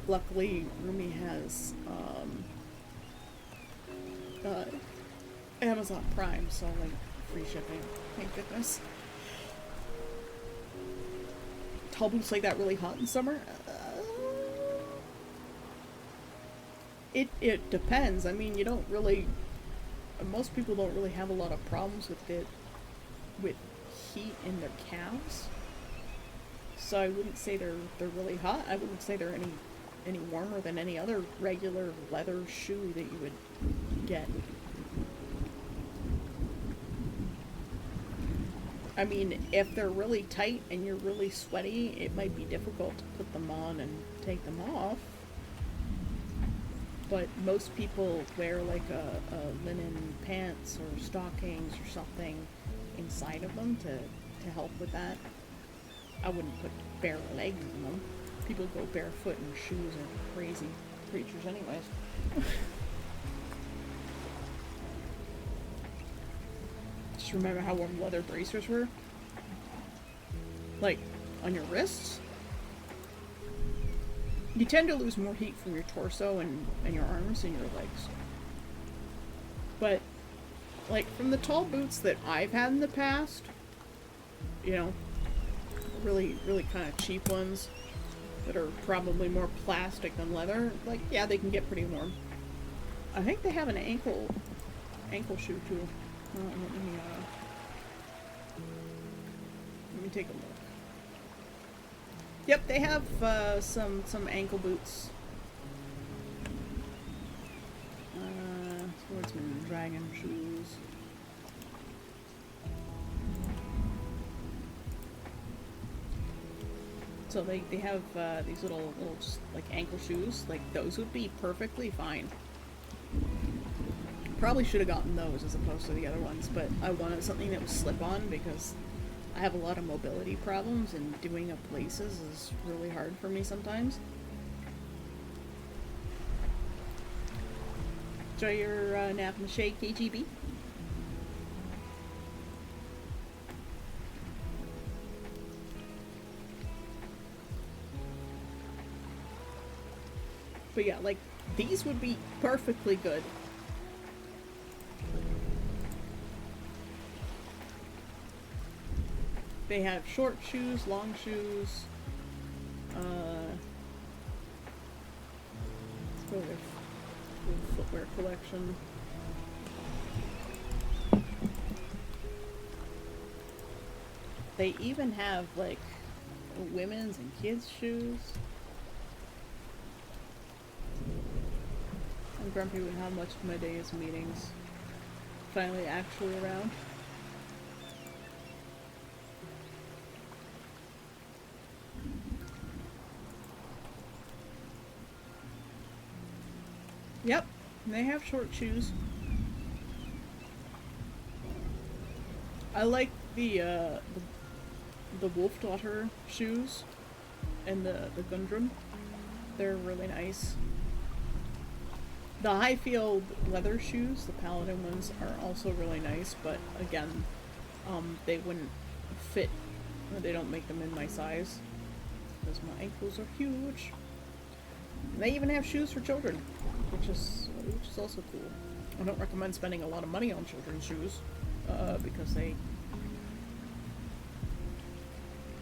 Luckily, Rumi has Amazon Prime, so like free shipping. Thank goodness. Tall boots like that really hot in summer? It depends. I mean, you don't really. Most people don't really have a lot of problems with heat in their calves. So I wouldn't say they're really hot. I wouldn't say they're any warmer than any other regular leather shoe that you would get. I mean, if they're really tight and you're really sweaty, it might be difficult to put them on and take them off. But most people wear like a linen pants or stockings or something inside of them to help with that. I wouldn't put bare legs in them. People go barefoot in shoes are crazy creatures anyways. Just remember how warm leather bracers were? Like, on your wrists? You tend to lose more heat from your torso and your arms and your legs. But, like, from the tall boots that I've had in the past, you know, really, really kind of cheap ones that are probably more plastic than leather, like, yeah, they can get pretty warm. I think they have an ankle shoe, too. Let me take a look. Yep, they have some ankle boots. Swordsman dragon shoes. So they have these little just like ankle shoes. Like those would be perfectly fine. Probably should have gotten those as opposed to the other ones, but I wanted something that was slip-on because I have a lot of mobility problems and doing up laces is really hard for me sometimes. Enjoy your nap in the shade, KGB. But yeah, like, these would be perfectly good. They have short shoes, long shoes. Let's go to their footwear collection. They even have, like, women's and kids' shoes. I'm grumpy with how much of my day is meetings. Finally actually around. Yep, they have short shoes. I like the Wolf Daughter shoes and the Gundam. They're really nice. The Highfield leather shoes, the Paladin ones, are also really nice, but again, they wouldn't fit. They don't make them in my size because my ankles are huge. And they even have shoes for children, which is also cool. I don't recommend spending a lot of money on children's shoes because they.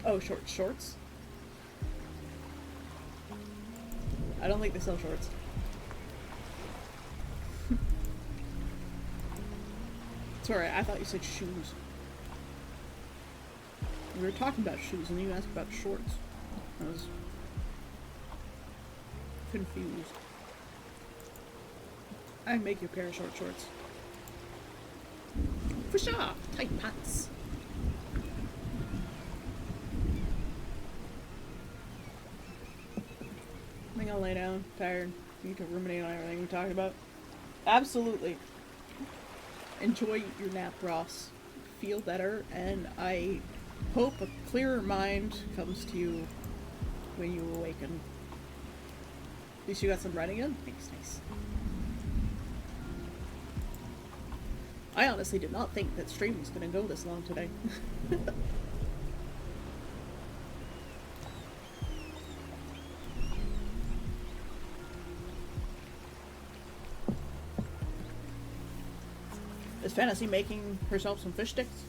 Oh, shorts. I don't think they sell shorts. Sorry, I thought you said shoes. We were talking about shoes and you asked about shorts. I was confused. I'd make you a pair of short shorts. For sure. Tight pants. I think I'll lay down. Tired. Need to ruminate on everything we talked about. Absolutely. Enjoy your nap, Ross. Feel better, and I hope a clearer mind comes to you when you awaken. At least you got some running in? Nice, nice. I honestly did not think that stream was going to go this long today. Is Fantasy making herself some fish sticks?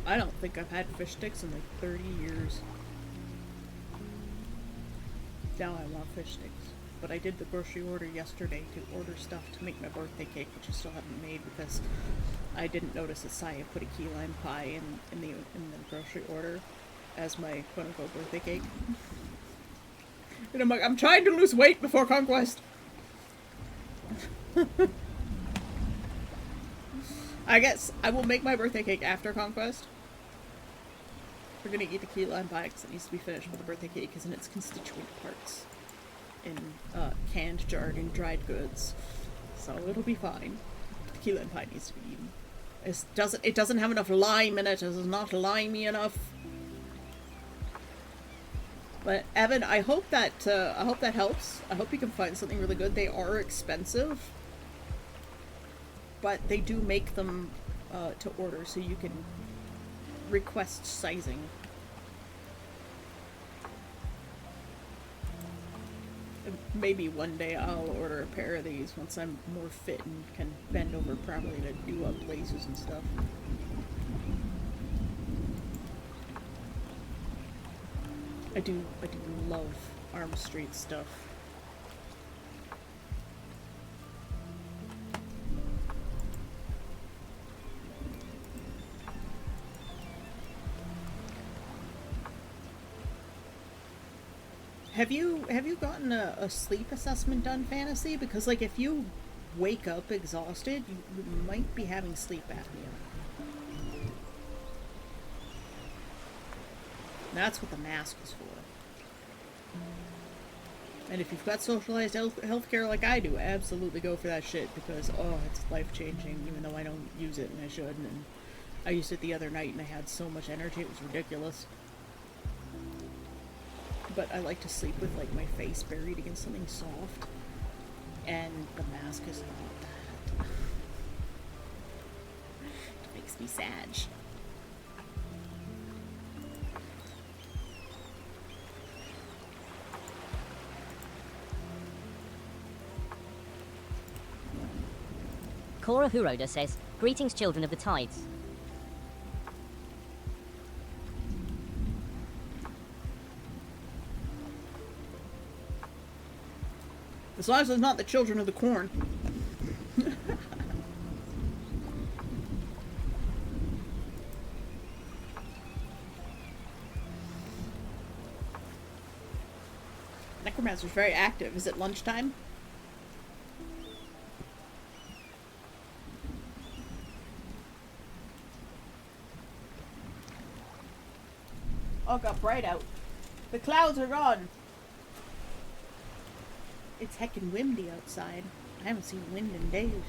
I don't think I've had fish sticks in like 30 years. Now I want fish sticks. But I did the grocery order yesterday to order stuff to make my birthday cake, which I still haven't made because I didn't notice that Saya put a key lime pie in the grocery order as my quote-unquote birthday cake. And I'm like, I'm trying to lose weight before Conquest. I guess I will make my birthday cake after Conquest. We're gonna eat the key lime pie because it needs to be finished, but the birthday cake is in its constituent parts. In canned, jarred, and dried goods. So it'll be fine. The key lime pie needs to be eaten. It doesn't have enough lime in it. It is not limey enough. But Evan, I hope that helps. I hope you can find something really good. They are expensive, but they do make them to order, so you can request sizing. Maybe one day I'll order a pair of these once I'm more fit and can bend over properly to do up laces and stuff. I do love Arm Street stuff. Have you gotten a sleep assessment done, Fantasy? Because like if you wake up exhausted, you might be having sleep apnea. That's what the mask is for. And if you've got socialized healthcare like I do, absolutely go for that shit because, oh, it's life-changing, even though I don't use it and I should. And I used it the other night and I had so much energy, it was ridiculous. But I like to sleep with, like, my face buried against something soft. And the mask is not that. It makes me sad. Cora Huroda says, "Greetings, children of the tides." As long as it's not the children of the corn. Necromancer's very active. Is it lunchtime? Oh, it got bright out. The clouds are gone. It's heckin' windy outside. I haven't seen wind in days.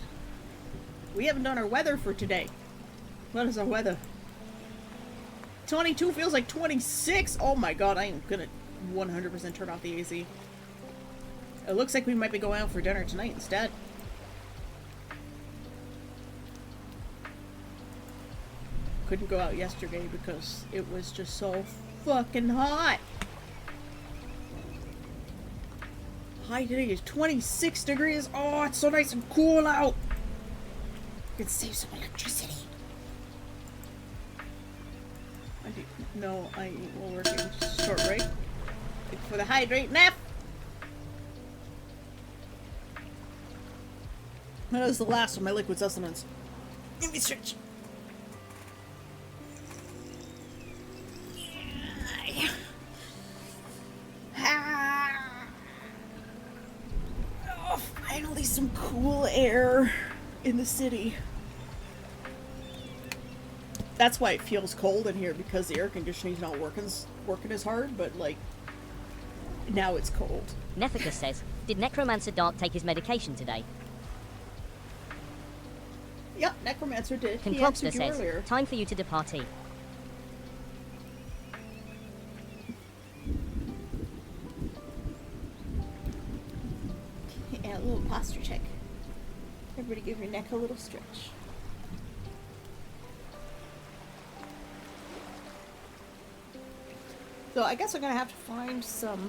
We haven't done our weather for today. What is our weather? 22 feels like 26! Oh my god, I am gonna 100% turn off the AC. It looks like we might be going out for dinner tonight instead. Couldn't go out yesterday because it was just so fucking hot. High today is 26 degrees. Oh, it's so nice and cool out. You can save some electricity. No, I will work in just a short break. For the hydrate nap. That was the last of my liquid sustenance. Let me search. Oh, finally. in the city. That's why it feels cold in here, because the air conditioning's not working as hard, but like now it's cold. Nethicus says, did Necromancer Dark take his medication today? Yep, Necromancer did. He Conclobster answered you says, earlier. time for you to departee. Yeah, a little posture check. Everybody give your neck a little stretch. So I guess I'm gonna have to find some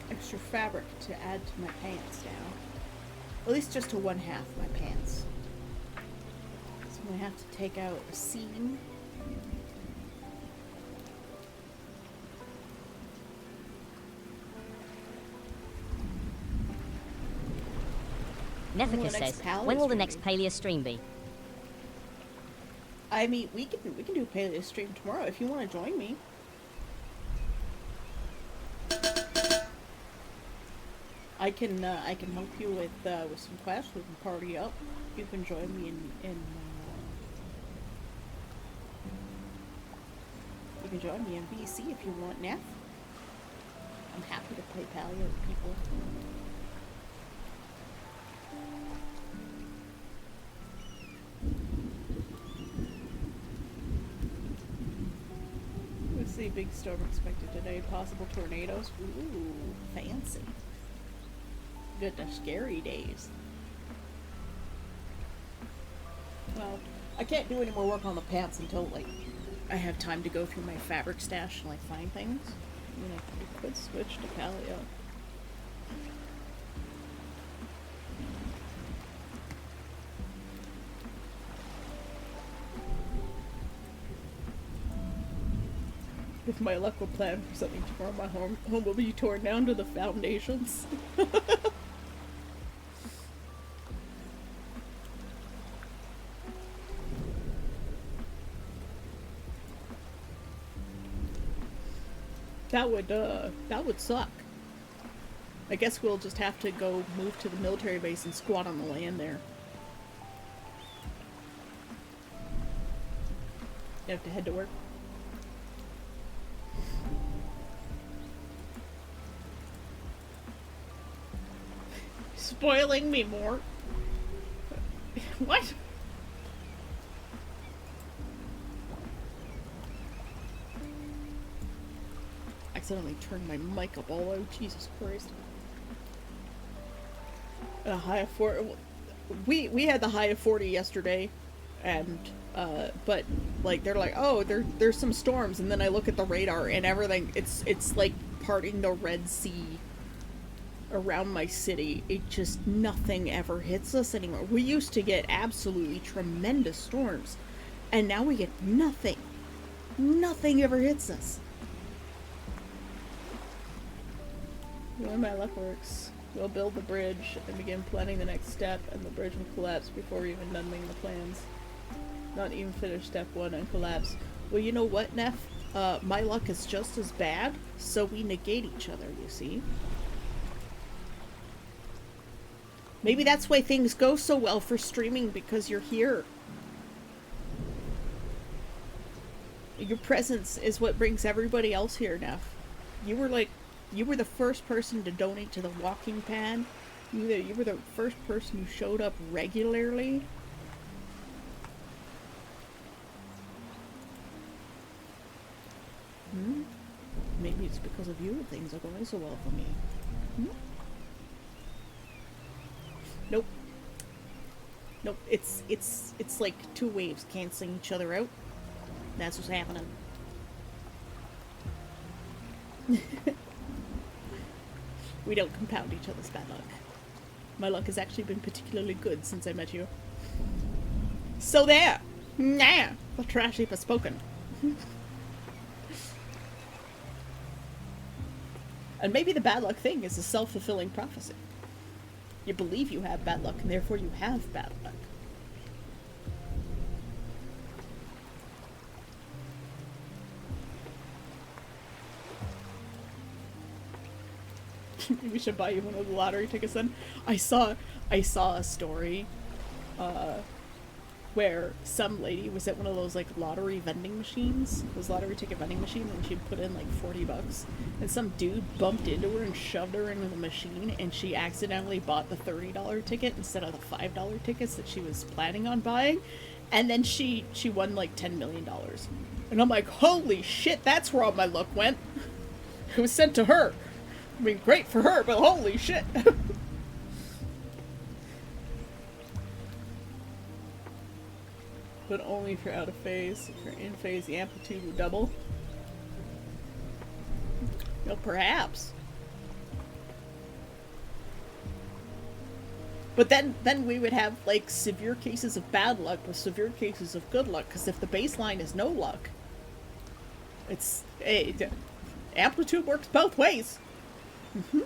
extra fabric to add to my pants now. At least just to one half my pants. So I'm gonna have to take out a seam. Nethicus says, when will the next Palea stream be? I mean, we can do Paleo stream tomorrow if you want to join me. I can help you with some quests. We can party up. You can join me you can join me in VC if you want, Neff. I'm happy to play Paleo with people. Let's see, big storm expected today. Possible tornadoes. Ooh, fancy. Good to scary days. Well, I can't do any more work on the pants until, like, I have time to go through my fabric stash and, like, find things. And then I could switch to Paleo. If my luck will plan for something tomorrow, my home will be torn down to the foundations. That would suck. I guess we'll just have to go move to the military base and squat on the land there. You have to head to work. Spoiling me more. What? Accidentally turned my mic up all out. Jesus Christ. A high of 40. We had the high of 40 yesterday, and but like they're like, oh, there's some storms, and then I look at the radar and everything. It's like parting the Red Sea around my city. It just, nothing ever hits us anymore. We used to get absolutely tremendous storms, and now we get nothing. Nothing ever hits us. When my luck works, we'll build the bridge and begin planning the next step, and the bridge will collapse before even numbing the plans. Not even finish step 1 and collapse. Well, you know what, Neff? My luck is just as bad, so we negate each other, you see? Maybe that's why things go so well for streaming, because you're here. Your presence is what brings everybody else here, Neff. You were the first person to donate to the walking pad. You were the first person who showed up regularly. Maybe it's because of you things are going so well for me. Nope. Nope. It's like two waves canceling each other out. That's what's happening. We don't compound each other's bad luck. My luck has actually been particularly good since I met you. So there! Nah! The trash heap has spoken. And maybe the bad luck thing is a self-fulfilling prophecy. You believe you have bad luck, and therefore you have bad luck. We should buy you one of the lottery tickets then. I saw a story where some lady was at one of those like lottery vending machines, those lottery ticket vending machines, and she'd put in like $40, and some dude bumped into her and shoved her into the machine, and she accidentally bought the $30 ticket instead of the $5 tickets that she was planning on buying, and then she won like $10 million. And I'm like, holy shit, that's where all my luck went. It was sent to her. I mean, great for her, but holy shit. But only if you're out of phase. If you're in phase, the amplitude will double. Well, perhaps. But then we would have, like, severe cases of bad luck with severe cases of good luck, because if the baseline is no luck, it's... amplitude works both ways. Mm-hmm.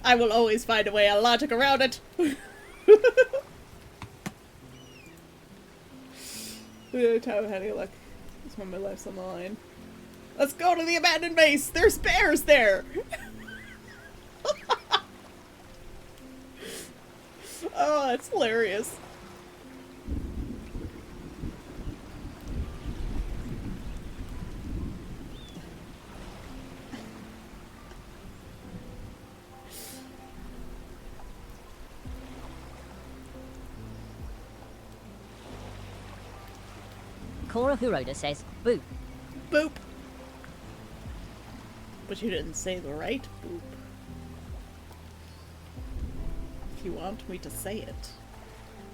I will always find a way of logic around it. Time of any luck. That's when my life's on the line. Let's go to the abandoned base! There's bears there! Oh, that's hilarious. Cora Huroda says, boop. Boop. But you didn't say the right boop. If you want me to say it,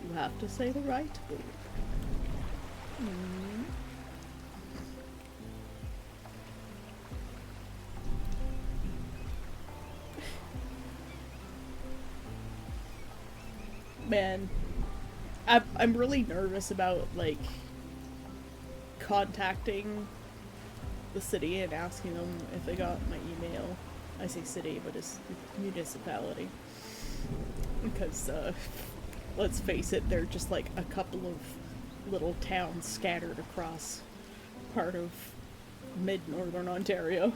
you have to say the right boop. Mm. Man, I'm really nervous about, like, contacting the city and asking them if they got my email. I say city, but it's municipality. Because, let's face it, they're just like a couple of little towns scattered across part of mid-northern Ontario.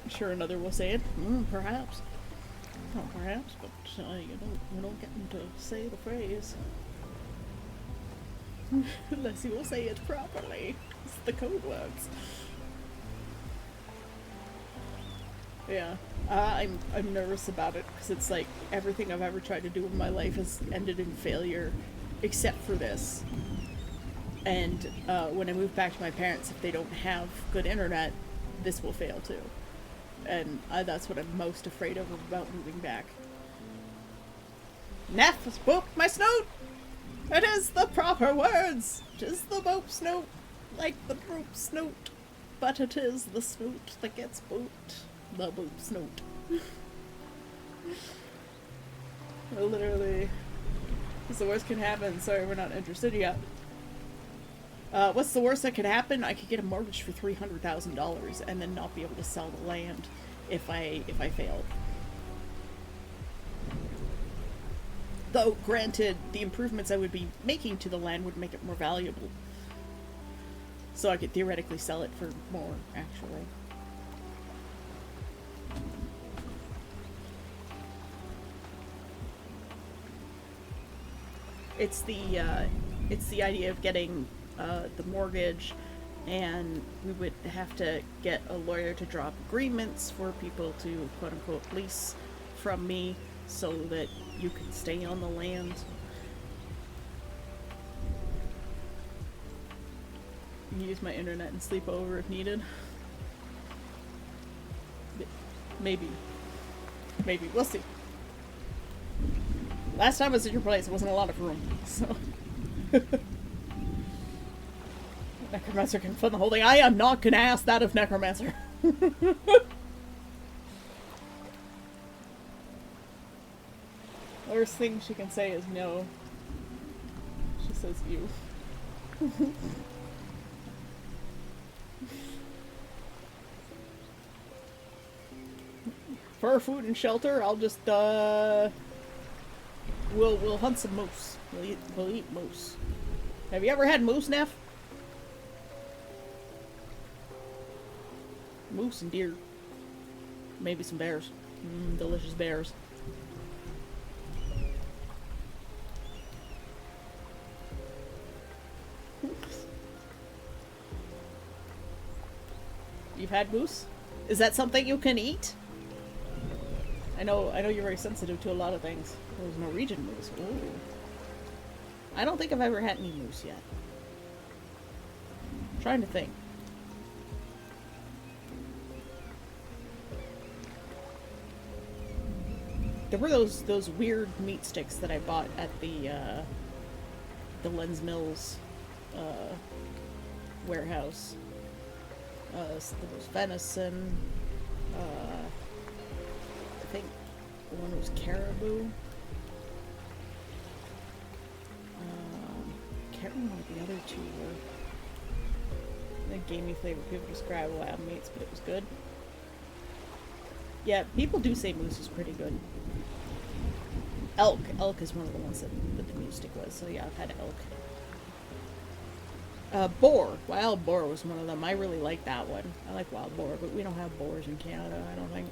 I'm sure another will say it. Perhaps. Not perhaps, but you don't get them to say the phrase. Unless you will say it properly. It's the code words. Yeah, I'm nervous about it because it's like everything I've ever tried to do in my life has ended in failure, except for this. And when I move back to my parents, if they don't have good internet, this will fail too. And that's what I'm most afraid of about moving back. Neff has booped my snoot! It is the proper words! 'Tis the boop snoot, like the droop snoot. But it is the snoot that gets booped. The boop snoot. Literally. What's the worst can happen? Sorry, we're not interested yet. What's the worst that could happen? I could get a mortgage for $300,000 and then not be able to sell the land if I failed. Though, granted, the improvements I would be making to the land would make it more valuable. So I could theoretically sell it for more, actually. It's the idea of getting the mortgage, and we would have to get a lawyer to draw up agreements for people to quote-unquote lease from me so that you can stay on the land. You can use my internet and sleep over if needed. Maybe. Maybe. We'll see. Last time I was at your place, there wasn't a lot of room, so... Necromancer can fund the whole thing. I am not gonna ask that of Necromancer. Worst thing she can say is no. She says you. For food and shelter, I'll just we'll hunt some moose. We'll eat moose. Have you ever had moose, Neff? Moose and deer. Maybe some bears. Delicious bears. You've had moose? Is that something you can eat? I know you're very sensitive to a lot of things. There's Norwegian moose. Ooh. I don't think I've ever had any moose yet. I'm trying to think. There were those weird meat sticks that I bought at the Lens Mills warehouse. There was venison. I think one was caribou. Can't remember what the other two were. The gamey flavor people describe wild meats, but it was good. Yeah, people do say moose is pretty good. Elk is one of the ones that the meat stick was. So yeah, I've had elk. Boar. Wild boar was one of them. I really like that one. I like wild boar, but we don't have boars in Canada, I don't think.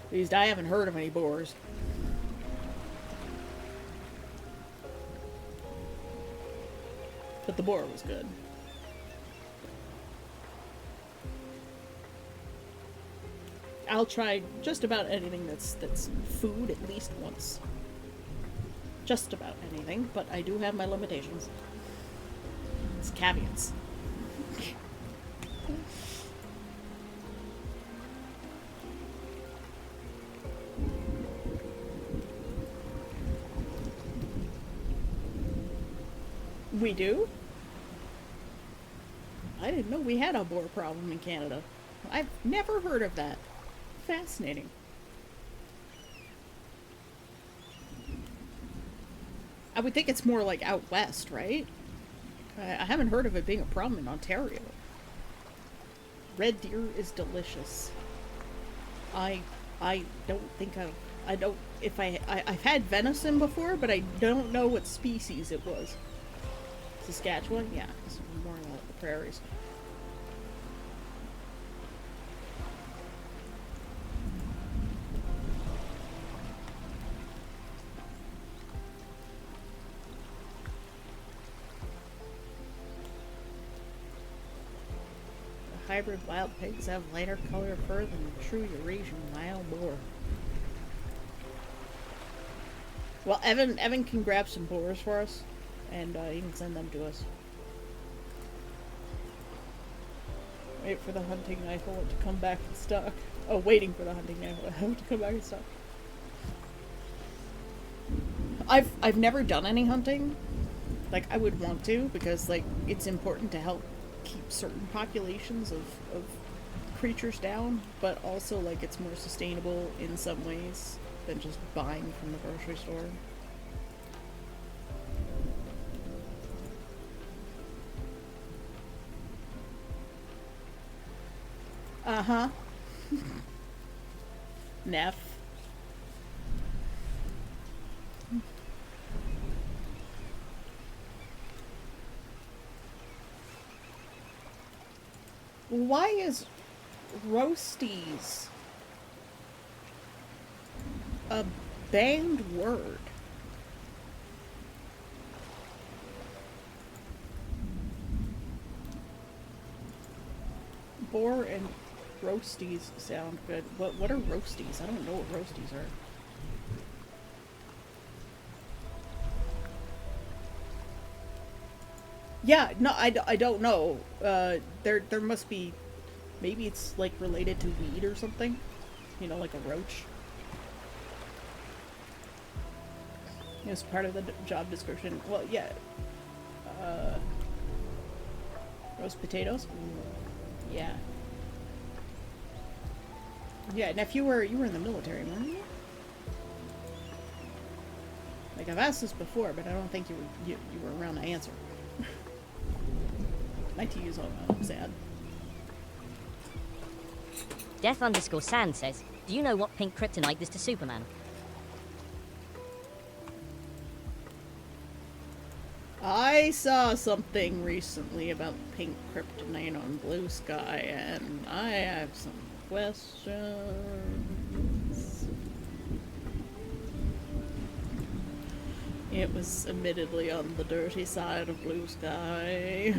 At least I haven't heard of any boars. But the boar was good. I'll try just about anything that's food at least once. Just about anything, but I do have my limitations. It's caveats. We do? I didn't know we had a boar problem in Canada. I've never heard of that. Fascinating. I would think it's more like out west, right? I haven't heard of it being a problem in Ontario. Red deer is delicious. I don't think I've had venison before, but I don't know what species it was. Saskatchewan? Yeah, it's more like the prairies. The hybrid wild pigs have lighter color fur than the true Eurasian wild boar. Well, Evan can grab some boars for us, and he can send them to us. Wait for the hunting rifle to come back in stock. Oh, waiting for the hunting rifle to come back in stock. I've never done any hunting. Like, I would want to, because, like, it's important to help keep certain populations of creatures down, but also, like, it's more sustainable in some ways than just buying from the grocery store. Uh-huh. Neff. Why is roasties a banned word? Boar and roasties sound good. What are roasties? I don't know what roasties are. Yeah, no, I don't know. There must be, maybe it's like related to weed or something. You know, like a roach. It's part of the job description. Well, yeah. Roast potatoes? Yeah. Yeah, and if you were in the military, weren't you? Like, I've asked this before, but I don't think you were around to answer. My tea is all sad. Death_Sand says, do you know what pink kryptonite is to Superman? I saw something recently about pink kryptonite on Blue Sky, and I have some questions. It was admittedly on the dirty side of Blue Sky.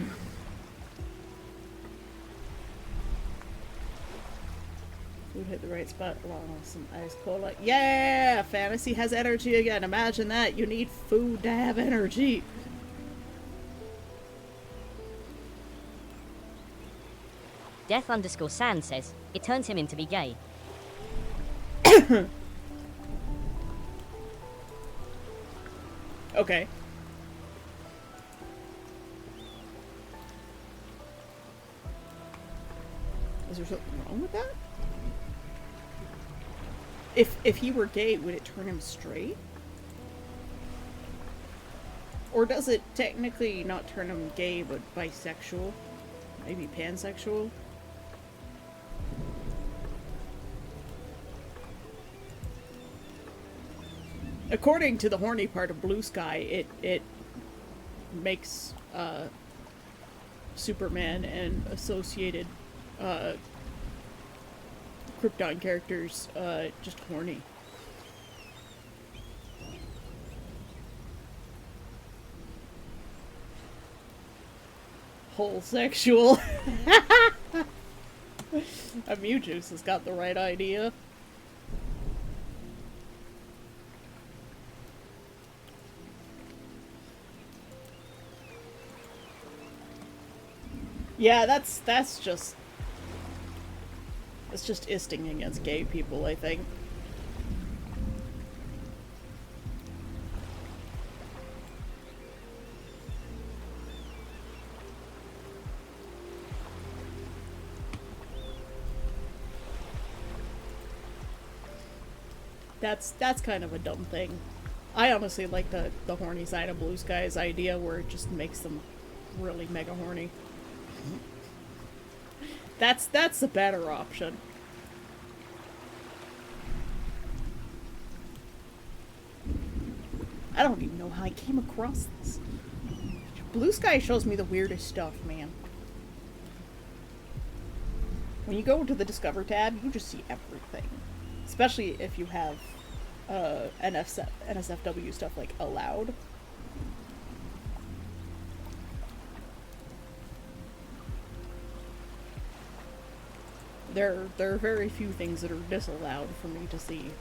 Food hit the right spot along with some ice cola. Yeah! Fantasy has energy again. Imagine that. You need food to have energy. Death_Sand says, it turns him into be gay. Okay. Is there something wrong with that? If he were gay, would it turn him straight? Or does it technically not turn him gay, but bisexual? Maybe pansexual? According to the horny part of Blue Sky, it makes Superman and associated Krypton characters just horny. Whole sexual. Amujuice has got the right idea. Yeah, that's just isting against gay people, I think. That's kind of a dumb thing. I honestly like the horny side of Blue Sky's idea where it just makes them really mega horny. That's the better option. I don't even know how I came across this. Blue Sky shows me the weirdest stuff, man. When you go into the Discover tab, you just see everything. Especially if you have NSFW stuff like allowed. There are very few things that are disallowed for me to see.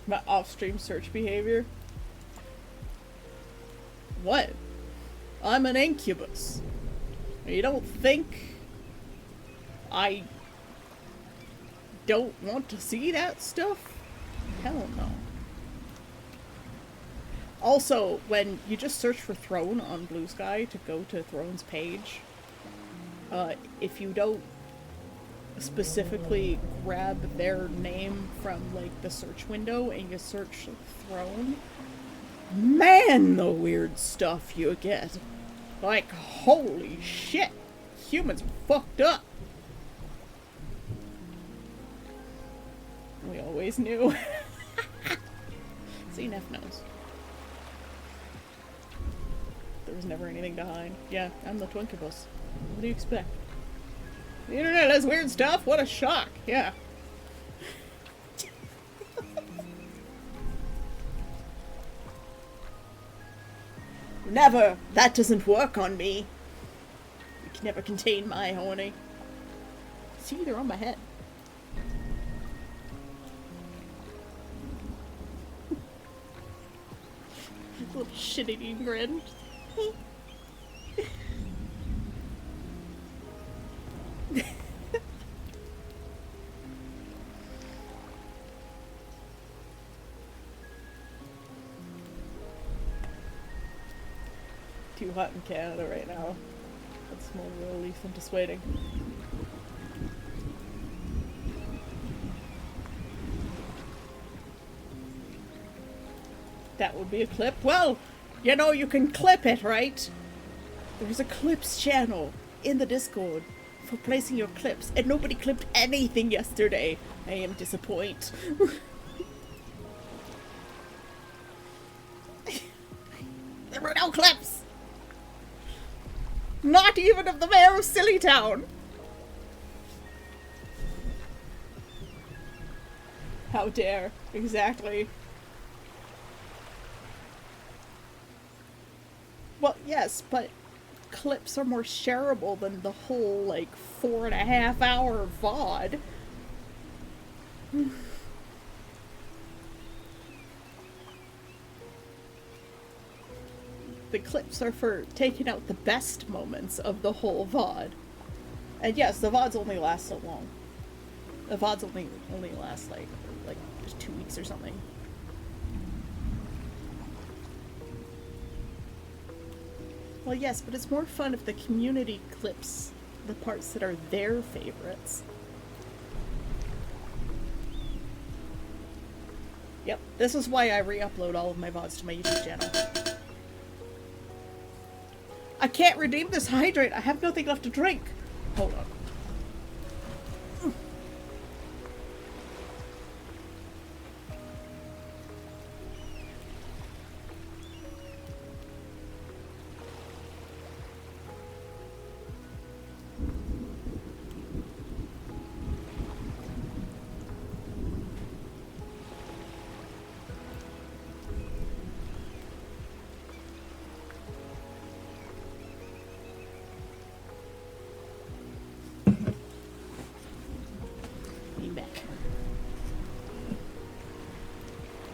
My off-stream search behavior? What? I'm an incubus. You don't think I don't want to see that stuff? Hell no. Also, when you just search for Throne on Blue Sky to go to Throne's page, if you don't specifically grab their name from, like, the search window and you search Throne, man, the weird stuff you get. Like, holy shit, humans are fucked up. We always knew. See, Neff knows. There was never anything to hide. Yeah, I'm the Twinkibus. What do you expect? The internet has weird stuff? What a shock! Yeah. Never! That doesn't work on me! You can never contain my horny. See, they're on my head. Little shit-eating grin. Too hot in Canada right now. That's more relief than just waiting. That would be a clip. Well, you know you can clip it, right? There's a clips channel in the Discord for placing your clips, and nobody clipped anything yesterday. I am disappointed. There were no clips! Not even of the mayor of Sillytown! How dare. Exactly. Well, yes, but clips are more shareable than the whole, like, 4.5-hour VOD. The clips are for taking out the best moments of the whole VOD. And yes, the VODs only last so long. The VODs only last, like just 2 weeks or something. Well, yes, but it's more fun if the community clips the parts that are their favorites. Yep, this is why I re-upload all of my VODs to my YouTube channel. I can't redeem this hydrate! I have nothing left to drink! Hold on.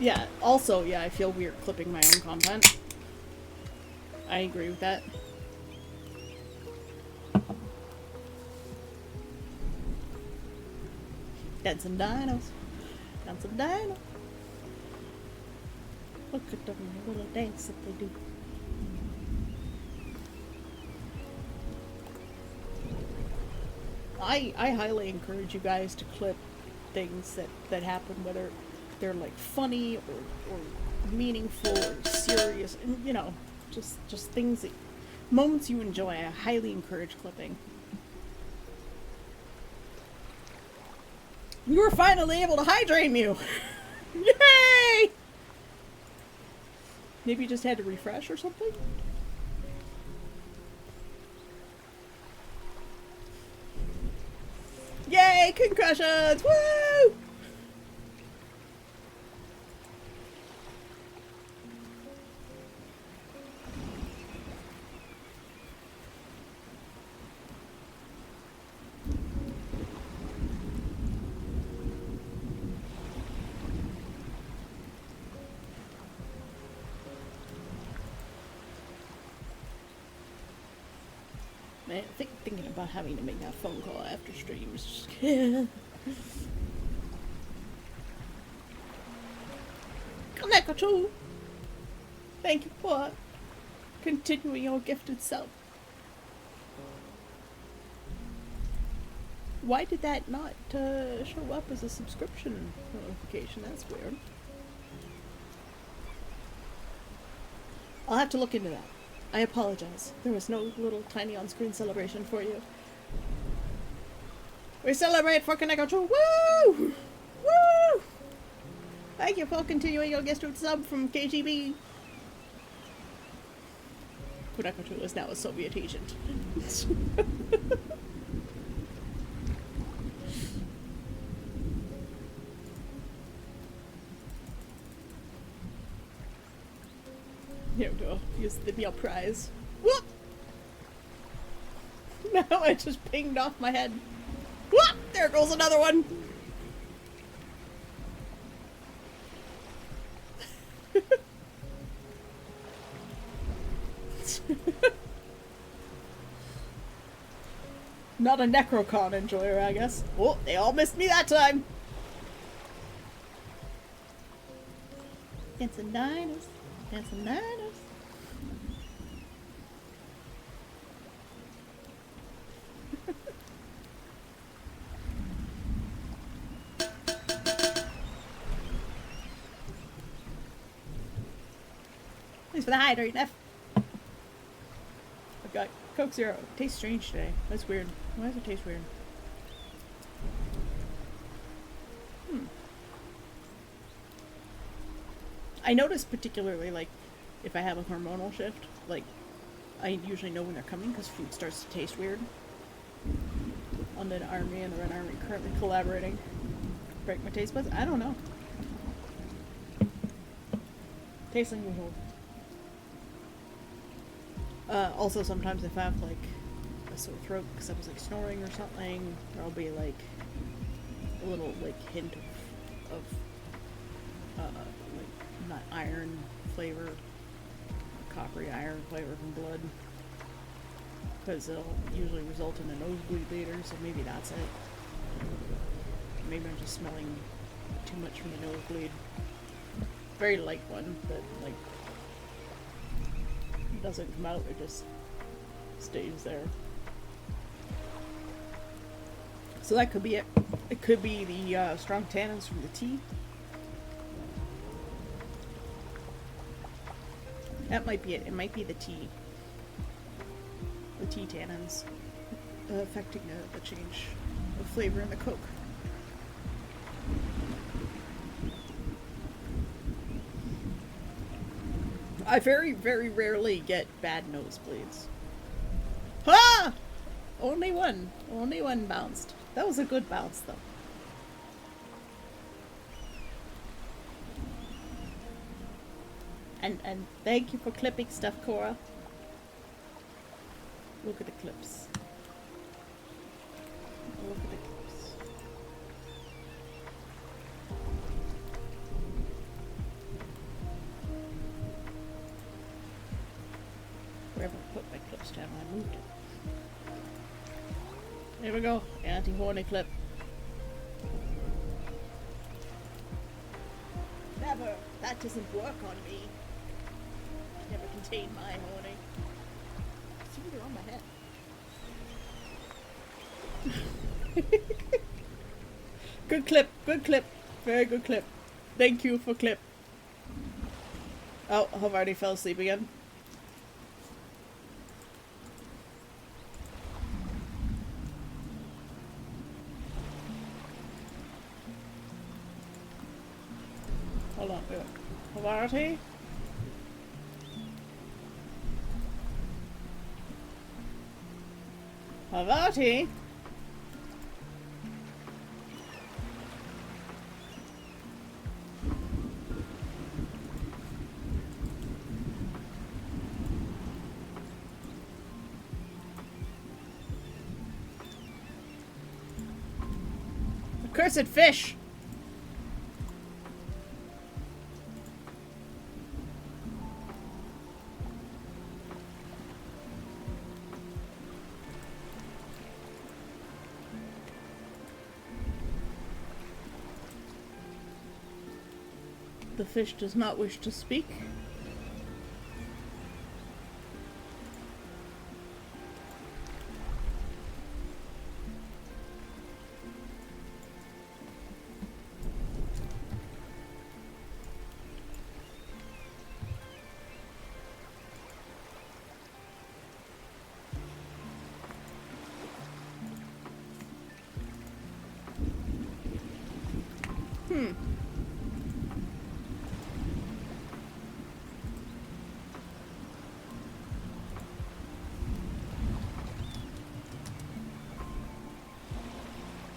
Yeah, also, yeah, I feel weird clipping my own content. I agree with that. Dancing dinos. Dancing dinos. Look at them little dance that they do. I highly encourage you guys to clip things that happen, whether they're like funny or meaningful or serious, and you know, just things that moments you enjoy. I highly encourage clipping. You were finally able to hydrate you! Yay! Maybe you just had to refresh or something? Yay! Concussions! Woo! Man, thinking about having to make that phone call after streams. Kaneko, thank you for continuing your gifted self. Why did that not show up as a subscription notification? That's weird. I'll have to look into that. I apologize. There was no little tiny on-screen celebration for you. We celebrate for Kaneko. Woo! Woo! Thank you for continuing your gifted sub from KGB. Kaneko is now a Soviet agent. Here we go. Use the meal prize. Whoop! No, it just pinged off my head. Whoop! There goes another one! Not a Necrocon enjoyer, I guess. Oh, they all missed me that time! Dancing dinos. Dancing dinos. Thanks for the hydrate, Neff. Okay. Coke Zero. Tastes strange today. That's weird. Why does it taste weird? I notice particularly, like, if I have a hormonal shift, like, I usually know when they're coming because food starts to taste weird. On the Army and the Red Army currently collaborating. Break my taste buds? I don't know. Tastes unusual. Also, sometimes if I have, like, a sore throat because I was, like, snoring or something, there'll be, like, a little, like, hint of like, not iron flavor, coppery iron flavor from blood. Because it'll usually result in a nosebleed later, so maybe that's it. Maybe I'm just smelling too much from the nosebleed. Very light one, but, like, it doesn't come out, it just stays there. So that could be it. It could be the strong tannins from the tea. That might be it. It might be the tea. The tea tannins affecting the change of flavor in the Coke. I very, very rarely get bad nosebleeds. Ah! Only one. Only one bounced. That was a good bounce, though. And thank you for clipping stuff, Cora. Look at the clips. Look at the clips. Wherever I put my clips down, I moved it. There we go. Anti-horny clip. Never. That doesn't work on me. Never contain my horny. See, they're on my head. Good clip. Good clip. Very good clip. Thank you for clip. Oh, I've already fell asleep again. Hold on, wait. Havarti? Havarti? Accursed fish! The fish does not wish to speak.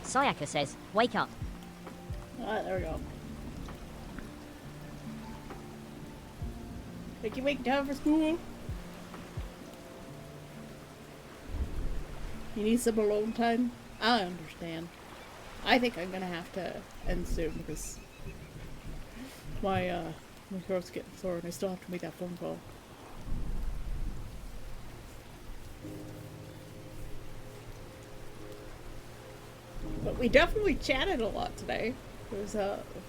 Sayaka says, wake up. Alright, there we go. Make you wake down for school. You need some alone time? I understand. I think I'm gonna have to end soon because my throat's getting sore and I still have to make that phone call. But we definitely chatted a lot today. It was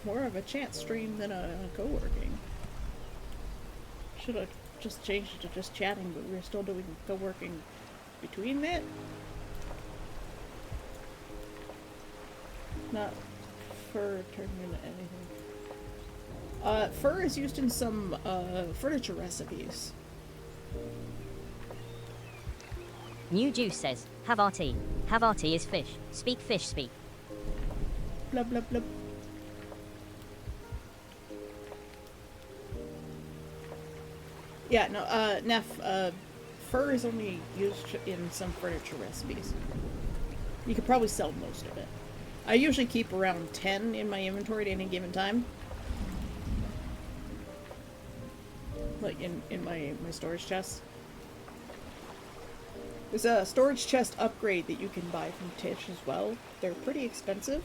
more of a chat stream than a co-working. Should have just changed it to just chatting, but we were still doing co-working between that. Not fur turning into anything. Fur is used in some furniture recipes. New Juice says, have our tea. Have our tea is fish. Speak fish speak. Blah blah blah. Yeah, no, Neff, fur is only used in some furniture recipes. You could probably sell most of it. I usually keep around 10 in my inventory at any given time. Like in my storage chest. There's a storage chest upgrade that you can buy from Tish as well. They're pretty expensive,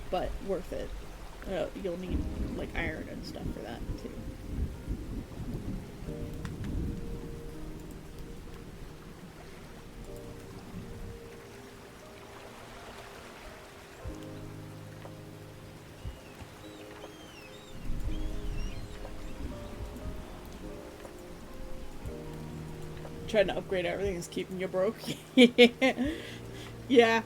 but worth it. You'll need like iron and stuff for that too. Trying to upgrade everything is keeping you broke. Yeah.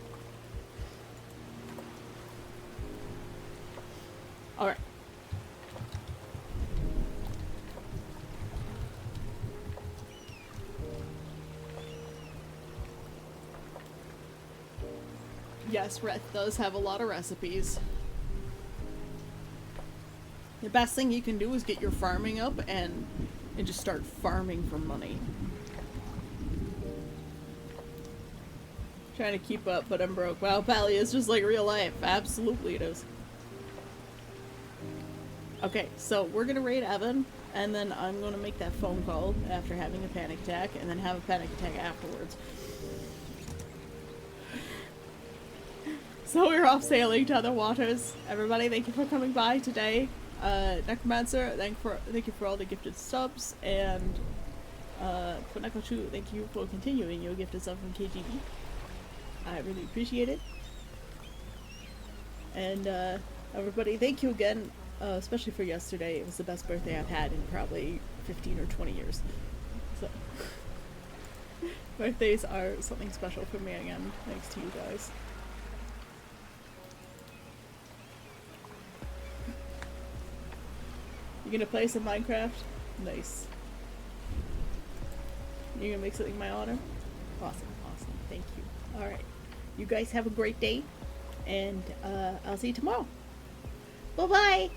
Alright. Yes, Reth does have a lot of recipes. The best thing you can do is get your farming up and just start farming for money. Trying to keep up, but I'm broke. Wow, Pally, it's just like real life. Absolutely it is. Okay, so we're gonna raid Evan, and then I'm gonna make that phone call after having a panic attack, and then have a panic attack afterwards. So we're off sailing to other waters. Everybody, thank you for coming by today. Necromancer, thank you for all the gifted subs, and Koneko2, thank you for continuing your gifted sub from KGB. I really appreciate it. And everybody, thank you again, especially for yesterday. It was the best birthday I've had in probably 15 or 20 years. So birthdays are something special for me again, thanks to you guys. You gonna play some Minecraft? Nice. You gonna make something in my honor? Awesome, awesome. Thank you. Alright. You guys have a great day, and I'll see you tomorrow. Bye-bye!